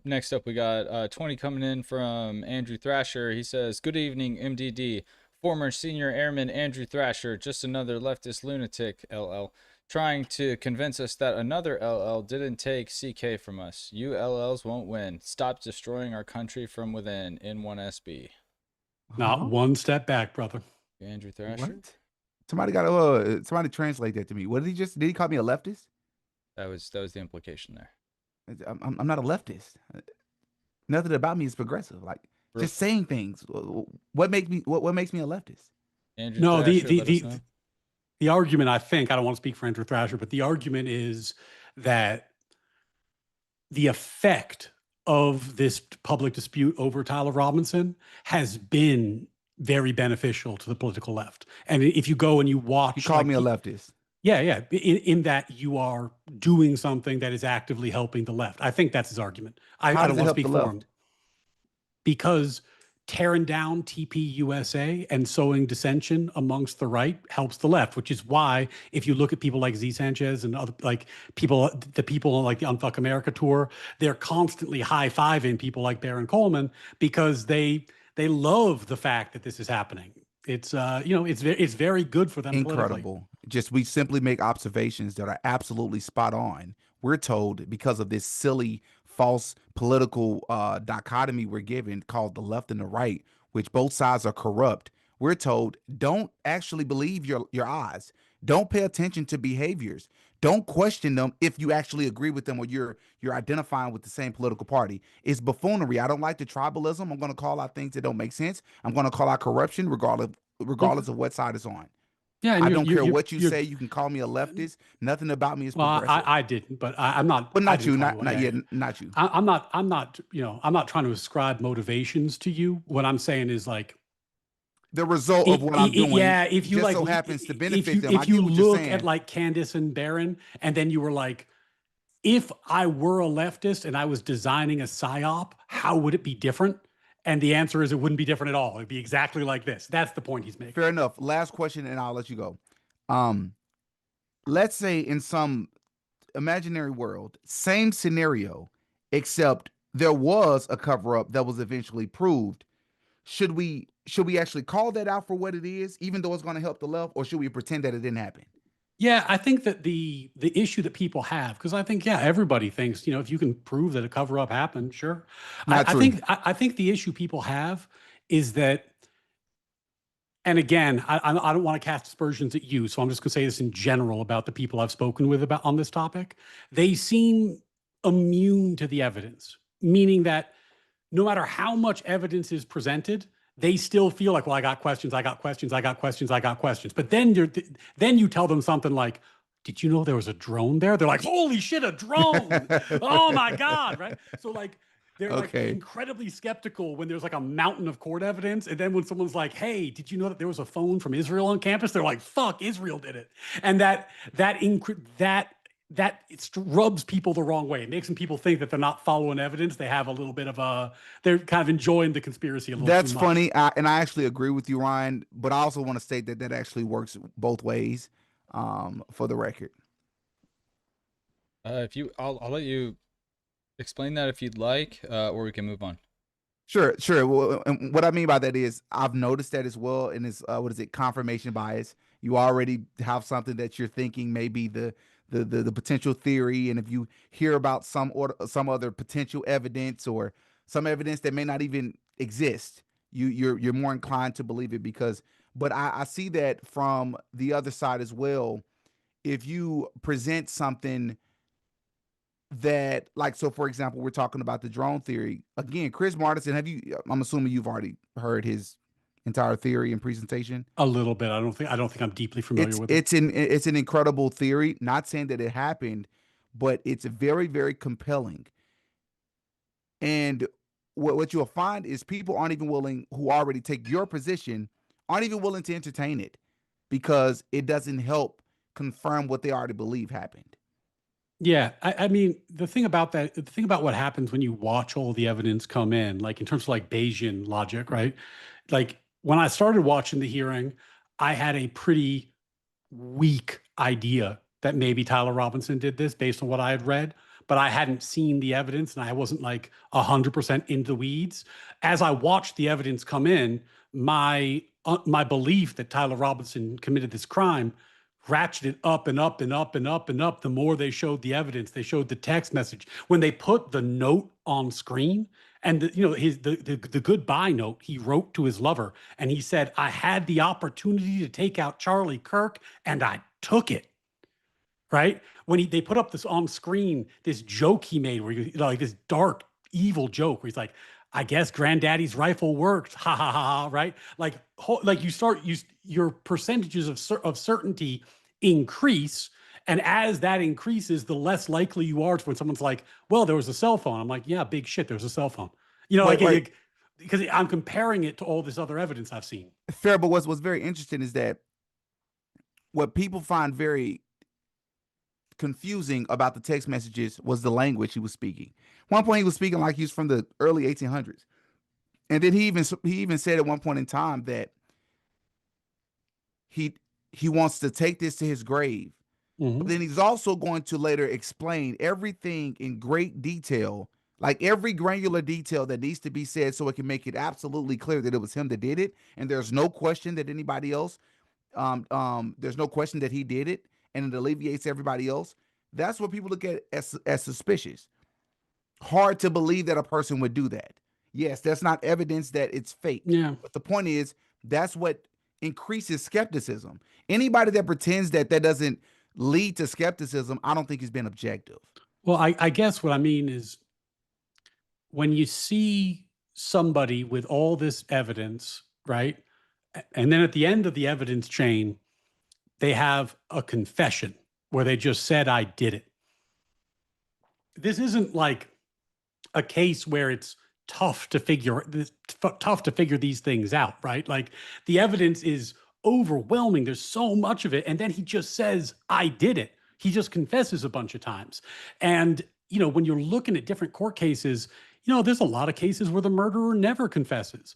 S2: Next up, we got 20 coming in from Andrew Thrasher. He says, "Good evening, MDD. Former senior airman Andrew Thrasher, just another leftist lunatic, LL, trying to convince us that another LL didn't take CK from us. You LLs won't win. Stop destroying our country from within. N1SB."
S3: Not one step back, brother.
S2: Andrew Thrasher?
S4: What? Somebody somebody translate that to me. What did he call me a leftist?
S2: That was the implication there.
S4: I'm not a leftist. Nothing about me is progressive. Like just saying things. What makes me a leftist?
S2: Andrew
S3: No,
S2: Thrasher, let us know.
S3: the argument, I think, I don't want to speak for Andrew Thrasher, but the argument is that the effect of this public dispute over Tyler Robinson has been very beneficial to the political left. And if you go and you watch,
S4: You called me a leftist.
S3: Yeah. In that you are doing something that is actively helping the left. I think that's his argument. I don't want to speak for him. Because tearing down TPUSA and sowing dissension amongst the right helps the left, which is why if you look at people like Z Sanchez and other like the people like the Unfuck America tour, they're constantly high-fiving people like Baron Coleman because they love the fact that this is happening. It's it's very good for them.
S4: Incredible. Just we simply make observations that are absolutely spot on. We're told because of this silly false political dichotomy we're given called the left and the right, which both sides are corrupt. We're told don't actually believe your eyes. Don't pay attention to behaviors. Don't question them if you actually agree with them or you're identifying with the same political party. It's buffoonery. I don't like the tribalism. I'm going to call out things that don't make sense. I'm going to call out corruption regardless of what side it's on.
S3: Yeah,
S4: I don't care what you say. You can call me a leftist. Nothing about me is progressive.
S3: I didn't, but I'm not.
S4: But not you. Not yet. Not you.
S3: I'm not. I'm not trying to ascribe motivations to you. What I'm saying is like
S4: the result of what I'm doing.
S3: Yeah, if you
S4: just
S3: like,
S4: so happens to benefit them.
S3: If you look at like Candace and Barron, and then you were like, if I were a leftist and I was designing a psyop, how would it be different? And the answer is it wouldn't be different at all. It'd be exactly like this. That's the point he's making.
S4: Fair enough. Last question, and I'll let you go. Let's say in some imaginary world, same scenario, except there was a cover-up that was eventually proved. Should we actually call that out for what it is, even though it's going to help the left, or should we pretend that it didn't happen?
S3: Yeah, I think that the issue that people have, because I think, everybody thinks, if you can prove that a cover-up happened, sure. I think the issue people have is that, and again, I don't want to cast aspersions at you, so I'm just going to say this in general about the people I've spoken with about on this topic. They seem immune to the evidence, meaning that no matter how much evidence is presented, they still feel like, well, I got questions. But then you tell them something like, did you know there was a drone there? They're like, holy shit, a drone. Oh my God. Right. So like, they're like incredibly skeptical when there's like a mountain of court evidence. And then when someone's like, hey, did you know that there was a phone from Israel on campus? They're like, fuck, Israel did it. And that it rubs people the wrong way. It makes people think that they're not following evidence. They have a little bit of they're kind of enjoying the conspiracy a little
S4: That's
S3: too much.
S4: funny. And I actually agree with you, Ryan, but I also want to state that actually works both ways, for the record.
S2: I'll let you explain that if you'd like, or we can move on.
S4: Sure. Well, and what I mean by that is I've noticed that as well. And it's, confirmation bias. You already have something that you're thinking may be the potential theory, and if you hear about some other potential evidence or some evidence that may not even exist, you're more inclined to believe it but I see that from the other side as well. If you present something that, like, so for example, we're talking about the drone theory again, Chris Martinson, I'm assuming you've already heard his entire theory and presentation?
S3: A little bit. I don't think I'm deeply familiar with it.
S4: It's an incredible theory. Not saying that it happened, but it's very, very compelling. And what you'll find is people who already take your position aren't even willing to entertain it because it doesn't help confirm what they already believe happened.
S3: Yeah, I mean, the thing about what happens when you watch all the evidence come in, like in terms of like Bayesian logic, right? Like when I started watching the hearing, I had a pretty weak idea that maybe Tyler Robinson did this based on what I had read. but I hadn't seen the evidence and I wasn't like 100% into the weeds. As I watched the evidence come in, my belief that Tyler Robinson committed this crime ratcheted up and up and up and up and up the more they showed the evidence. They showed the text message. When they put the note on screen and the goodbye note he wrote to his lover, and he said, "I had the opportunity to take out Charlie Kirk and I took it." Right? When they put up this on screen, this joke he made where like this dark, evil joke where he's like, "I guess granddaddy's rifle worked." Ha ha ha ha. Right? Like your percentages of certainty increase. And as that increases, the less likely you are to when someone's like, "Well, there was a cell phone." I'm like, "Yeah, big shit. There was a cell phone." Because I'm comparing it to all this other evidence I've seen.
S4: Fair, but what's very interesting is that what people find very confusing about the text messages was the language he was speaking. One point he was speaking like he was from the early 1800s. And then he even said at one point in time that he wants to take this to his grave.
S3: Mm-hmm.
S4: But then he's also going to later explain everything in great detail, like every granular detail that needs to be said so it can make it absolutely clear that it was him that did it. And there's no question that anybody else, there's no question that he did it, and it alleviates everybody else. That's what people look at as suspicious. Hard to believe that a person would do that. Yes, that's not evidence that it's fake.
S3: Yeah.
S4: But the point is, that's what increases skepticism. Anybody that pretends that doesn't lead to skepticism, I don't think he's been objective.
S3: Well, I guess what I mean is when you see somebody with all this evidence, right? And then at the end of the evidence chain, they have a confession where they just said, "I did it." This isn't like a case where it's tough to figure these things out, right? Like the evidence is overwhelming. There's so much of it. And then he just says, "I did it." He just confesses a bunch of times. And, when you're looking at different court cases, there's a lot of cases where the murderer never confesses,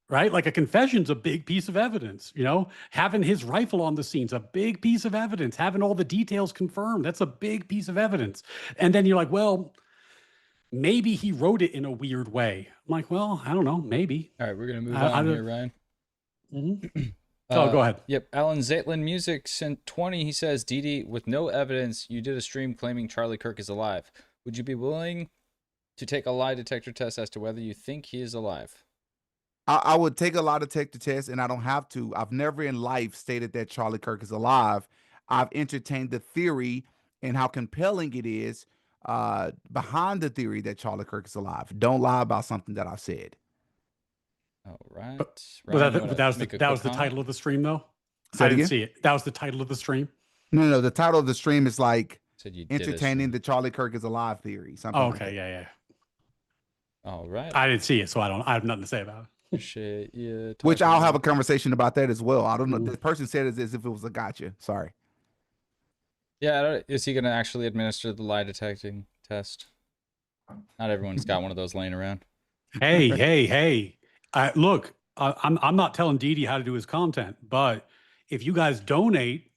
S3: right? Like a confession's a big piece of evidence, having his rifle on the scene's a big piece of evidence, having all the details confirmed, that's a big piece of evidence. And then you're like, well, maybe he wrote it in a weird way. I'm like, well, I don't know, maybe.
S2: All right, we're going to move on here, Ryan.
S3: Mm-hmm. Go ahead.
S2: Yep, Alan Zaitlin Music sent 20. He says, "DD, with no evidence, you did a stream claiming Charlie Kirk is alive. Would you be willing to take a lie detector test as to whether you think he is alive?"
S4: I would take a lie detector test, and I don't have to. I've never in life stated that Charlie Kirk is alive. I've entertained the theory and how compelling it is behind the theory that Charlie Kirk is alive. Don't lie about something that I've said.
S2: All right.
S3: That was the title of the stream, though?
S4: Say
S3: I
S4: it
S3: didn't
S4: again?
S3: see it. That was the title of the stream?
S4: No. The title of the stream is like
S2: Said you did a
S4: entertaining
S2: stream.
S4: the Charlie Kirk is alive theory. Something
S3: Oh,
S4: like
S3: okay.
S4: that.
S3: Yeah.
S2: All right.
S3: I didn't see it, so I have nothing to say about it.
S2: Appreciate you.
S4: Which I'll have a conversation about that as well. I don't know.
S3: Mhm.
S4: The person said it as if it was a gotcha. Sorry.
S2: Yeah, is he going to actually administer the lie detecting test? Not everyone's got one of those laying around.
S3: Hey. Look, I'm not telling Didi how to do his content, but if you guys donate,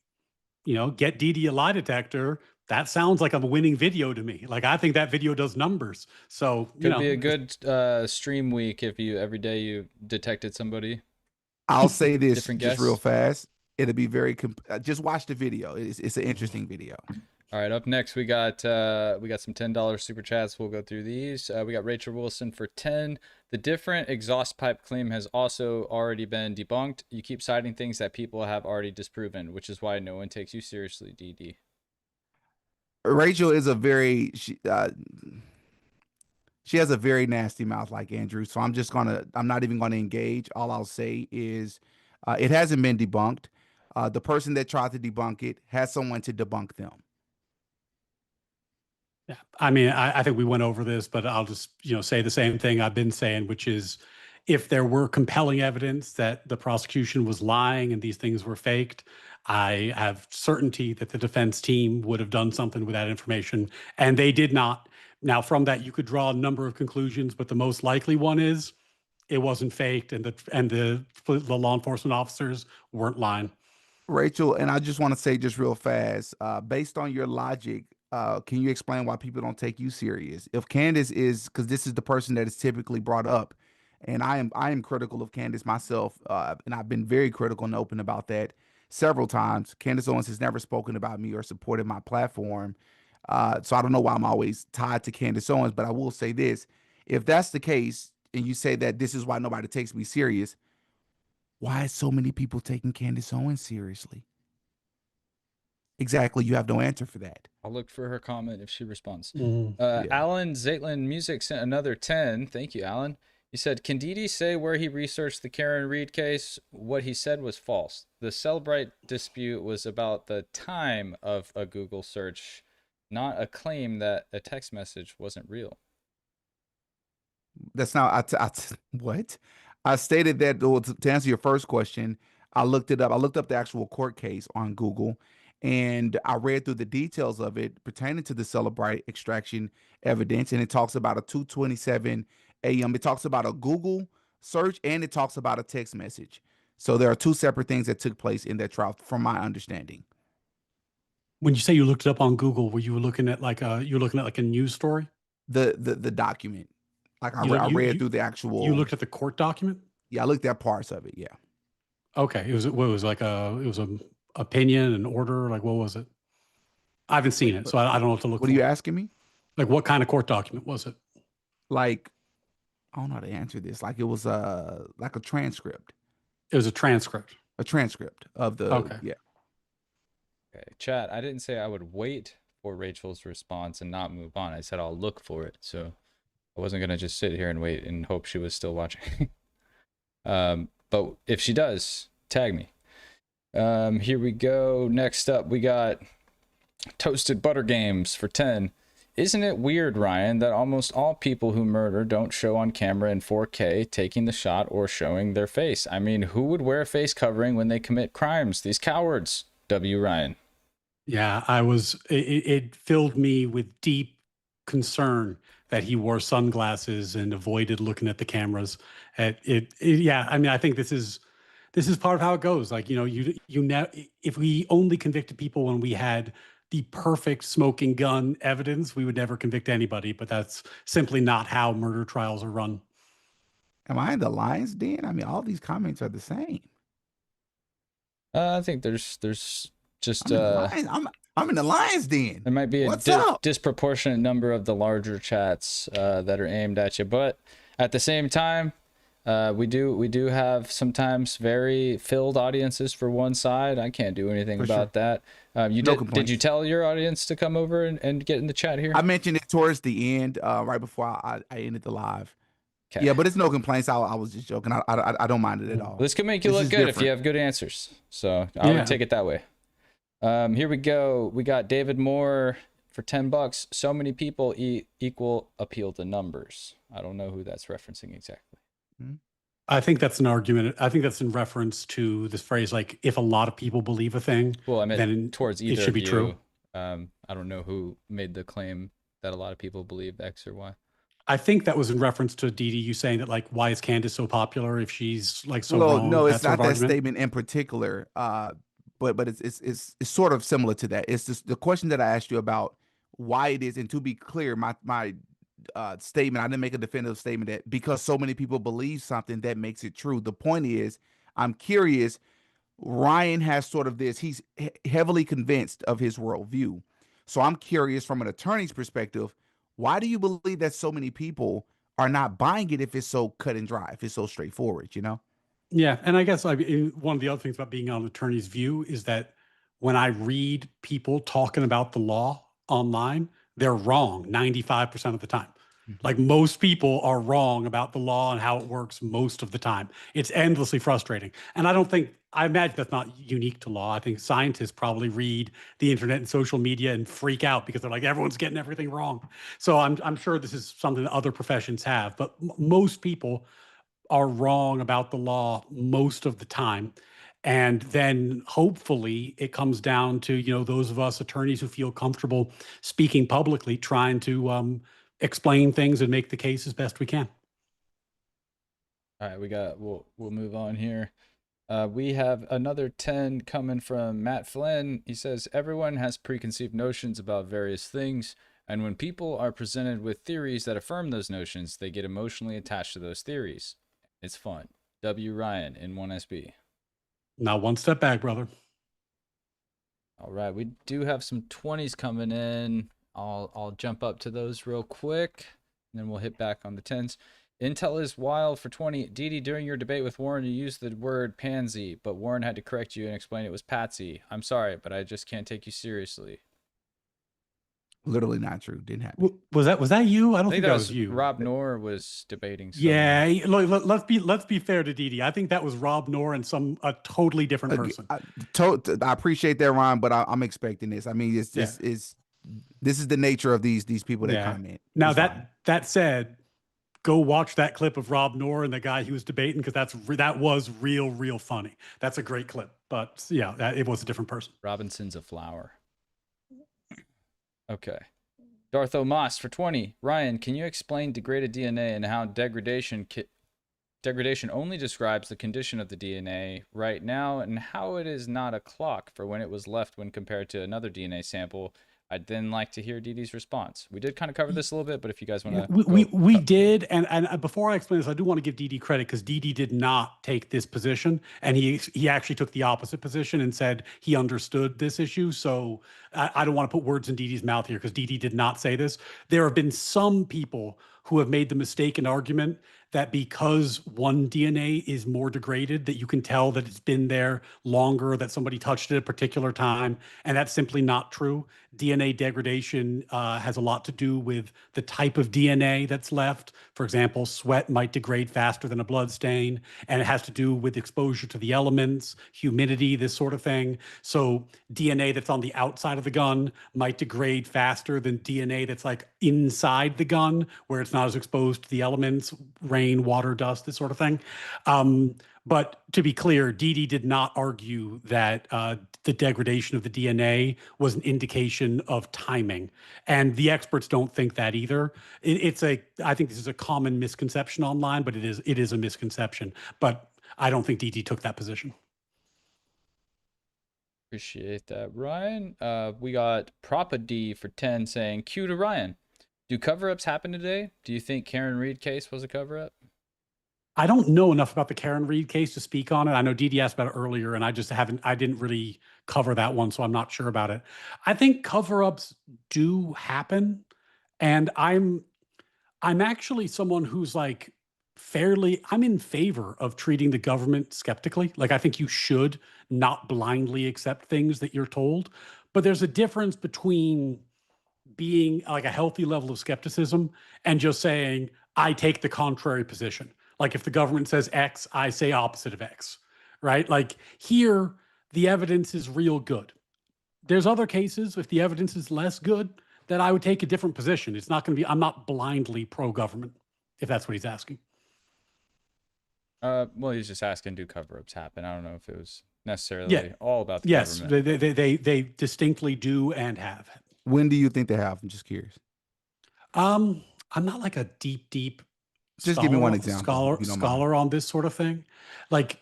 S3: get Didi a lie detector, that sounds like a winning video to me. Like, I think that video does numbers. So,
S2: Could be a good stream week if every day you detected somebody.
S4: I'll say this
S2: Different
S4: just
S2: guess?
S4: real fast. It'll be very just watch the video. It's an interesting video.
S2: All right, up next we got some $10 super chats. We'll go through these. We got Rachel Wilson for 10. The different exhaust pipe claim has also already been debunked. You keep citing things that people have already disproven, which is why no one takes you seriously, DD.
S4: Rachel is she has a very nasty mouth like Andrew. So I'm not even gonna engage. All I'll say is it hasn't been debunked. The person that tried to debunk it has someone to debunk them.
S3: Yeah, I mean, I think we went over this, but I'll just say the same thing I've been saying, which is if there were compelling evidence that the prosecution was lying and these things were faked, I have certainty that the defense team would have done something with that information, and they did not. Now, from that, you could draw a number of conclusions, but the most likely one is it wasn't faked, and the law enforcement officers weren't lying.
S4: Rachel, and I just want to say just real fast, based on your logic, can you explain why people don't take you serious? If Candace is, because this is the person that is typically brought up, and I am critical of Candace myself, and I've been very critical and open about that several times. Candace Owens has never spoken about me or supported my platform, so I don't know why I'm always tied to Candace Owens. But I will say this: if that's the case, and you say that this is why nobody takes me serious, why is so many people taking Candace Owens seriously? Exactly, you have no answer for that.
S2: I'll look for her comment if she responds.
S4: Yeah.
S2: Alan Zaitlin Music sent another 10. Thank you, Alan. He said, can DD say where he researched the Karen Reed case? What he said was false. The Cellbrite dispute was about the time of a Google search, not a claim that a text message wasn't real.
S4: That's not what I stated that. Well, to answer your first question, I looked it up. I looked up the actual court case on Google, and I read through the details of it pertaining to the Celebrite extraction evidence, and it talks about a 2:27 a.m. It talks about a Google search, and it talks about a text message. So there are two separate things that took place in that trial, from my understanding.
S3: When you say you looked it up on Google, were you looking at like a news story?
S4: The document, like I read through the actual.
S3: You looked at the court document?
S4: Yeah, I looked at parts of it. Yeah.
S3: Okay. It was like an opinion, an order. Like, what was it? I haven't seen it, so I don't know what to look for.
S4: What are you asking me?
S3: Like, what kind of court document was it?
S4: Like, I don't know how to answer this. Like, it was like a transcript.
S3: It was a transcript.
S4: A transcript of the.
S3: Okay.
S4: Yeah.
S2: Okay, chat. I didn't say I would wait for Rachel's response and not move on. I said I'll look for it. So I wasn't gonna just sit here and wait and hope she was still watching. But if she does, tag me. Here we go. Next up, we got Toasted Butter Games for 10. Isn't it weird, Ryan, that almost all people who murder don't show on camera in 4K taking the shot or showing their face? I mean, who would wear a face covering when they commit crimes? These cowards. W. Ryan.
S3: Yeah, it filled me with deep concern that he wore sunglasses and avoided looking at the cameras. Yeah, I mean, I think this is part of how it goes. Like, if we only convicted people when we had the perfect smoking gun evidence, we would never convict anybody. But that's simply not how murder trials are run.
S4: Am I in the lion's den? I mean, all these comments are the same.
S2: I think there's just
S4: I'm in the lion's den.
S2: There might be a disproportionate number of the larger chats that are aimed at you, but at the same time, we do have sometimes very filled audiences for one side. I can't do anything about that. Did you tell your audience to come over and get in the chat here?
S4: I mentioned it towards the end, right before I ended the live.
S2: Okay.
S4: Yeah, but it's no complaints. I was just joking. I don't mind it at all.
S2: This could make you look good if you have good answers. So I would take it that way. Here we go. We got David Moore for $10. So many people equal appeal to numbers. I don't know who that's referencing exactly.
S3: I think that's an argument. I think that's in reference to this phrase, like, if a lot of people believe a thing,
S2: well, I meant
S3: then
S2: towards either
S3: it should be true.
S2: I don't know who made the claim that a lot of people believe X or Y.
S3: I think that was in reference to Dee Dee, you saying that, like, why is Candace so popular if she's like so wrong?
S4: No, it's not that statement in particular. But it's sort of similar to that. It's just the question that I asked you about why it is, and to be clear, my statement, I didn't make a definitive statement that because so many people believe something that makes it true. The point is, I'm curious. Ryan has sort of this. He's heavily convinced of his worldview. So I'm curious from an attorney's perspective. Why do you believe that so many people are not buying it if it's so cut and dry, if it's so straightforward,
S3: Yeah, and I guess one of the other things about being on an attorney's view is that when I read people talking about the law online, they're wrong 95% of the time. Like, most people are wrong about the law and how it works most of the time. It's endlessly frustrating. And I imagine that's not unique to law. I think scientists probably read the internet and social media and freak out because they're like, everyone's getting everything wrong. So I'm sure this is something that other professions have, but most people are wrong about the law most of the time. And then hopefully it comes down to, those of us attorneys who feel comfortable speaking publicly, trying to explain things and make the case as best we can.
S2: All right, we'll move on here. We have another 10 coming from Matt Flynn. He says, everyone has preconceived notions about various things, and when people are presented with theories that affirm those notions, they get emotionally attached to those theories. It's fun. W. Ryan in 1SB.
S3: Now, one step back, brother.
S2: All right, we do have some 20s coming in. I'll jump up to those real quick, and then we'll hit back on the 10s. Intel is wild for 20. DD, during your debate with Warren, you used the word pansy, but Warren had to correct you and explain it was patsy. I'm sorry, but I just can't take you seriously.
S4: Literally not true. Didn't happen.
S3: Was that you? I don't
S2: I think
S3: think that was you.
S2: Rob Knorr was debating someone.
S3: Yeah, let's be fair to DD. I think that was Rob Knorr and a totally different person.
S4: I appreciate that, Ron, but I'm expecting this. I mean, this is the nature of these people that comment.
S3: Now that said, go watch that clip of Rob Knorr and the guy he was debating, because that was real funny. That's a great clip. But yeah, it was a different person.
S2: Robinson's a flower. Okay. Dartho Moss for 20. Ryan, can you explain degraded DNA and how degradation only describes the condition of the DNA right now, and how it is not a clock for when it was left when compared to another DNA sample? I'd then like to hear DD's response. We did kind of cover this a little bit, but if you guys want to...
S3: We did, and before I explain this, I do want to give DD credit, because DD did not take this position, and he actually took the opposite position and said he understood this issue. So I don't want to put words in DD's mouth here, because DD did not say this. There have been some people who have made the mistaken argument that because one DNA is more degraded, that you can tell that it's been there longer, that somebody touched it at a particular time, and that's simply not true. DNA degradation has a lot to do with the type of DNA that's left. For example, sweat might degrade faster than a blood stain, and it has to do with exposure to the elements, humidity, this sort of thing. So DNA that's on the outside of the gun might degrade faster than DNA that's like inside the gun, where it's not as exposed to the elements, rain, water, dust, this sort of thing. But to be clear, DD did not argue that the degradation of the DNA was an indication of timing. And the experts don't think that either. I think this is a common misconception online, but it is a misconception. But I don't think DD took that position.
S2: Appreciate that, Ryan. We got Propa D for 10 saying, Q to Ryan. Do cover-ups happen today? Do you think Karen Reed case was a cover-up?
S3: I don't know enough about the Karen Reed case to speak on it. I know DD asked about it earlier, and I didn't really cover that one, so I'm not sure about it. I think cover-ups do happen, and I'm actually someone who's like I'm in favor of treating the government skeptically. Like, I think you should not blindly accept things that you're told, but there's a difference between being like a healthy level of skepticism and just saying, I take the contrary position. Like, if the government says X, I say opposite of X, right? Like, here, the evidence is real good. There's other cases, if the evidence is less good, that I would take a different position. It's not going to be, I'm not blindly pro-government, if that's what he's asking.
S2: Well, he's just asking, do cover-ups happen? I don't know if it was necessarily all about the government.
S3: Yes, they distinctly do and have.
S4: When do you think they have? I'm just curious.
S3: I'm not like a deep
S4: just give me one example.
S3: Scholar on this sort of thing. Like,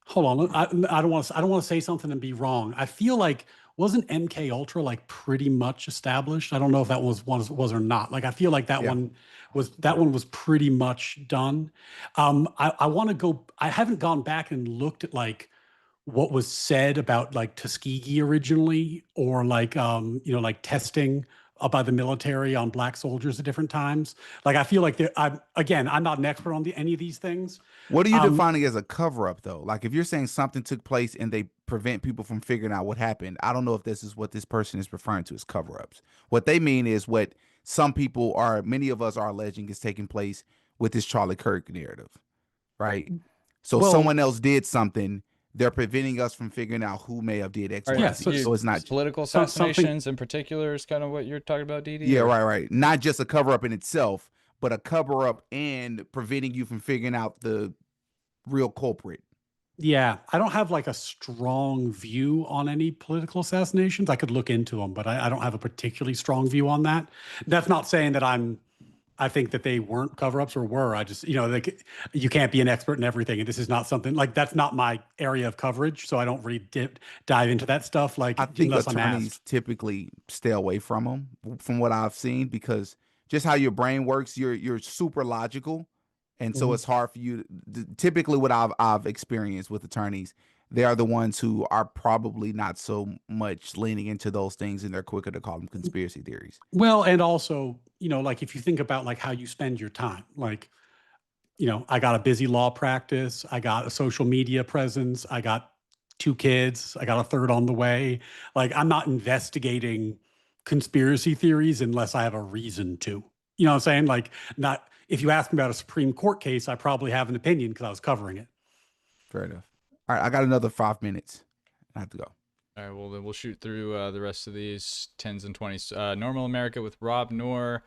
S3: hold on, I don't want to say something and be wrong. I feel like, wasn't MK Ultra like pretty much established? I don't know if that was or not. Like, I feel like that one was pretty much done. I want to go. I haven't gone back and looked at like what was said about like Tuskegee originally, or like like testing by the military on black soldiers at different times. Like, I feel like I'm not an expert on any of these things.
S4: What are you defining as a cover-up, though? Like, if you're saying something took place and they prevent people from figuring out what happened, I don't know if this is what this person is referring to as cover-ups. What they mean is what many of us are alleging is taking place with this Charlie Kirk narrative, right? So someone else did something. They're preventing us from figuring out who may have did X, Y, Z. So it's not
S2: political assassinations in particular is kind of what you're talking about, DD?
S4: Yeah, right. Not just a cover-up in itself, but a cover-up and preventing you from figuring out the real culprit.
S3: Yeah, I don't have like a strong view on any political assassinations. I could look into them, but I don't have a particularly strong view on that. That's not saying that I'm I think that they weren't cover-ups or were. I just, like, you can't be an expert in everything. And this is not something like, that's not my area of coverage. So I don't really dive into that stuff. Like,
S4: I think
S3: unless I'm
S4: attorneys
S3: asked.
S4: typically stay away from them, from what I've seen, because just how your brain works, you're super logical, and so it's hard for you. Typically, what I've experienced with attorneys, they are the ones who are probably not so much leaning into those things, and they're quicker to call them conspiracy theories.
S3: Well, and also, like if you think about like how you spend your time, like, I got a busy law practice, I got a social media presence, I got 2 kids, I got a third on the way. Like, I'm not investigating conspiracy theories unless I have a reason to. You know what I'm saying? Like, not if you ask me about a Supreme Court case, I probably have an opinion because I was covering it.
S4: Fair enough. All right, I got another 5 minutes. I have to go.
S2: All right, well, then we'll shoot through the rest of these 10s and 20s. Normal America with Rob Noor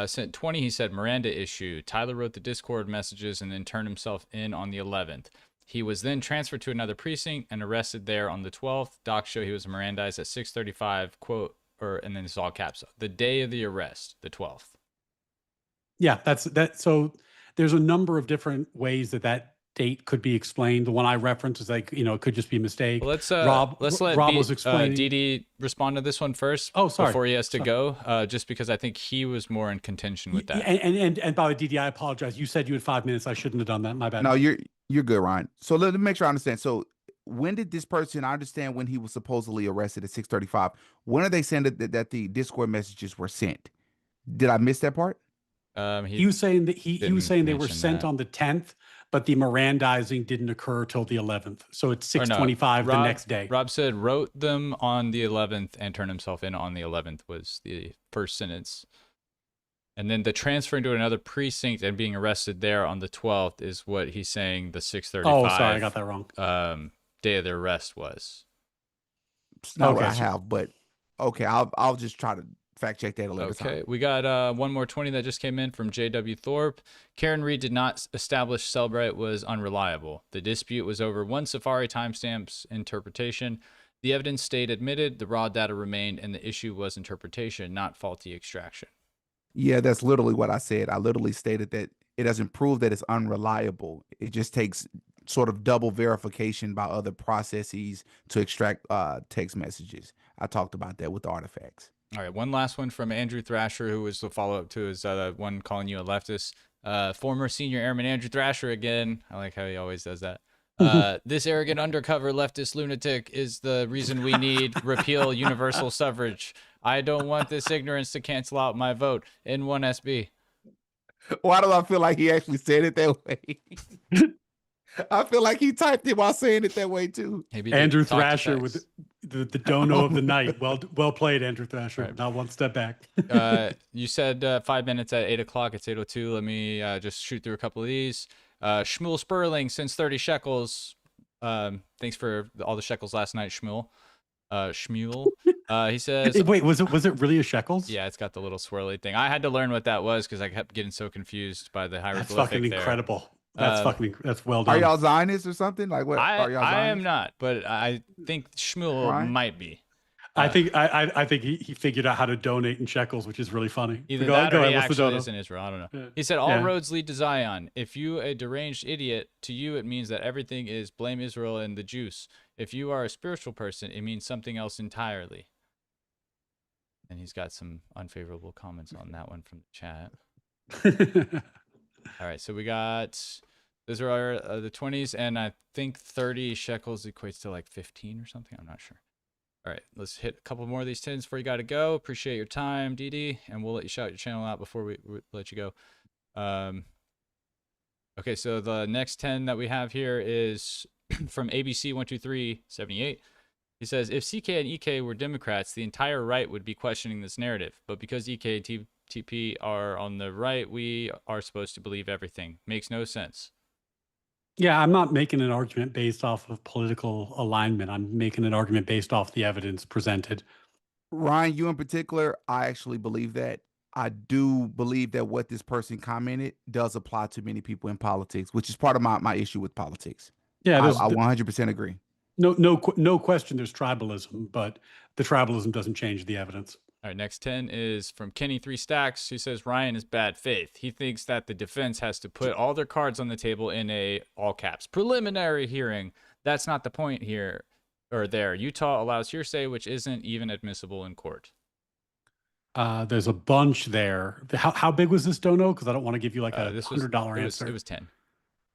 S2: sent 20. He said, Miranda issue. Tyler wrote the Discord messages and then turned himself in on the 11th. He was then transferred to another precinct and arrested there on the 12th. Docs show he was Mirandized at 6:35, quote, and then it's all caps, the day of the arrest, the 12th.
S3: Yeah, that's that. So there's a number of different ways that date could be explained. The one I referenced is like, it could just be a mistake.
S2: Well, let's let
S3: Rob was explaining.
S2: DD respond to this one first.
S3: Oh, sorry.
S2: Before he has to go, just because I think he was more in contention with that.
S3: And by the way, DD, I apologize. You said you had 5 minutes. I shouldn't have done that. My bad.
S4: No, you're good, Ryan. So let me make sure I understand. So when did this person? I understand when he was supposedly arrested at 6:35. When are they saying that the Discord messages were sent? Did I miss that part?
S3: He was saying that he was saying they were sent
S2: that
S3: on the 10th, but the Mirandizing didn't occur till the 11th. So it's 6:25 the next day.
S2: Rob said wrote them on the 11th and turned himself in on the 11th was the first sentence. And then the transferring to another precinct and being arrested there on the 12th is what he's saying the 6:35.
S3: Oh, sorry, I got that wrong.
S2: Day of the arrest was.
S4: It's not what I have, but okay, I'll just try to fact check that a little bit.
S2: Okay, we got one more 20 that just came in from JW Thorpe. Karen Reed did not establish Cellbrite was unreliable. The dispute was over one Safari timestamps interpretation. The evidence stayed admitted, the raw data remained, and the issue was interpretation, not faulty extraction.
S4: Yeah, that's literally what I said. I literally stated that it doesn't prove that it's unreliable. It just takes sort of double verification by other processes to extract text messages. I talked about that with the artifacts.
S2: All right, one last one from Andrew Thrasher, who was the follow-up to his one calling you a leftist. Former senior airman Andrew Thrasher again. I like how he always does that. This arrogant undercover leftist lunatic is the reason we need repeal universal suffrage. I don't want this ignorance to cancel out my vote. N1SB.
S4: Why do I feel like he actually said it that way? I feel like he typed it while saying it that way too.
S3: Andrew Thrasher with the dono of the night. Well played, Andrew Thrasher. Right. Not one step back.
S2: You said 5 minutes at 8 o'clock. It's 8:02. Let me just shoot through a couple of these. Shmuel Sperling sends 30 shekels. Thanks for all the shekels last night, Shmuel. Shmuel. He says,
S3: wait, was it really a shekels?
S2: Yeah, it's got the little swirly thing. I had to learn what that was because I kept getting so confused by the hieroglyphic.
S3: That's fucking incredible. That's well done.
S4: Are y'all Zionists or something? Like what? Are y'all Zionists?
S2: I am not, but I think Shmuel might be.
S3: I think he figured out how to donate in shekels, which is really funny.
S2: Either that or he actually is in Israel. I don't know. Yeah. He said, all roads lead to Zion. If you a deranged idiot, to you it means that everything is blame Israel and the Jews. If you are a spiritual person, it means something else entirely. And he's got some unfavorable comments on that one from the chat. All right, so we got, those are our the 20s, and I think 30 shekels equates to like 15 or something. I'm not sure. All right, let's hit a couple more of these 10s before you got to go. Appreciate your time, DD, and we'll let you shout your channel out before we let you go. Okay, so the next 10 that we have here is from ABC12378. He says, if CK and EK were Democrats, the entire right would be questioning this narrative. But because EK and TP are on the right, we are supposed to believe everything. Makes no sense.
S3: Yeah, I'm not making an argument based off of political alignment. I'm making an argument based off the evidence presented.
S4: Ryan, you in particular, I actually believe that. I do believe that what this person commented does apply to many people in politics, which is part of my issue with politics.
S3: Yeah,
S4: I 100% agree.
S3: No question there's tribalism, but the tribalism doesn't change the evidence.
S2: All right, next 10 is from Kenny 3 Stacks, who says Ryan is bad faith. He thinks that the defense has to put all their cards on the table in a, all caps, preliminary hearing. That's not the point here or there. Utah allows hearsay, which isn't even admissible in court.
S3: There's a bunch there. How big was this dono? Because I don't want to give you like a
S2: This
S3: $100 answer.
S2: It was 10.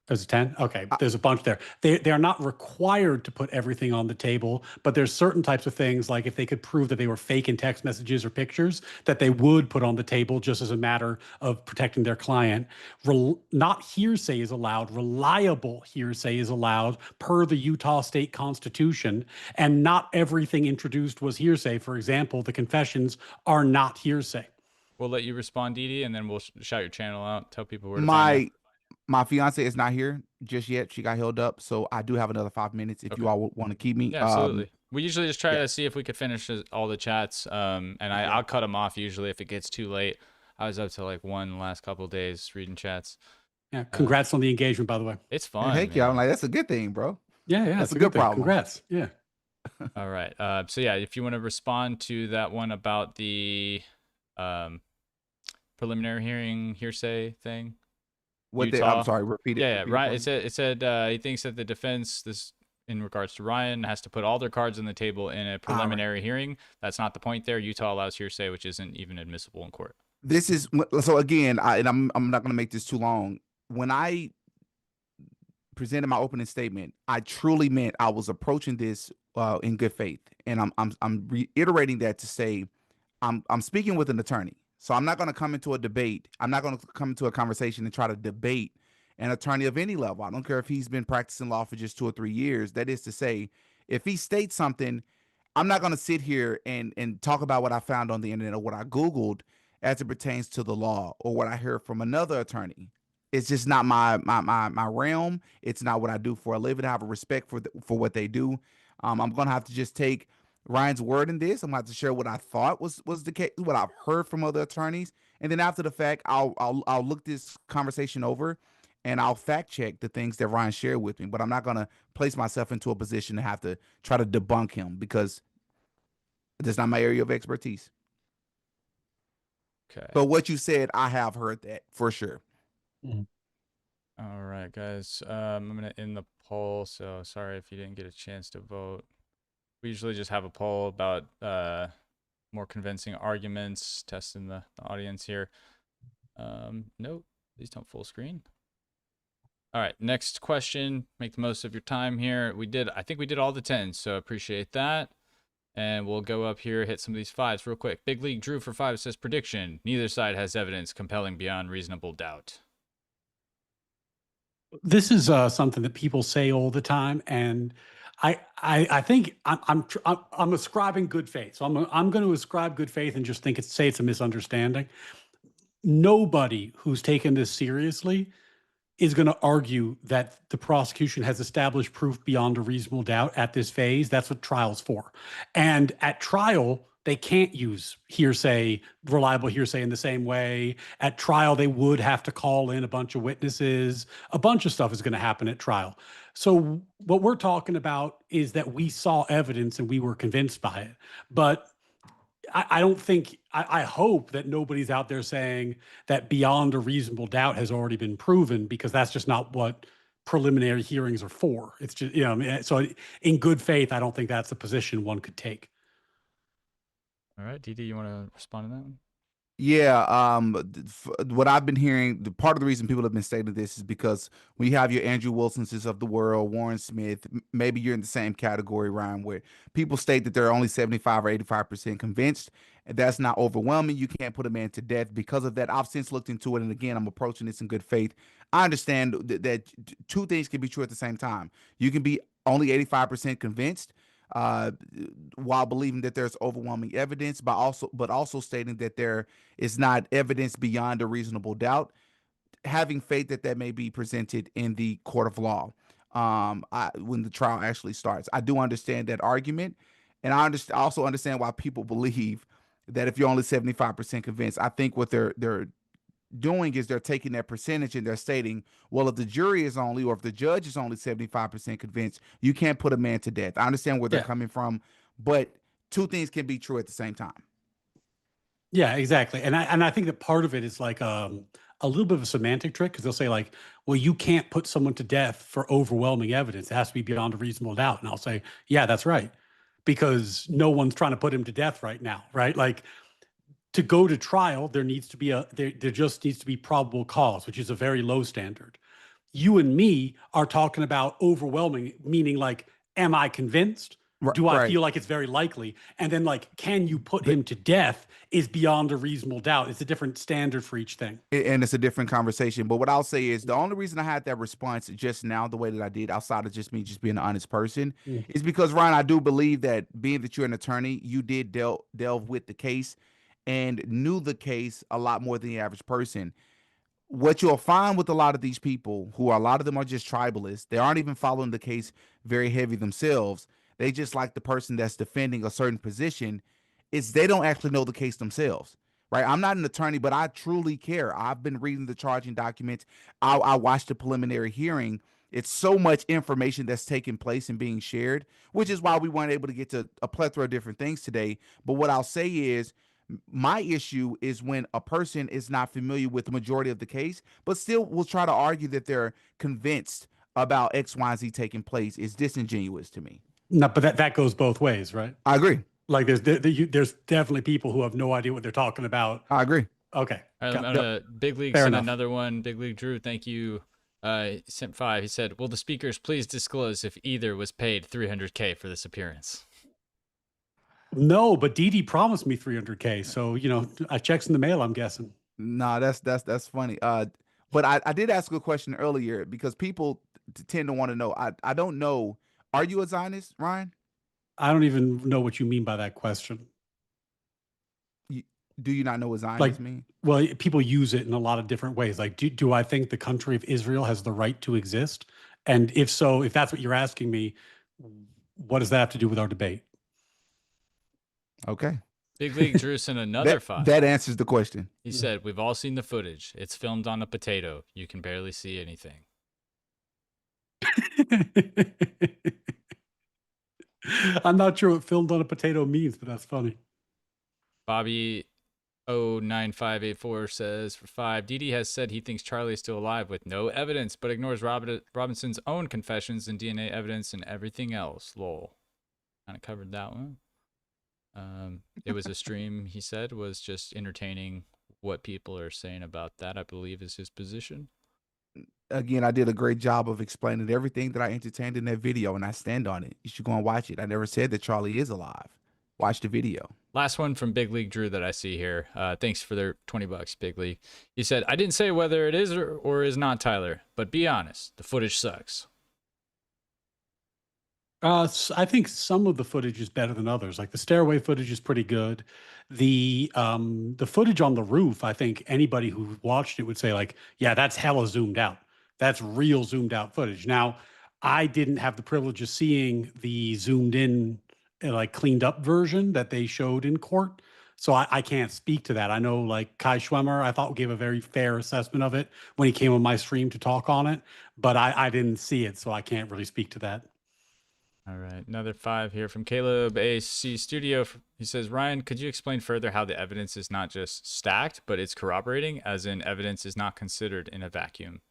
S3: There's a 10? Okay, there's a bunch there. They are not required to put everything on the table, but there's certain types of things, like if they could prove that they were fake in text messages or pictures, that they would put on the table just as a matter of protecting their client. Not hearsay is allowed. Reliable hearsay is allowed per the Utah State Constitution, and not everything introduced was hearsay. For example, the confessions are not hearsay.
S2: We'll let you respond, Didi, and then we'll shout your channel out, tell people where to find you.
S4: My fiance is not here just yet. She got held up, so I do have another 5 minutes if you all want to keep me.
S2: Yeah, absolutely. We usually just try to see if we could finish all the chats, and I'll cut them off usually if it gets too late. I was up to like 1 the last couple of days reading chats.
S3: Yeah, congrats on the engagement, by the way.
S2: It's fun.
S4: Heck yeah, I'm like, that's a good thing, bro.
S3: Yeah,
S4: that's a good problem.
S3: Congrats. Yeah.
S2: All right. So yeah, if you want to respond to that one about the preliminary hearing hearsay thing.
S4: I'm sorry, repeat it.
S2: Yeah, right. It said he thinks that the defense, this in regards to Ryan, has to put all their cards on the table in a preliminary hearing. That's not the point there. Utah allows hearsay, which isn't even admissible in court.
S4: This is so again, I'm not going to make this too long. When I presented my opening statement, I truly meant I was approaching this in good faith, and I'm reiterating that to say I'm speaking with an attorney. So I'm not going to come into a debate. I'm not going to come into a conversation and try to debate an attorney of any level. I don't care if he's been practicing law for just 2 or 3 years. That is to say, if he states something, I'm not going to sit here and talk about what I found on the internet or what I Googled as it pertains to the law or what I heard from another attorney. It's just not my realm. It's not what I do for a living. I have a respect for what they do. I'm going to have to just take Ryan's word in this. I'm going to have to share what I thought was the case, what I've heard from other attorneys, and then after the fact, I'll look this conversation over, and I'll fact check the things that Ryan shared with me. But I'm not going to place myself into a position to have to try to debunk him because that's not my area of expertise.
S2: Okay.
S4: But what you said, I have heard that for sure.
S3: Mm-hmm.
S2: All right, guys. I'm going to end the poll. So sorry if you didn't get a chance to vote. We usually just have a poll about more convincing arguments, testing the audience here. Nope, please don't full screen. All right, next question. Make the most of your time here. I think we did all the 10s, so appreciate that. And we'll go up here, hit some of these 5s real quick. Big League Drew for 5 says prediction. Neither side has evidence compelling beyond reasonable doubt.
S3: This is something that people say all the time, and I think I'm ascribing good faith. So I'm going to ascribe good faith and just say it's a misunderstanding. Nobody who's taken this seriously is going to argue that the prosecution has established proof beyond a reasonable doubt at this phase. That's what trial's for. And at trial, they can't use hearsay, reliable hearsay in the same way. At trial, they would have to call in a bunch of witnesses. A bunch of stuff is going to happen at trial. So what we're talking about is that we saw evidence and we were convinced by it. But I don't think, I hope that nobody's out there saying that beyond a reasonable doubt has already been proven, because that's just not what preliminary hearings are for. It's just, so in good faith, I don't think that's the position one could take.
S2: All right, Didi, you want to respond to that one?
S4: Yeah, what I've been hearing, part of the reason people have been stating this is because we have your Andrew Wilson's of the world, Warren Smith, maybe you're in the same category, Ryan, where people state that they're only 75 or 85% convinced, and that's not overwhelming. You can't put a man to death because of that. I've since looked into it, and again, I'm approaching this in good faith. I understand that 2 things can be true at the same time. You can be only 85% convinced, while believing that there's overwhelming evidence, but also stating that there is not evidence beyond a reasonable doubt, having faith that may be presented in the court of law when the trial actually starts. I do understand that argument, and I also understand why people believe that if you're only 75% convinced. I think what they're doing is they're taking that percentage and they're stating, well, if the jury is only, or if the judge is only 75% convinced, you can't put a man to death. I understand where they're coming from, but 2 things can be true at the same time.
S3: Yeah, exactly. And I think that part of it is like a little bit of a semantic trick because they'll say like, well, you can't put someone to death for overwhelming evidence. It has to be beyond a reasonable doubt. And I'll say, yeah, that's right. Because no one's trying to put him to death right now, right? Like to go to trial, there needs to be there just needs to be probable cause, which is a very low standard. You and me are talking about overwhelming, meaning like, am I convinced? Do I
S4: Right.
S3: feel like it's very likely? And then like, can you put
S4: But
S3: him to death is beyond a reasonable doubt. It's a different standard for each thing.
S4: and it's a different conversation. But what I'll say is the only reason I had that response just now, the way that I did, outside of just me just being an honest person,
S3: Mm.
S4: is because Ryan, I do believe that being that you're an attorney, you did delve with the case and knew the case a lot more than the average person. What you'll find with a lot of these people, who are a lot of them are just tribalists, they aren't even following the case very heavy themselves. They just like the person that's defending a certain position, is they don't actually know the case themselves. Right. I'm not an attorney, but I truly care. I've been reading the charging documents. I watched the preliminary hearing. It's so much information that's taking place and being shared, which is why we weren't able to get to a plethora of different things today. But what I'll say is, my issue is when a person is not familiar with the majority of the case, but still will try to argue that they're convinced about X, Y, and Z taking place is disingenuous to me.
S3: No, but that goes both ways, right?
S4: I agree.
S3: Like there's definitely people who have no idea what they're talking about.
S4: I agree.
S3: Okay.
S2: All right, Big League
S3: Fair
S2: sent
S3: enough.
S2: another one. Big League Drew, thank you. He sent 5. He said, "Will the speakers please disclose if either was paid $300K for this appearance?"
S3: No, but DD promised me 300K. So, I checks in the mail, I'm guessing.
S4: Nah, that's funny. But I did ask a question earlier because people tend to want to know. I don't know. Are you a Zionist, Ryan?
S3: I don't even know what you mean by that question.
S4: Do you not know what
S3: Like,
S4: Zionist mean?
S3: well, people use it in a lot of different ways. Like, do I think the country of Israel has the right to exist? And if so, if that's what you're asking me, what does that have to do with our debate?
S4: Okay.
S2: Big League Drew sent another 5.
S4: That answers the question.
S2: He said, "We've all seen the footage. It's filmed on a potato. You can barely see anything."
S3: I'm not sure what filmed on a potato means, but that's funny.
S2: Bobby 09584 says for 5, DD has said he thinks Charlie is still alive with no evidence, but ignores Robinson's own confessions and DNA evidence and everything else. Lol. Kind of covered that one. It was a stream, he said, was just entertaining what people are saying about that, I believe is his position.
S4: Again, I did a great job of explaining everything that I entertained in that video, and I stand on it. You should go and watch it. I never said that Charlie is alive. Watch the video.
S2: Last one from Big League Drew that I see here. Thanks for their $20, Big League. He said, "I didn't say whether it is or is not Tyler, but be honest, the footage sucks."
S3: I think some of the footage is better than others. Like the stairway footage is pretty good. The footage on the roof, I think anybody who watched it would say like, yeah, that's hella zoomed out. That's real zoomed out footage. Now, I didn't have the privilege of seeing the zoomed in, like cleaned up version that they showed in court. So I can't speak to that. I know like Kai Schwemmer, I thought gave a very fair assessment of it when he came on my stream to talk on it, but I didn't see it, so I can't really speak to that.
S2: All right, another 5 here from Caleb AC Studio. He says, "Ryan, could you explain further how the evidence is not just stacked, but it's corroborating, as in evidence is not considered in a vacuum?"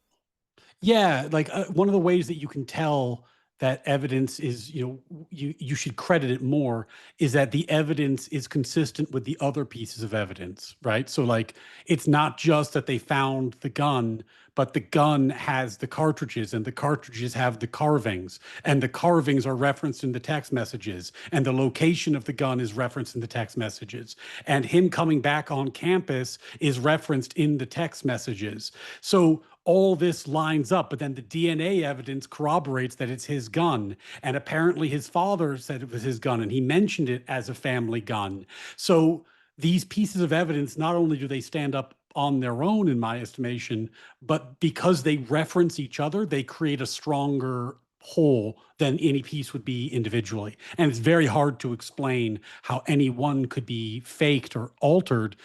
S3: Yeah, like one of the ways that you can tell that evidence is, you should credit it more is that the evidence is consistent with the other pieces of evidence, right? So like it's not just that they found the gun, but the gun has the cartridges and the cartridges have the carvings and the carvings are referenced in the text messages and the location of the gun is referenced in the text messages and him coming back on campus is referenced in the text messages. So all this lines up, but then the DNA evidence corroborates that it's his gun. And apparently his father said it was his gun and he mentioned it as a family gun. So these pieces of evidence, not only do they stand up on their own, in my estimation, but because they reference each other, they create a stronger whole than any piece would be individually. And it's very hard to explain how any one could be faked or altered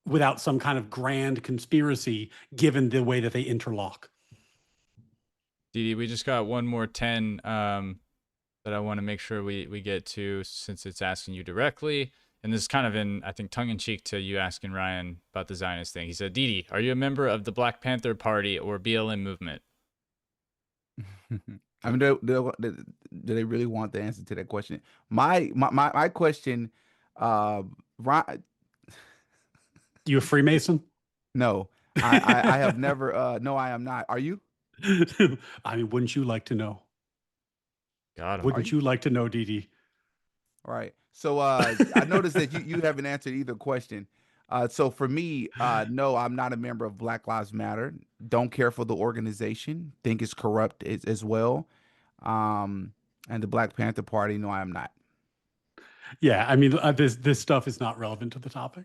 S3: without some kind of grand conspiracy, given the way that they interlock.
S2: DD, we just got one more 10 that I want to make sure we get to since it's asking you directly. and this is kind of in, I think, tongue-in-cheek to you asking Ryan about the Zionist thing. He said, Didi, are you a member of the Black Panther Party or BLM movement?
S4: I mean, do they really want the answer to that question? My question, Ryan,
S3: You a Freemason?
S4: no, I have never. No, I am not. Are you?
S3: I mean, wouldn't you like to know?
S2: Got him.
S3: Wouldn't you like to know, Didi?
S4: All right. So I noticed that you haven't answered either question. So for me, no, I'm not a member of Black Lives Matter. Don't care for the organization. Think it's corrupt as well. And the Black Panther Party, no, I am not.
S3: Yeah, I mean, this stuff is not relevant to the topic.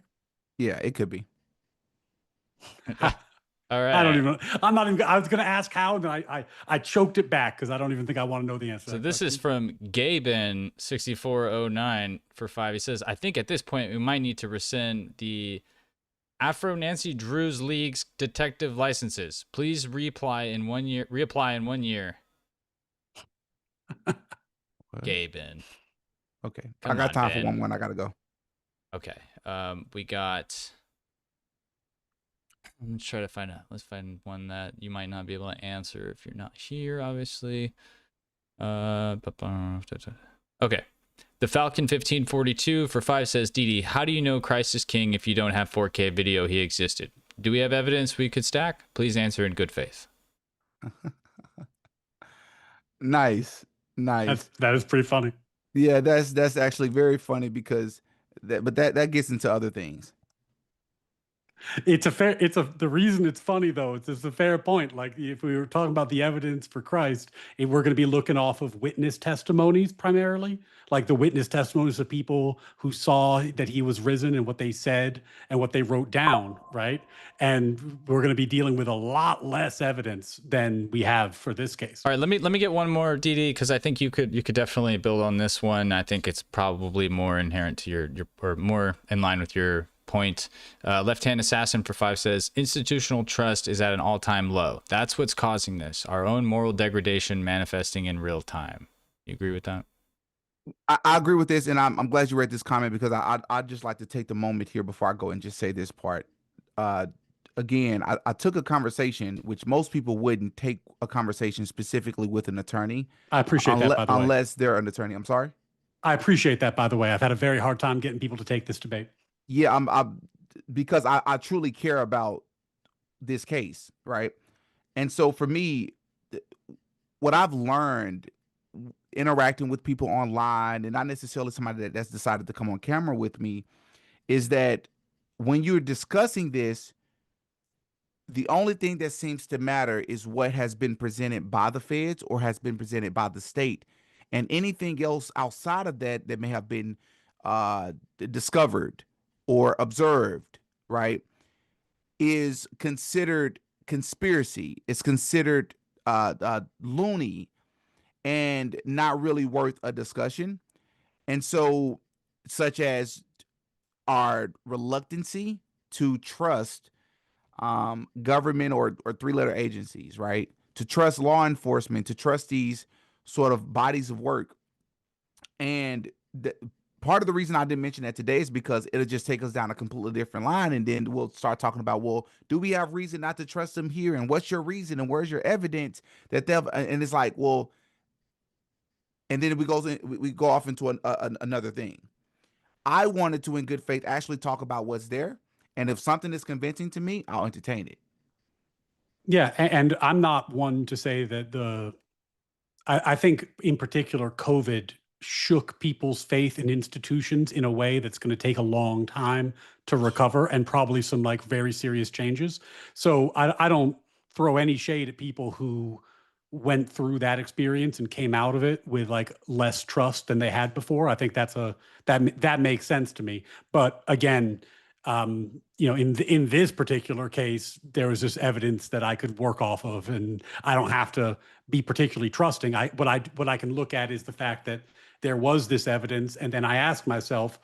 S4: Yeah, it could be.
S2: All right.
S3: I don't even. I'm not even. I was going to ask how, and then I choked it back because I don't even think I want to know the answer.
S2: So this is from Gaben 6409 for 5. He says, I think at this point we might need to rescind the Afro Nancy Drews League's detective licenses. Please reapply in 1 year. Reapply in 1 year. Gaben.
S4: Okay.
S2: Come
S4: I got
S2: on,
S4: time
S2: Ben.
S4: for one more. I gotta go.
S2: Okay. We got. Let's try to find out. Let's find one that you might not be able to answer if you're not here, obviously. Okay. The Falcon 1542 for 5 says, Didi, how do you know Christ is king if you don't have 4K video he existed? Do we have evidence we could stack? Please answer in good faith.
S4: Nice.
S3: That is pretty funny.
S4: Yeah, that's actually very funny because that gets into other things.
S3: The reason it's funny though, it's a fair point. Like if we were talking about the evidence for Christ, we're going to be looking off of witness testimonies primarily, like the witness testimonies of people who saw that he was risen and what they said and what they wrote down, right? And we're going to be dealing with a lot less evidence than we have for this case.
S2: All right, let me get one more, DD, because I think you could definitely build on this one. I think it's probably more inherent to your or more in line with your point. Left Hand Assassin for 5 says, institutional trust is at an all-time low. That's what's causing this. Our own moral degradation manifesting in real time. You agree with that?
S4: I agree with this, and I'm glad you read this comment because I'd just like to take the moment here before I go and just say this part. Again, I took a conversation, which most people wouldn't take a conversation specifically with an attorney.
S3: I appreciate that, by the way.
S4: Unless they're an attorney. I'm sorry?
S3: I appreciate that, by the way. I've had a very hard time getting people to take this debate.
S4: Yeah, because I truly care about this case, right? And so for me, what I've learned interacting with people online, and not necessarily somebody that's decided to come on camera with me, is that when you're discussing this, the only thing that seems to matter is what has been presented by the feds or has been presented by the state. And anything else outside of that that may have been discovered or observed, right, is considered conspiracy. It's considered loony and not really worth a discussion. And so, such as our reluctancy to trust government or three-letter agencies, right? To trust law enforcement, to trust these sort of bodies of work. And part of the reason I didn't mention that today is because it'll just take us down a completely different line. And then we'll start talking about, well, do we have reason not to trust them here? And what's your reason? And where's your evidence that they'll, and it's like, well, and then we go off into another thing. I wanted to, in good faith, actually talk about what's there. And if something is convincing to me, I'll entertain it.
S3: Yeah. And I'm not one to say that I think in particular, COVID shook people's faith in institutions in a way that's going to take a long time to recover and probably some like very serious changes. So I don't throw any shade at people who went through that experience and came out of it with like less trust than they had before. I think that makes sense to me. But again, in this particular case, there was this evidence that I could work off of, and I don't have to be particularly trusting. What I can look at is the fact that there was this evidence, and then I ask myself,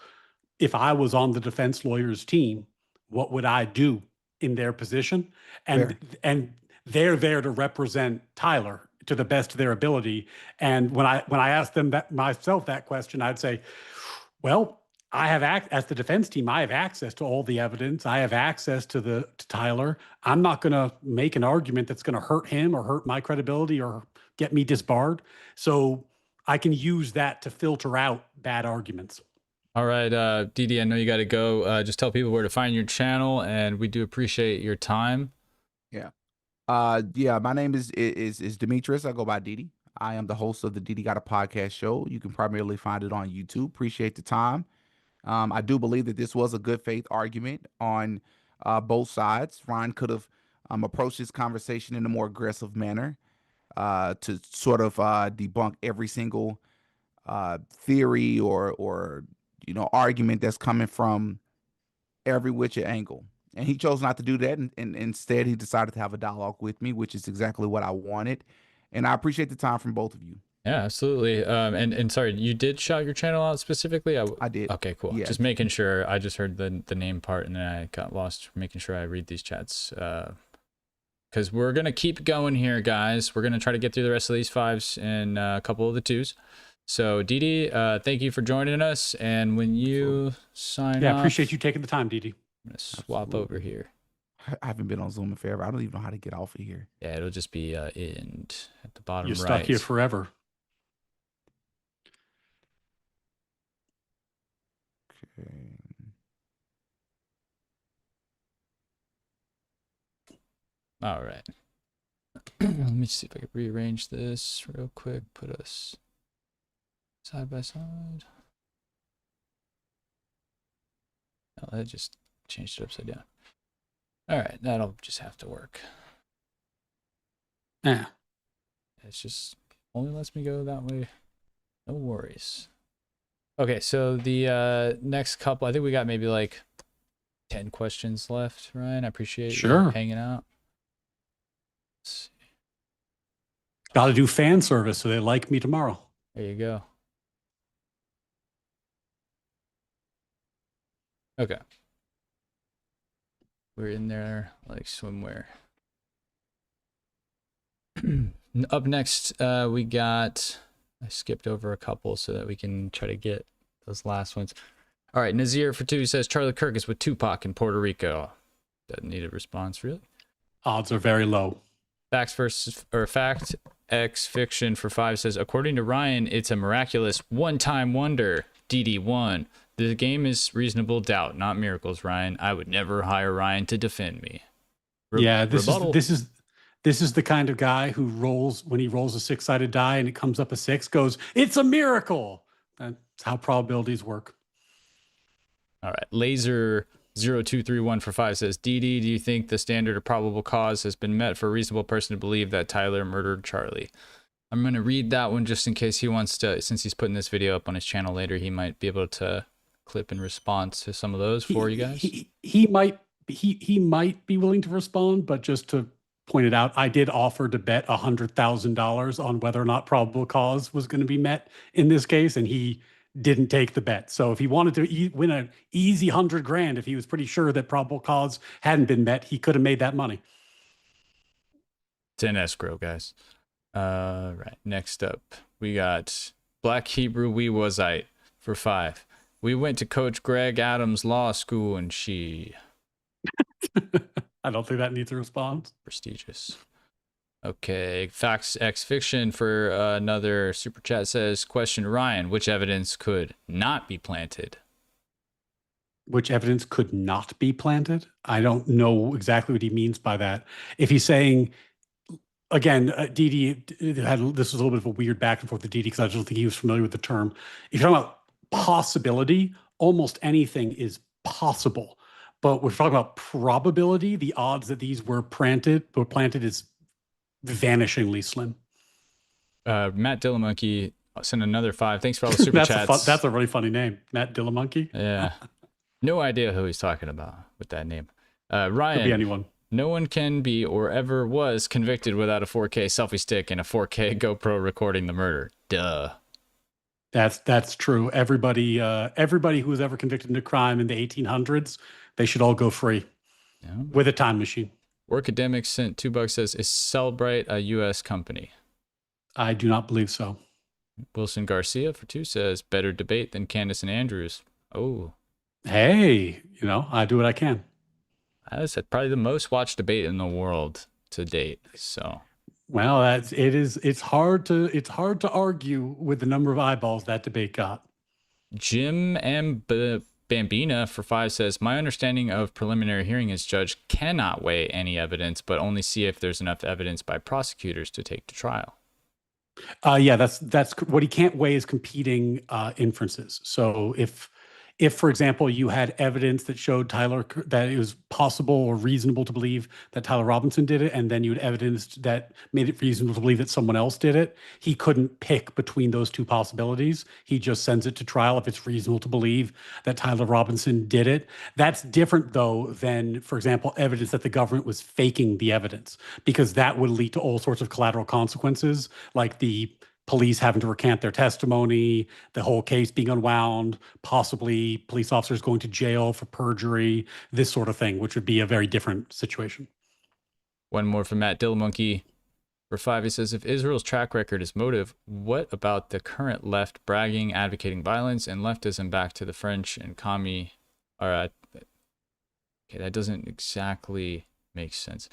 S3: if I was on the defense lawyer's team, what would I do in their position? And they're there to represent Tyler to the best of their ability. And when I ask them myself that question, I'd say, well, I have as the defense team, I have access to all the evidence. I have access to Tyler. I'm not going to make an argument that's going to hurt him or hurt my credibility or get me disbarred. So I can use that to filter out bad arguments.
S2: All right, DD, I know you got to go. Just tell people where to find your channel, and we do appreciate your time.
S4: Yeah. My name is Demetrius. I go by DD. I am the host of the DDGotAPodcast show. You can primarily find it on YouTube. Appreciate the time. I do believe that this was a good faith argument on both sides. Ryan could have approached this conversation in a more aggressive manner to sort of debunk every single theory or argument that's coming from every which angle. And he chose not to do that, and instead he decided to have a dialogue with me, which is exactly what I wanted. And I appreciate the time from both of you.
S2: Yeah, absolutely. And sorry, you did shout your channel out specifically?
S4: I did.
S2: Okay, cool.
S4: Yeah.
S2: Just making sure. I just heard the name part, and then I got lost making sure I read these chats. Because we're going to keep going here, guys. We're going to try to get through the rest of these 5s and a couple of the 2s. So, DD, thank you for joining us. And when you sign off...
S3: I appreciate you taking the time, DD.
S2: I'm going to swap over here.
S4: I haven't been on Zoom in forever. I don't even know how to get off of here.
S2: Yeah, it'll just be end at the bottom
S3: You're
S2: right.
S3: stuck here forever.
S4: Okay.
S2: All right. Let me see if I can rearrange this real quick. Put us side by side. Oh, that just changed it upside down. All right, that'll just have to work.
S3: Yeah.
S2: It's just only lets me go that way. No worries. Okay, so the next couple, I think we got maybe like 10 questions left, Ryan. I appreciate you hanging out. Let's see.
S3: Got to do fan service so they like me tomorrow.
S2: There you go. Okay. We're in there like swimwear. Up next, we got... I skipped over a couple so that we can try to get those last ones. All right, Nazir for 2 says Charlie Kirk is with Tupac in Puerto Rico. Doesn't need a response, really.
S3: Odds are very low.
S2: Fact X Fiction for 5 says, according to Ryan, it's a miraculous one-time wonder. DD1. The game is reasonable doubt, not miracles, Ryan. I would never hire Ryan to defend me.
S3: This is the kind of guy who rolls, when he rolls a 6-sided die and it comes up a 6, goes, it's a miracle. That's how probabilities work.
S2: All right. Laser0231 for 5 says, DD, do you think the standard of probable cause has been met for a reasonable person to believe that Tyler murdered Charlie? I'm going to read that one just in case he wants to, since he's putting this video up on his channel later, he might be able to clip in response to some of those for you guys.
S3: He might be willing to respond, but just to point it out, I did offer to bet $100,000 on whether or not probable cause was going to be met in this case, and he didn't take the bet. So if he wanted to win an easy $100,000, if he was pretty sure that probable cause hadn't been met, he could have made that money.
S2: It's in escrow, guys. Right. Next up, we got Black Hebrew We Wasite for 5. We went to Coach Greg Adams' law school, and she...
S3: I don't think that needs a response.
S2: Prestigious. Okay. Facts X Fiction for another super chat says, question Ryan, which evidence could not be planted?
S3: Which evidence could not be planted? I don't know exactly what he means by that. If he's saying... Again, DD this was a little bit of a weird back and forth with DD because I don't think he was familiar with the term. If you're talking about possibility, almost anything is possible. But we're talking about probability. The odds that these were planted is vanishingly slim.
S2: Matt Dillamonkey sent another 5. Thanks for all the super chats.
S3: That's a really funny name, Matt Dillamonkey.
S2: Yeah, no idea who he's talking about with that name. Ryan.
S3: Could be anyone.
S2: No one can be or ever was convicted without a 4K selfie stick and a 4K GoPro recording the murder. Duh.
S3: That's true. Everybody who was ever convicted of a crime in the 1800s, they should all go free with a time machine.
S2: Workademic sent $2 says, is Cellbrite a U.S. company?
S3: I do not believe so.
S2: Wilson Garcia for 2 says, better debate than Candace and Andrews. Oh,
S3: Hey, I do what I can.
S2: that is probably the most watched debate in the world to date. So
S3: Well, it's hard to argue with the number of eyeballs that debate got.
S2: Jim M. Bambina for 5 says, my understanding of preliminary hearing is judge cannot weigh any evidence, but only see if there's enough evidence by prosecutors to take to trial.
S3: Yeah, that's what he can't weigh is competing inferences. So if for example you had evidence that showed that it was possible or reasonable to believe that Tyler Robinson did it, and then you had evidence that made it reasonable to believe that someone else did it, he couldn't pick between those two possibilities. He just sends it to trial if it's reasonable to believe that Tyler Robinson did it. That's different though than, for example, evidence that the government was faking the evidence, because that would lead to all sorts of collateral consequences, like the police having to recant their testimony, the whole case being unwound, possibly police officers going to jail for perjury, this sort of thing, which would be a very different situation.
S2: One more from Matt Dillmonkey for 5. He says, if Israel's track record is motive, what about the current left bragging, advocating violence, and leftism back to the French and commie? Okay, that doesn't exactly make sense.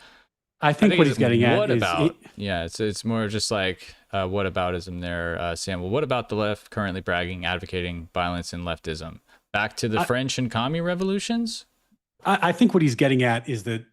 S3: I think what he's getting at
S2: what
S3: is
S2: about? It's more just like what aboutism there, Sam. Well, what about the left currently bragging, advocating violence and leftism? Back to the French and commie revolutions?
S3: I think what he's getting at is that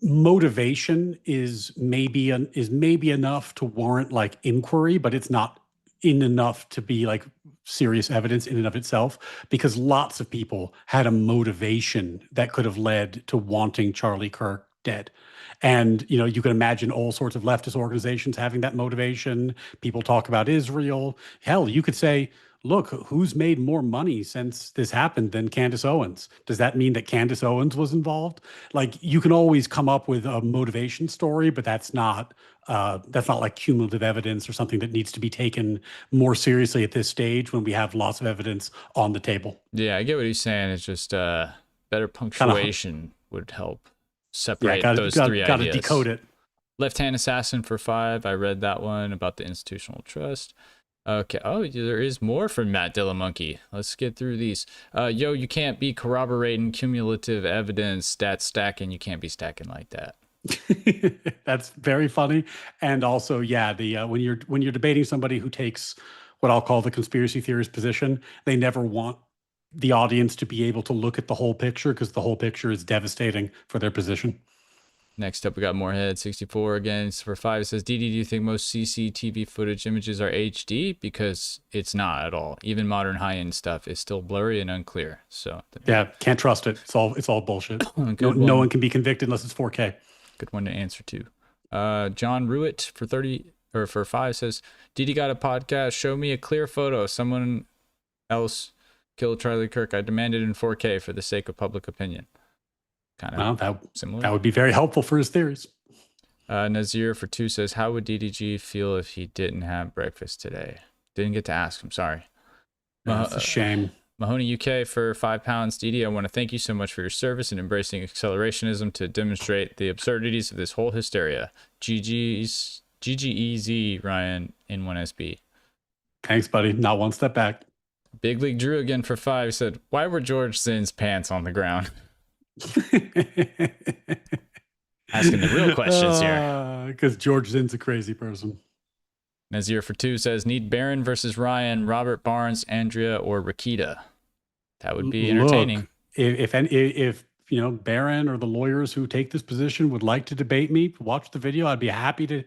S3: motivation is maybe enough to warrant like inquiry, but it's not enough to be like serious evidence in and of itself, because lots of people had a motivation that could have led to wanting Charlie Kirk dead. And, you can imagine all sorts of leftist organizations having that motivation. People talk about Israel. Hell, you could say, look, who's made more money since this happened than Candace Owens? Does that mean that Candace Owens was involved? Like, you can always come up with a motivation story, but that's not like cumulative evidence or something that needs to be taken more seriously at this stage when we have lots of evidence on the table.
S2: Yeah, I get what he's saying. It's just better punctuation would help separate those three ideas.
S3: Got to decode it.
S2: Left-hand assassin for 5. I read that one about the institutional trust. Okay. Oh, there is more from Matt Dillamonkey. Let's get through these. You can't be corroborating cumulative evidence, stat stacking. You can't be stacking like that.
S3: That's very funny. And also, yeah, the when you're debating somebody who takes what I'll call the conspiracy theorist position, they never want the audience to be able to look at the whole picture, because the whole picture is devastating for their position.
S2: Next up, we got Moorhead 64 again. For 5, it says, DD, do you think most CCTV footage images are HD? Because it's not at all. Even modern high-end stuff is still blurry and unclear. So
S3: yeah, can't trust it. It's all bullshit. No one can be convicted unless it's 4K.
S2: Good one to answer to. John Ruitt for 5 says, DD got a podcast. Show me a clear photo of someone else killed Charlie Kirk. I demand it in 4K for the sake of public opinion. Kind of similar.
S3: That would be very helpful for his theories.
S2: Nazir for 2 says, how would DDG feel if he didn't have breakfast today? Didn't get to ask him. Sorry.
S3: That's a shame.
S2: Mahoney UK for £5. DD, I want to thank you so much for your service and embracing accelerationism to demonstrate the absurdities of this whole hysteria. GGEZ Ryan in 1SB.
S3: Thanks, buddy. Not one step back.
S2: Big League Drew again for 5 said, why were George Zinn's pants on the ground? Asking the real questions here.
S3: Because George Zinn's a crazy person.
S2: Nazir for 2 says, need Barron versus Ryan, Robert Barnes, Andrea, or Rakita. That would be entertaining.
S3: Look, if Barron or the lawyers who take this position would like to debate me, watch the video. I'd be happy to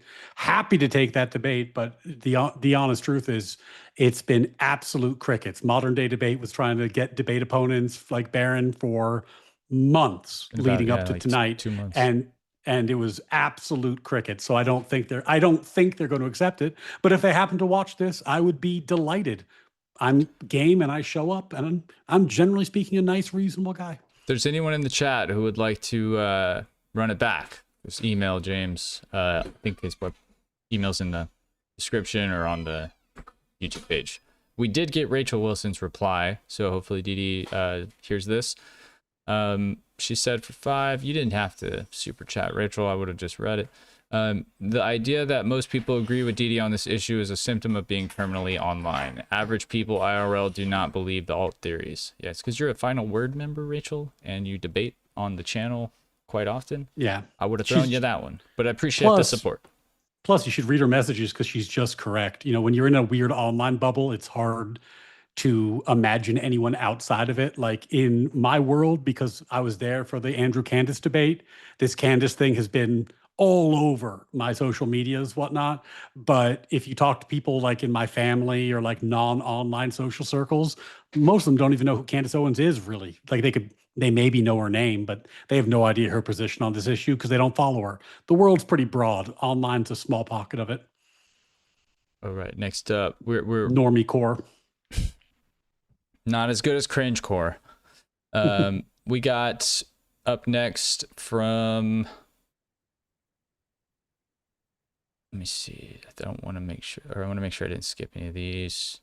S3: take that debate. But the honest truth is, it's been absolute crickets. Modern day debate was trying to get debate opponents like Barron for months leading up to tonight,
S2: 2 months.
S3: And it was absolute cricket. So I don't think they're going to accept it. But if they happen to watch this, I would be delighted. I'm game and I show up, and I'm generally speaking a nice, reasonable guy.
S2: If there's anyone in the chat who would like to run it back, just email James. I think his email's in the description or on the YouTube page. We did get Rachel Wilson's reply, so hopefully DD hears this. She said for 5, you didn't have to super chat, Rachel. I would have just read it. The idea that most people agree with DD on this issue is a symptom of being terminally online. Average people IRL do not believe the alt theories. Yeah, it's because you're a Final Word member, Rachel, and you debate on the channel quite often.
S3: Yeah.
S2: I would have thrown you that one, but I appreciate the
S3: Plus-
S2: support.
S3: Plus, you should read her messages because she's just correct. You know, when you're in a weird online bubble, it's hard to imagine anyone outside of it. Like in my world, because I was there for the Andrew Candace debate, this Candace thing has been all over my social medias, whatnot. But if you talk to people like in my family or like non-online social circles, most of them don't even know who Candace Owens is really. Like they maybe know her name, but they have no idea her position on this issue because they don't follow her. The world's pretty broad. Online's a small pocket of it.
S2: All right, next up, we're
S3: Normie core.
S2: not as good as Cringe Core. We got up next from, let me see. I want to make sure I didn't skip any of these.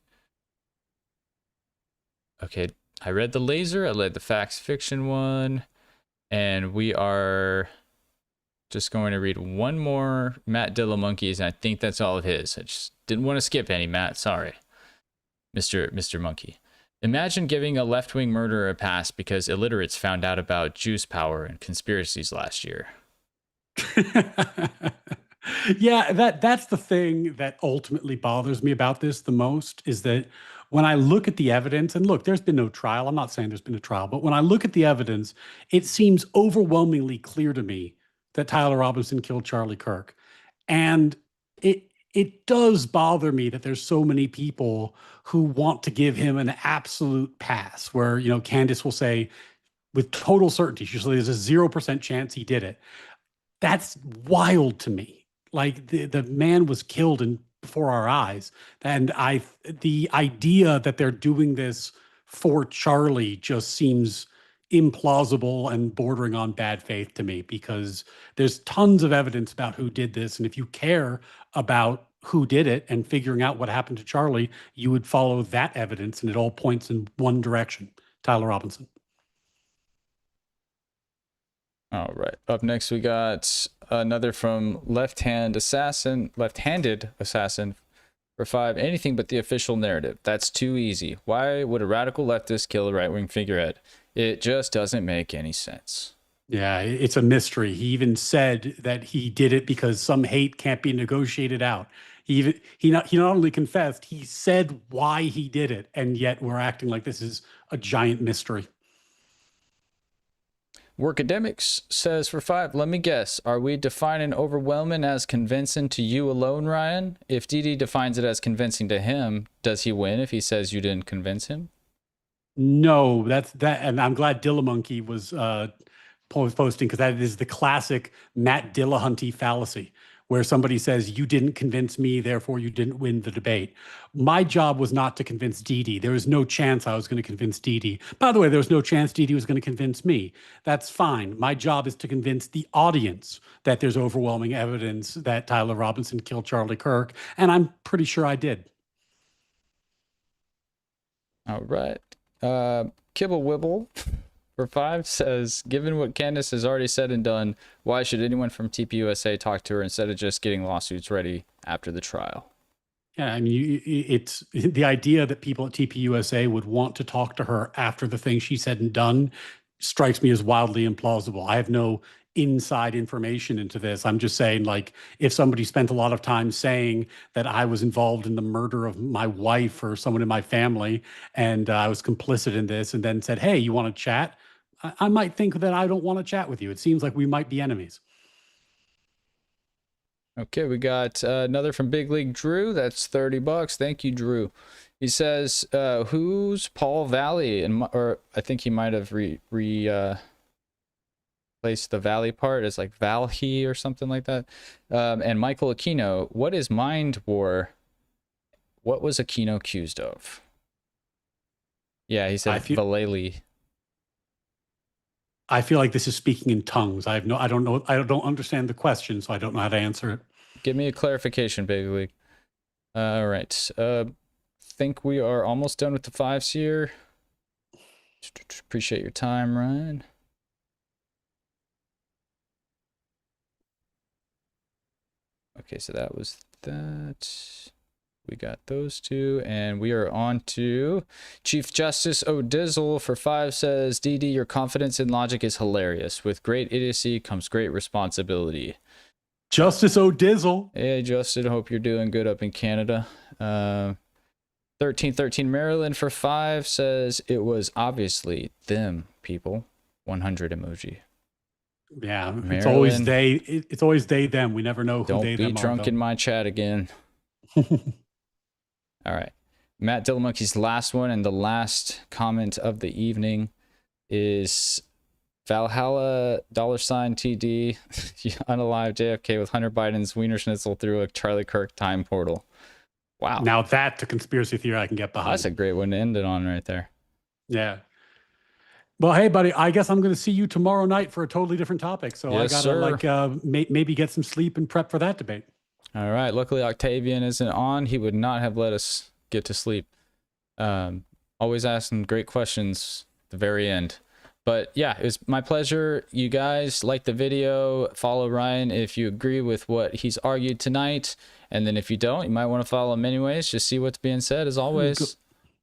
S2: Okay, I read the laser, I read the facts fiction one, and we are just going to read one more Matt Dilla Monkeys, and I think that's all of his. I just didn't want to skip any, Matt. Sorry, Mr. Monkey. Imagine giving a left-wing murderer a pass because illiterates found out about juice power and conspiracies last year.
S3: Yeah, that's the thing that ultimately bothers me about this the most is that when I look at the evidence, and look, there's been no trial. I'm not saying there's been a trial, but when I look at the evidence, it seems overwhelmingly clear to me that Tyler Robinson killed Charlie Kirk. And it does bother me that there's so many people who want to give him an absolute pass, where, you know, Candace will say with total certainty, she'll say there's a 0% chance he did it. That's wild to me. Like the man was killed before our eyes. And the idea that they're doing this for Charlie just seems implausible and bordering on bad faith to me, because there's tons of evidence about who did this. And if you care about who did it and figuring out what happened to Charlie, you would follow that evidence, and it all points in one direction. Tyler Robinson.
S2: All right. Up next, we got another from left-handed assassin for 5. Anything but the official narrative. That's too easy. Why would a radical leftist kill a right-wing figurehead? It just doesn't make any sense.
S3: Yeah, it's a mystery. He even said that he did it because some hate can't be negotiated out. He not only confessed, he said why he did it, and yet we're acting like this is a giant mystery.
S2: Workademics says for 5, let me guess, are we defining overwhelming as convincing to you alone, Ryan? If DD defines it as convincing to him, does he win if he says you didn't convince him?
S3: No, that's that, and I'm glad Dillamonkey was posting, because that is the classic Matt Dillahunty fallacy, where somebody says, you didn't convince me, therefore you didn't win the debate. My job was not to convince DD. There was no chance I was going to convince DD. By the way, there was no chance DD was going to convince me. That's fine. My job is to convince the audience that there's overwhelming evidence that Tyler Robinson killed Charlie Kirk, and I'm pretty sure I did.
S2: All right. Kibble Wibble for 5 says, given what Candace has already said and done, why should anyone from TPUSA talk to her instead of just getting lawsuits ready after the trial?
S3: Yeah, I mean, it's the idea that people at TPUSA would want to talk to her after the thing she said and done strikes me as wildly implausible. I have no inside information into this. I'm just saying, like, if somebody spent a lot of time saying that I was involved in the murder of my wife or someone in my family, and I was complicit in this, and then said, hey, you want to chat? I might think that I don't want to chat with you. It seems like we might be enemies.
S2: Okay, we got another from Big League Drew. That's $30. Thank you, Drew. He says, who's Paul Valley? Or I think he might have replaced the Valley part as like Valhi or something like that. And Michael Aquino, what is Mind War? What was Aquino accused of? Yeah, he said Valeli.
S3: I feel like this is speaking in tongues. I don't understand the question, so I don't know how to answer it.
S2: Give me a clarification, Big League. All right. Think we are almost done with the 5s here. Appreciate your time, Ryan. Okay, so that was that. We got those two, and we are on to Chief Justice O'Dizzle for 5 says, DD, your confidence in logic is hilarious. With great idiocy comes great responsibility.
S3: Justice O'Dizzle.
S2: Hey, Justin, hope you're doing good up in Canada. 1313 Maryland for 5 says, it was obviously them people. 100 emoji.
S3: Yeah,
S2: Maryland,
S3: it's always they. It's always they them. We never know who
S2: don't
S3: they
S2: be
S3: them
S2: drunk
S3: are.
S2: in my chat again. All right. Matt Dillamonkey's last one and the last comment of the evening is Valhalla $TD unalive JFK with Hunter Biden's Wiener Schnitzel through a Charlie Kirk time portal. Wow.
S3: Now that's a conspiracy theory I can get behind.
S2: That's a great one to end it on right there.
S3: Yeah. Well, hey, buddy, I guess I'm going to see you tomorrow night for a totally different topic. So
S2: Yes,
S3: I got to maybe get some sleep and prep for that debate.
S2: All right. Luckily, Octavian isn't on. He would not have let us get to sleep. Always asking great questions at the very end. But yeah, it was my pleasure. You guys like the video. Follow Ryan if you agree with what he's argued tonight. And then if you don't, you might want to follow him anyways. Just see what's being said as always.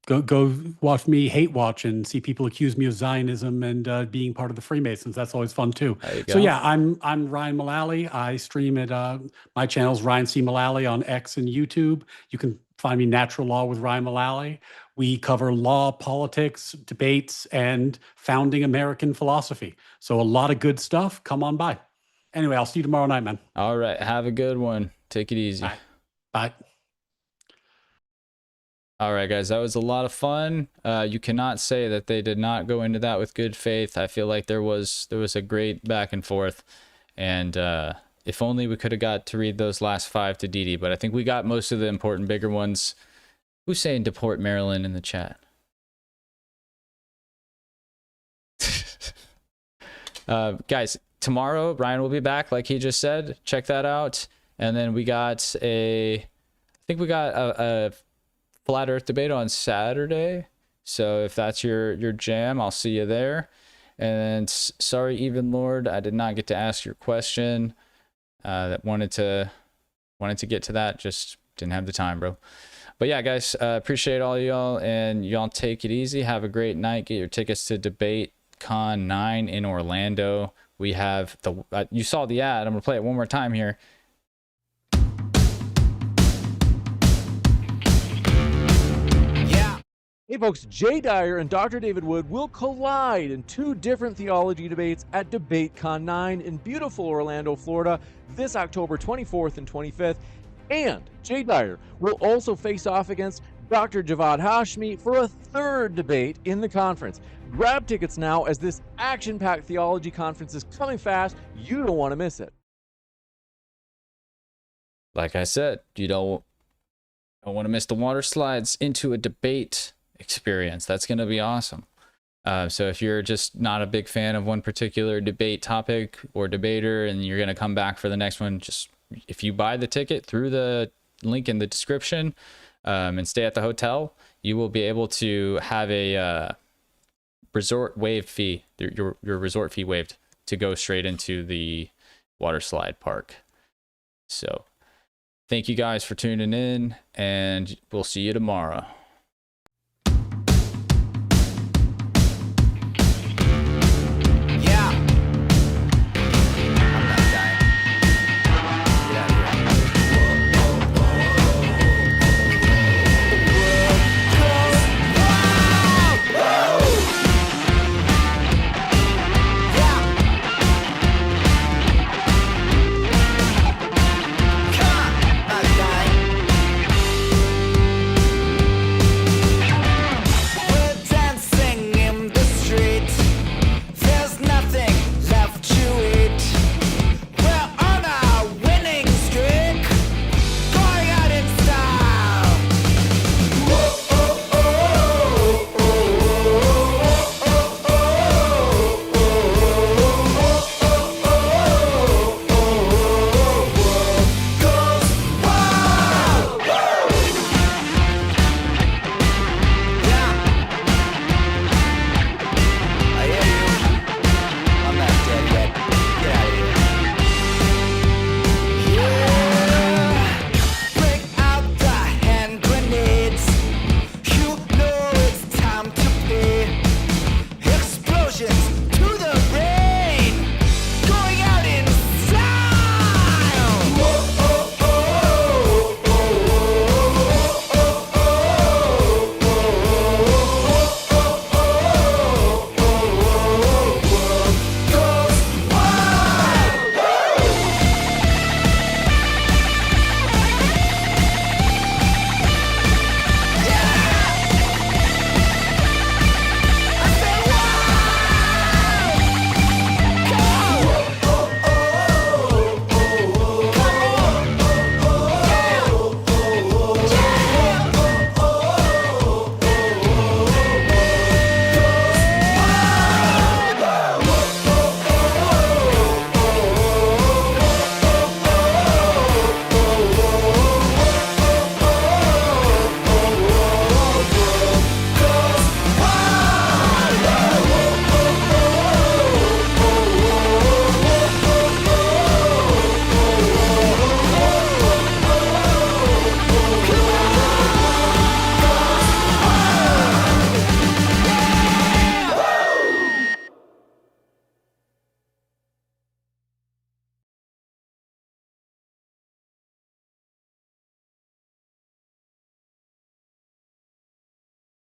S3: Go watch me hate watch and see people accuse me of Zionism and being part of the Freemasons. That's always fun too. So yeah, I'm Ryan Mullally. I stream at my channel's Ryan C. Mullally on X and YouTube. You can find me Natural Law with Ryan Mullally. We cover law, politics, debates, and founding American philosophy. So a lot of good stuff. Come on by. Anyway, I'll see you tomorrow night, man.
S2: All right. Have a good one. Take it easy.
S3: Bye.
S2: All right, guys, that was a lot of fun. You cannot say that they did not go into that with good faith. I feel like there was a great back and forth, and if only we could have got to read those last 5 to DD, but I think we got most of the important, bigger ones. Who's saying deport Maryland in the chat? Guys, tomorrow Ryan will be back, like he just said. Check that out, and then we got a flat earth debate on Saturday, so if that's your jam, I'll see you there. And sorry, Even Lord, I did not get to ask your question. That wanted to get to that, just didn't have the time, bro. But yeah, guys, appreciate all y'all, and y'all take it easy. Have a great night. Get your tickets to DebateCon 9 in Orlando. We have the you saw the ad. I'm gonna play it one more time here.
S1: Hey folks, Jay Dyer and Dr. David Wood will collide in 2 different theology debates at DebateCon 9 in beautiful Orlando, Florida, this October 24th and 25th. And Jay Dyer will also face off against Dr. Javad Hashmi for a 3rd debate in the conference. Grab tickets now as this action-packed theology conference is coming fast. You don't want to miss it.
S2: Like I said, you don't want to miss the water slides into a debate experience. That's going to be awesome. So if you're just not a big fan of one particular debate topic or debater and you're going to come back for the next one, just if you buy the ticket through the link in the description and stay at the hotel, you will be able to have a resort waived fee, your resort fee waived to go straight into the water slide park. So thank you guys for tuning in, and we'll see you tomorrow.